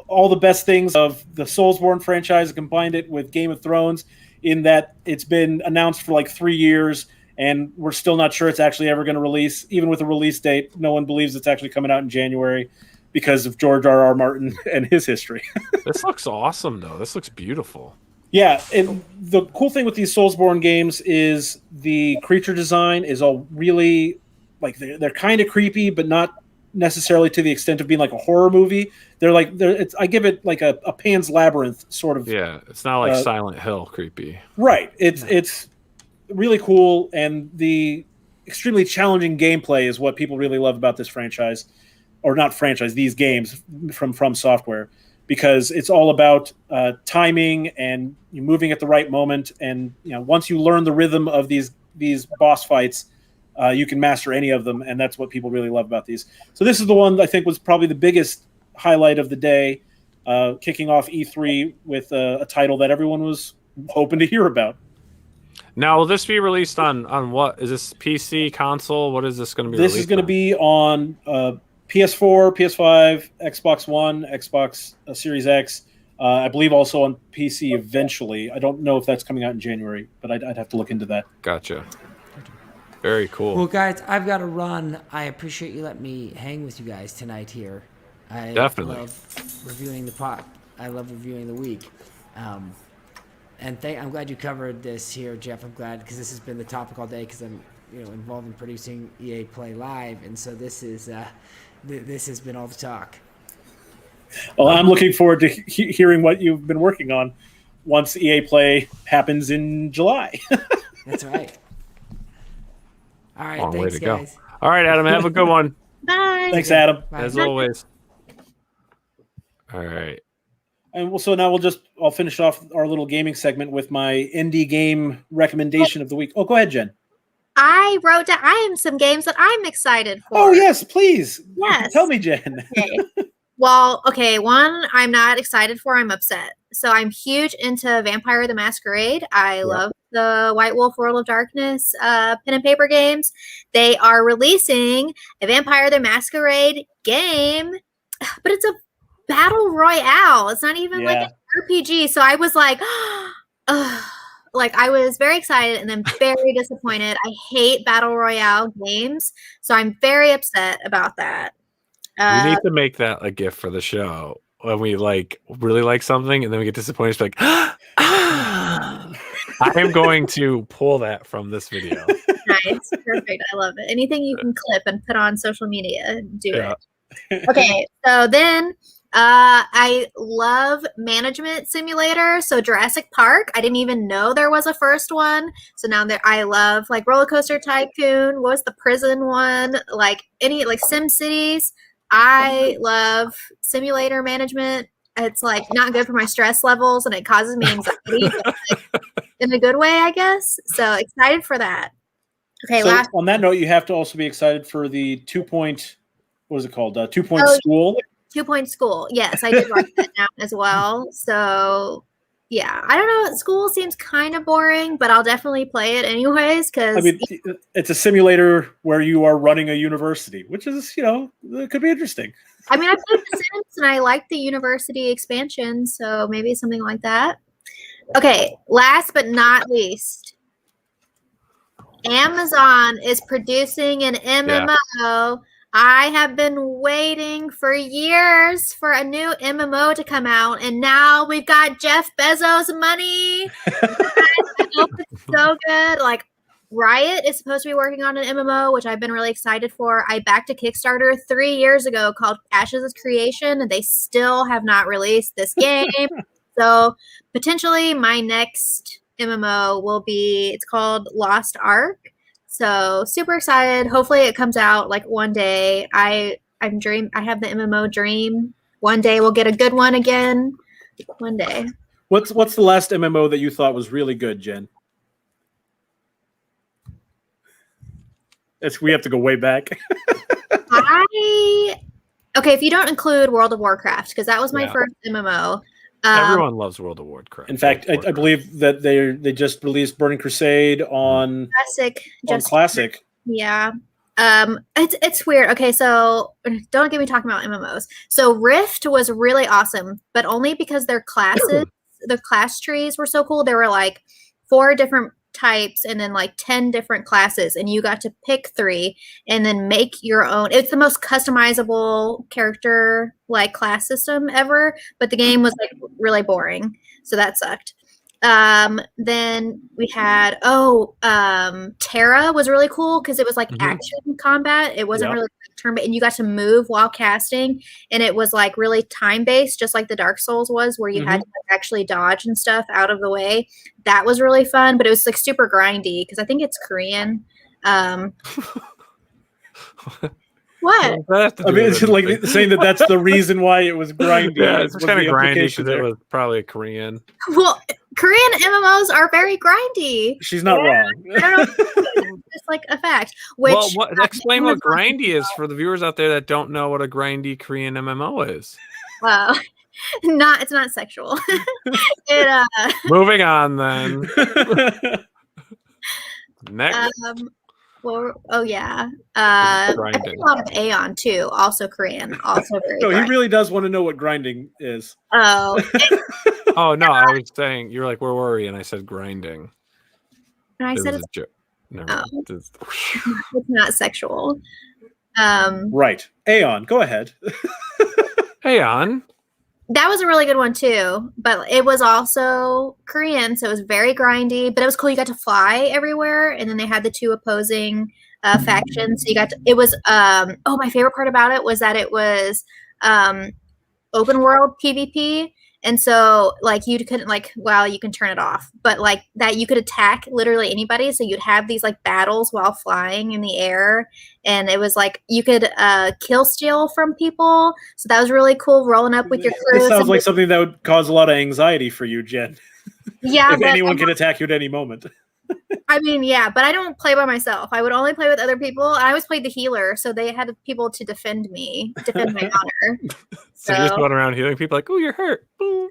all the best things of the Soulsborne franchise and combined it with Game of Thrones, in that it's been announced for like 3 years and we're still not sure it's actually ever going to release. Even with a release date, no one believes it's actually coming out in January because of George R.R. Martin and his history. This looks awesome, though. This looks beautiful. Yeah, and the cool thing with these Soulsborne games is the creature design is all really, like, they're kind of creepy, but not necessarily to the extent of being like a horror movie. I give it like a Pan's Labyrinth sort of. Yeah, it's not like Silent Hill creepy. Right. It's really cool, and the extremely challenging gameplay is what people really love about this franchise, or not franchise, these games from Software, because it's all about timing and you moving at the right moment. And once you learn the rhythm of these boss fights, you can master any of them, and that's what people really love about these. So this is the one I think was probably the biggest highlight of the day, kicking off E3 with a title that everyone was hoping to hear about. Now, will this be released on what? Is this PC, console? What is this going to be This released is going to on? be on PS4, PS5, Xbox One, Xbox Series X, I believe also on PC eventually. I don't know if that's coming out in January, but I'd have to look into that. Gotcha. Very cool. Well, guys, I've got to run. I appreciate you letting me hang with you guys tonight here. I Definitely love reviewing the pot. I love reviewing the week. And I'm glad you covered this here, Jeff. I'm glad because this has been the topic all day because I'm involved in producing EA Play Live, and so this is this has been all the talk. Well, I'm looking forward to hearing what you've been working on once EA Play happens in July. That's right. All right, Long thanks, way to go. guys. All right, Adam, have a good one. Bye. Thanks, Adam. Bye. As always. All right. And so now I'll finish off our little gaming segment with my indie game recommendation of the week. Oh, go ahead, Jen. I wrote down some games that I'm excited for. Oh, yes, please. Yes. Tell me, Jen. Okay. Well, okay, one I'm not excited for. I'm upset. So I'm huge into Vampire the Masquerade. I love the White Wolf World of Darkness pen and paper games. They are releasing a Vampire the Masquerade game, but it's a battle royale. It's not even like an RPG. So I was like, like I was very excited and then very disappointed. I hate battle royale games, so I'm very upset about that. We need to make that a gift for the show when we really like something and then we get disappointed. It's like, I am going to pull that from this video. Nice, perfect. I love it. Anything you can clip and put on social media, do it. Okay, so then I love Management Simulator. So Jurassic Park, I didn't even know there was a first one. So now I love like Roller Coaster Tycoon. What was the prison one? Like SimCities. I love simulator management. It's like not good for my stress levels and it causes me anxiety but, in a good way, I guess. So excited for that. Okay, so on that note, you have to also be excited for the 2 Point, what is it called? 2 Point School. 2 Point School. Yes, I did write that down as well. So Yeah, I don't know. School seems kind of boring, but I'll definitely play it anyways. Because I mean, it's a simulator where you are running a university, which is, it could be interesting. I mean, I played The Sims and I like the university expansion, so maybe something like that. Okay, last but not least, Amazon is producing an MMO. Yeah. I have been waiting for years for a new MMO to come out, and now we've got Jeff Bezos' money. I hope it's so good. Like, Riot is supposed to be working on an MMO, which I've been really excited for. I backed a Kickstarter 3 years ago called Ashes of Creation, and they still have not released this game. So potentially my next MMO will be, it's called Lost Ark. So super excited. Hopefully it comes out like one day. I have the MMO dream. One day we'll get a good one again. One day. What's the last MMO that you thought was really good, Jen? We have to go way back. Okay, if you don't include World of Warcraft, because that was my first MMO. Everyone loves World of Warcraft. In fact, I believe that they just released Burning Crusade on Classic. Yeah. It's weird. Okay, so don't get me talking about MMOs. So Rift was really awesome, but only because their classes, the class trees were so cool. There were like 4 different types and then like 10 different classes, and you got to pick 3 and then make your own. It's the most customizable character like class system ever, but the game was like really boring, so that sucked. Then we had Terra was really cool because it was like action combat. It wasn't really turn, and you got to move while casting, and it was like really time based, just like the Dark Souls was, where you had to like, actually dodge and stuff out of the way. That was really fun, but it was like super grindy because I think it's Korean. What? I mean, it's like saying that that's the reason why it was grindy. Yeah, it's kind of grindy because it was probably a Korean. Well, Korean MMOs are very grindy. She's not wrong. I don't know. It's like a fact. Which, explain what grindy is for the viewers out there that don't know what a grindy Korean MMO is. Well, it's not sexual. Moving on then. Next. Well, I think a lot of Aeon too, also Korean, also very. No, he really does want to know what grinding is. Oh. Oh no, I was saying you're like, where were we? And I said grinding. And I said it's a joke. It's not sexual. Right, Aeon, go ahead. Aeon. That was a really good one too, but it was also Korean, so it was very grindy. But it was cool. You got to fly everywhere, and then they had the 2 opposing factions. So you got to. It was. My favorite part about it was that it was open world PvP, and so like you couldn't you can turn it off, but like that you could attack literally anybody. So you'd have these like battles while flying in the air. And it was like you could kill steal from people. So that was really cool, rolling up with your crew. It sounds like something that would cause a lot of anxiety for you, Jen. Yeah. If anyone can attack you at any moment. I mean, yeah, but I don't play by myself. I would only play with other people. I always played the healer, so they had people to defend my honor. So you're just going around healing people like, oh, you're hurt. Boop.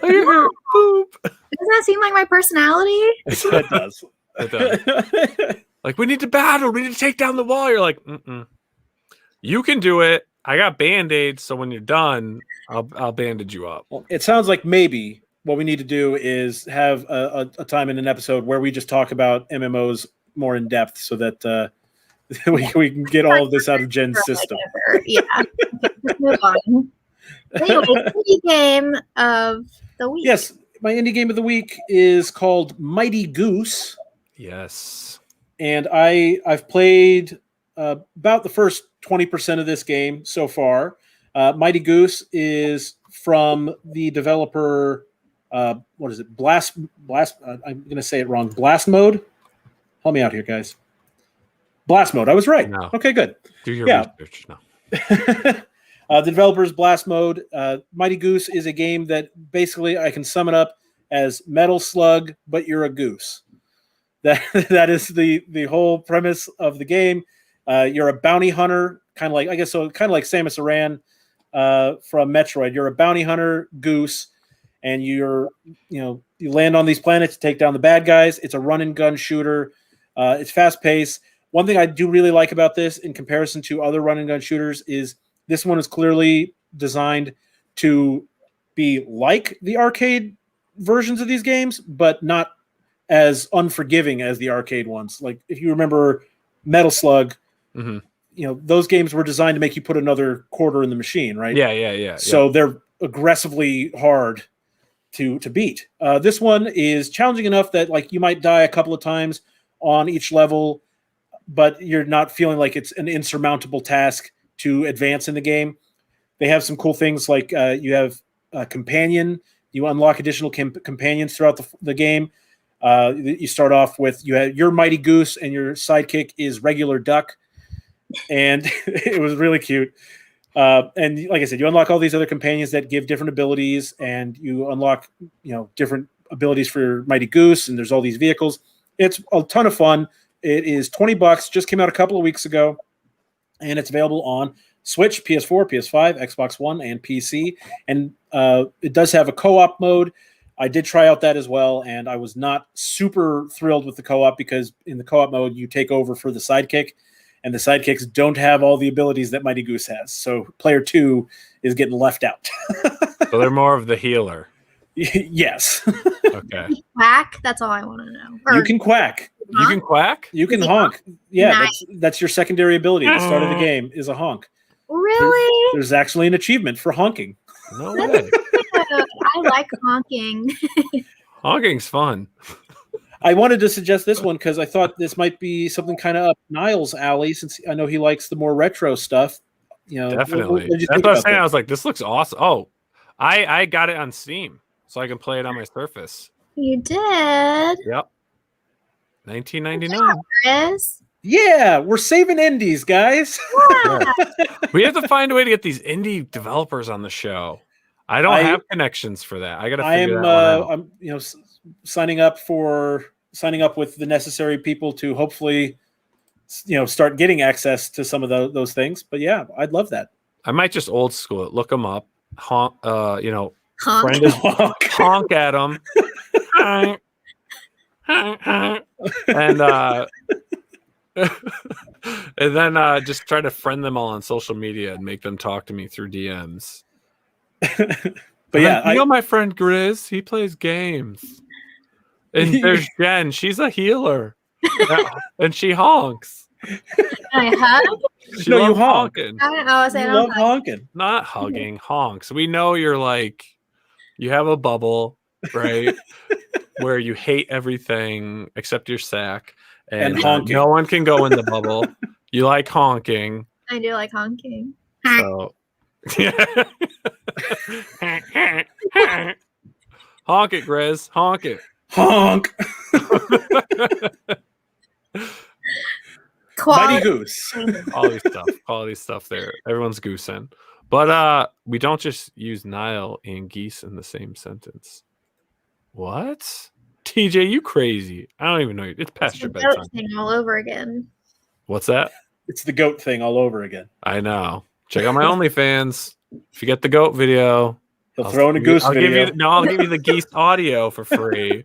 Oh, you're hurt. Boop. Does that seem like my personality? It does. It does. Like, we need to battle. We need to take down the wall. You're like, you can do it. I got Band-Aids, so when you're done, I'll bandage you up. Well, it sounds like maybe what we need to do is have a time in an episode where we just talk about MMOs more in depth so that we can get all of this out of Jen's system. Yeah. Let's move on. Anyway, indie game of the week. Yes, my indie game of the week is called Mighty Goose. Yes. And I've played about the first 20% of this game so far. Mighty Goose is from the developer, what is it? Blast. I'm going to say it wrong. Blast Mode. Help me out here, guys. Blast Mode. I was right. No. Okay, good. Do your research. No. The developer's Blast Mode. Mighty Goose is a game that basically I can sum it up as Metal Slug, but you're a goose. That is the whole premise of the game. You're a bounty hunter, kind of like Samus Aran from Metroid. You're a bounty hunter goose, and you land on these planets to take down the bad guys. It's a run and gun shooter. It's fast paced. One thing I do really like about this in comparison to other run and gun shooters is this one is clearly designed to be like the arcade versions of these games, but not as unforgiving as the arcade ones. Like if you remember Metal Slug, those games were designed to make you put another quarter in the machine, right? Yeah. So they're aggressively hard to beat. This one is challenging enough that like you might die a couple of times on each level, but you're not feeling like it's an insurmountable task to advance in the game. They have some cool things like you have a companion. You unlock additional companions throughout the game. You start off with your Mighty Goose, and your sidekick is Regular Duck, and it was really cute. And like I said, you unlock all these other companions that give different abilities, and you unlock different abilities for your Mighty Goose, and there's all these vehicles. It's a ton of fun. It is $20. Just came out a couple of weeks ago, and it's available on Switch, PS4, PS5, Xbox One, and PC. And it does have a co-op mode. I did try out that as well, and I was not super thrilled with the co-op because in the co-op mode, you take over for the sidekick, and the sidekicks don't have all the abilities that Mighty Goose has. So player 2 is getting left out. So they're more of the healer. Yes. Okay. Quack? That's all I want to know. You can quack. You can quack? You can honk. Yeah, Nice. that's your secondary ability at the start of the game is a honk. Really? There's actually an achievement for honking. No way. I like honking. Honking's fun. I wanted to suggest this one because I thought this might be something kind of up Nile's alley, since I know he likes the more retro stuff. Definitely. What That's what I was saying. I was like, this looks awesome. Oh, I got it on Steam, so I can play it on my Surface. You did? Yep. $19.99. Chris. Yeah, we're saving indies, guys. Yeah. We have to find a way to get these indie developers on the show. I don't have connections for that. I got to figure that one out. I'm signing up with the necessary people to hopefully start getting access to some of those things. But yeah, I'd love that. I might just old school it. Look them up. Honk. Honk. Honk at them. And then just try to friend them all on social media and make them talk to me through DMs. But yeah, my friend Grizz, he plays games. And there's Jen, she's a healer. And she honks. I hug? You honk. Honking. I love honking. Not hugging, honks. We know you're like, you have a bubble, right? Where you hate everything except your sack. And honking. No one can go in the bubble. You like honking. I do like honking. So, yeah. Honk it, Grizz. Honk it. Honk. Mighty Goose. Quality stuff there. Everyone's goosing. But we don't just use Nile and geese in the same sentence. What? TJ, you crazy. I don't even know. It's past your bedtime. Thing all over again. What's that? It's the goat thing all over again. I know. Check out my OnlyFans. If you get the goat video, he'll throw in a goose video. I'll give you the geese audio for free.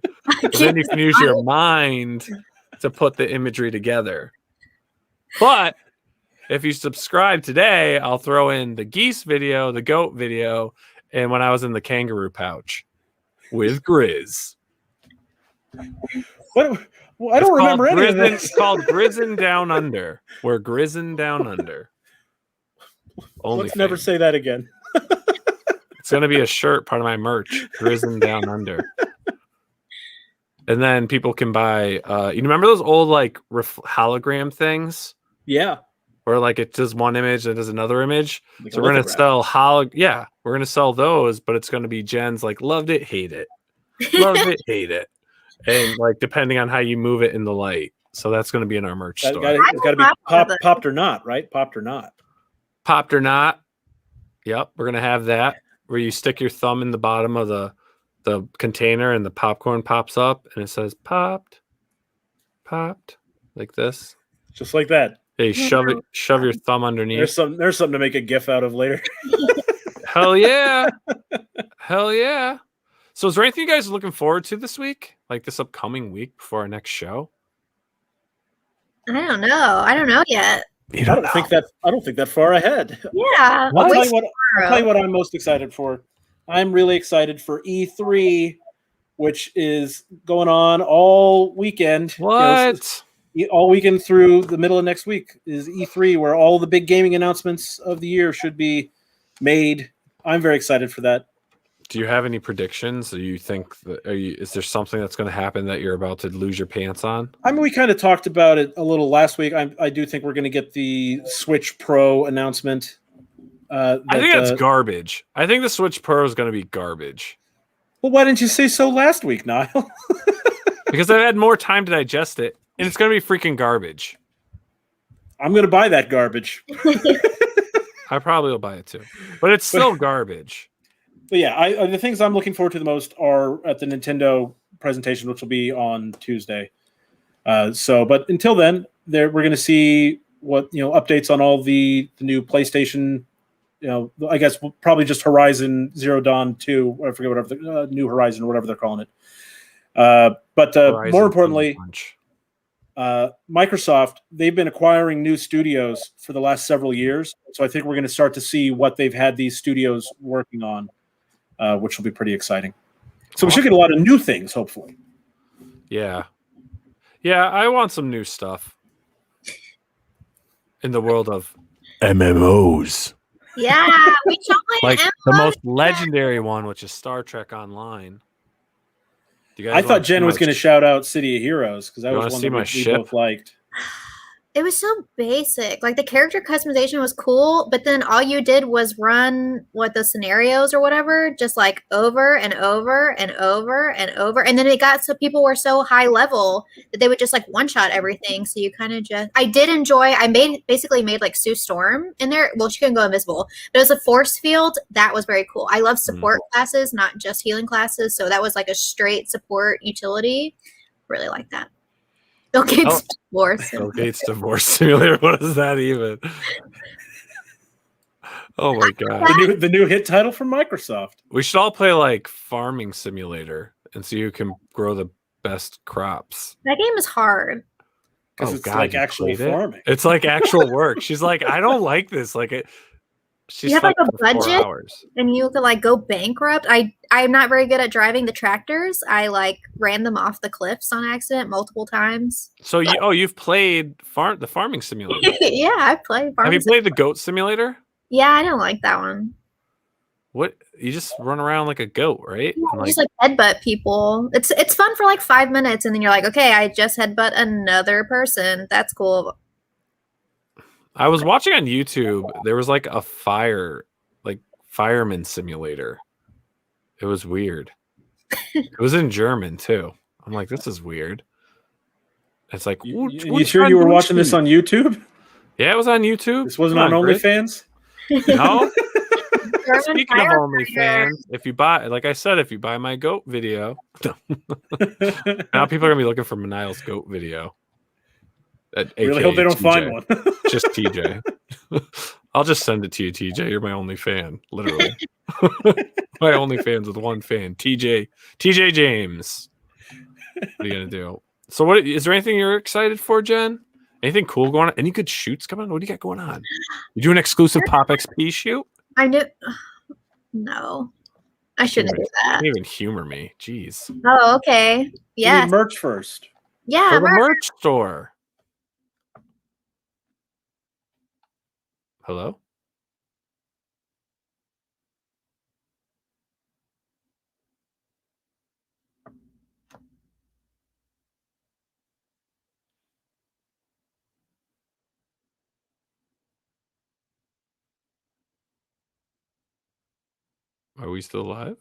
Then you can use your mind to put the imagery together. But if you subscribe today, I'll throw in the geese video, the goat video, and when I was in the kangaroo pouch with Grizz. What? Well, I don't remember any of this. It's called Grizzin' Down Under. We're Grizzin' Down Under. Let's never say that again. It's going to be a shirt, part of my merch. Grizzin' Down Under. And then people can buy, you remember those old like hologram things? Yeah. Where like it does one image and it does another image. So we're going to sell we're going to sell those, but it's going to be Jen's like, loved it, hate it. Loved it, hate it. And like, depending on how you move it in the light. So that's going to be in our merch store. It's got to be popped or not, right? Popped or not. Popped or not. Yep. We're going to have that where you stick your thumb in the bottom of the container and the popcorn pops up and it says popped like this. Just like that. Hey, shove your thumb underneath. There's something to make a GIF out of later. Hell yeah. Hell yeah. So is there anything you guys are looking forward to this week? Like this upcoming week before our next show? I don't know. I don't know yet. I don't think that far ahead. Yeah. I'll tell you what I'm most excited for. I'm really excited for E3, which is going on all weekend. What? All weekend through the middle of next week is E3, where all the big gaming announcements of the year should be made. I'm very excited for that. Do you have any predictions? Do you think that is there something that's going to happen that you're about to lose your pants on? I mean, we kind of talked about it a little last week. I do think we're going to get the Switch Pro announcement. I think that's garbage. I think the Switch Pro is going to be garbage. Well, why didn't you say so last week, Nile? Because I've had more time to digest it, and it's going to be freaking garbage. I'm going to buy that garbage. I probably will buy it too, but it's still garbage. But yeah, the things I'm looking forward to the most are at the Nintendo presentation, which will be on Tuesday. But until then, we're going to see what updates on all the new PlayStation. I guess probably just Horizon Zero Dawn 2. I forget whatever the New Horizon or whatever they're calling it. But more importantly, Microsoft, they've been acquiring new studios for the last several years. So I think we're going to start to see what they've had these studios working on, which will be pretty exciting. So we should get a lot of new things, hopefully. Yeah. Yeah, I want some new stuff in the world of MMOs. Yeah, we should play like the most legendary one, which is Star Trek Online. I thought Jen was going to shout out City of Heroes because that was one that we both liked. It was so basic. Like the character customization was cool, but then all you did was run the scenarios or whatever, just like over and over and over and over. And then it got so people were so high level that they would just like one shot everything. So you kind of I basically made like Sue Storm in there. Well, she couldn't go invisible, but it was a force field. That was very cool. I love support classes, not just healing classes. So that was like a straight support utility. Really like that. Bill Gates Divorce. Bill Gates Divorce Simulator. What is that even? Oh my god! The new hit title from Microsoft. We should all play like Farming Simulator and see who can grow the best crops. That game is hard. Because it's like actual farming. It's like actual work. She's like, I don't like this. Like it. She's you have like a budget, and you could like go bankrupt. I'm not very good at driving the tractors. I like ran them off the cliffs on accident multiple times. So you've played the Farming Simulator? Yeah, I've played. Have you played the Goat Simulator? Yeah, I don't like that one. What, you just run around like a goat, right? Yeah, just like headbutt people. It's fun for like 5 minutes, and then you're like, okay, I just headbutt another person. That's cool. I was watching on YouTube. There was like a fireman simulator. It was weird. It was in German too. I'm like, this is weird. It's like, you sure you were watching this on YouTube? Yeah, it was on YouTube. This wasn't on OnlyFans? No. Speaking of OnlyFans, if you buy, like I said, if you buy my goat video, now people are gonna be looking for Nile's goat video. Really hope they don't find one. Just TJ. I'll just send it to you, TJ. You're my only fan, literally. My only fans with one fan, TJ James. What are you gonna do? So, what is there anything you're excited for, Jen? Anything cool going on? Any good shoots coming on? What do you got going on? You do an exclusive POPXP shoot? I knew. No, I shouldn't do that. You can't even humor me. Jeez. Oh, okay. Yeah. You need merch first. Yeah. For the merch store. Hello? Are we still live?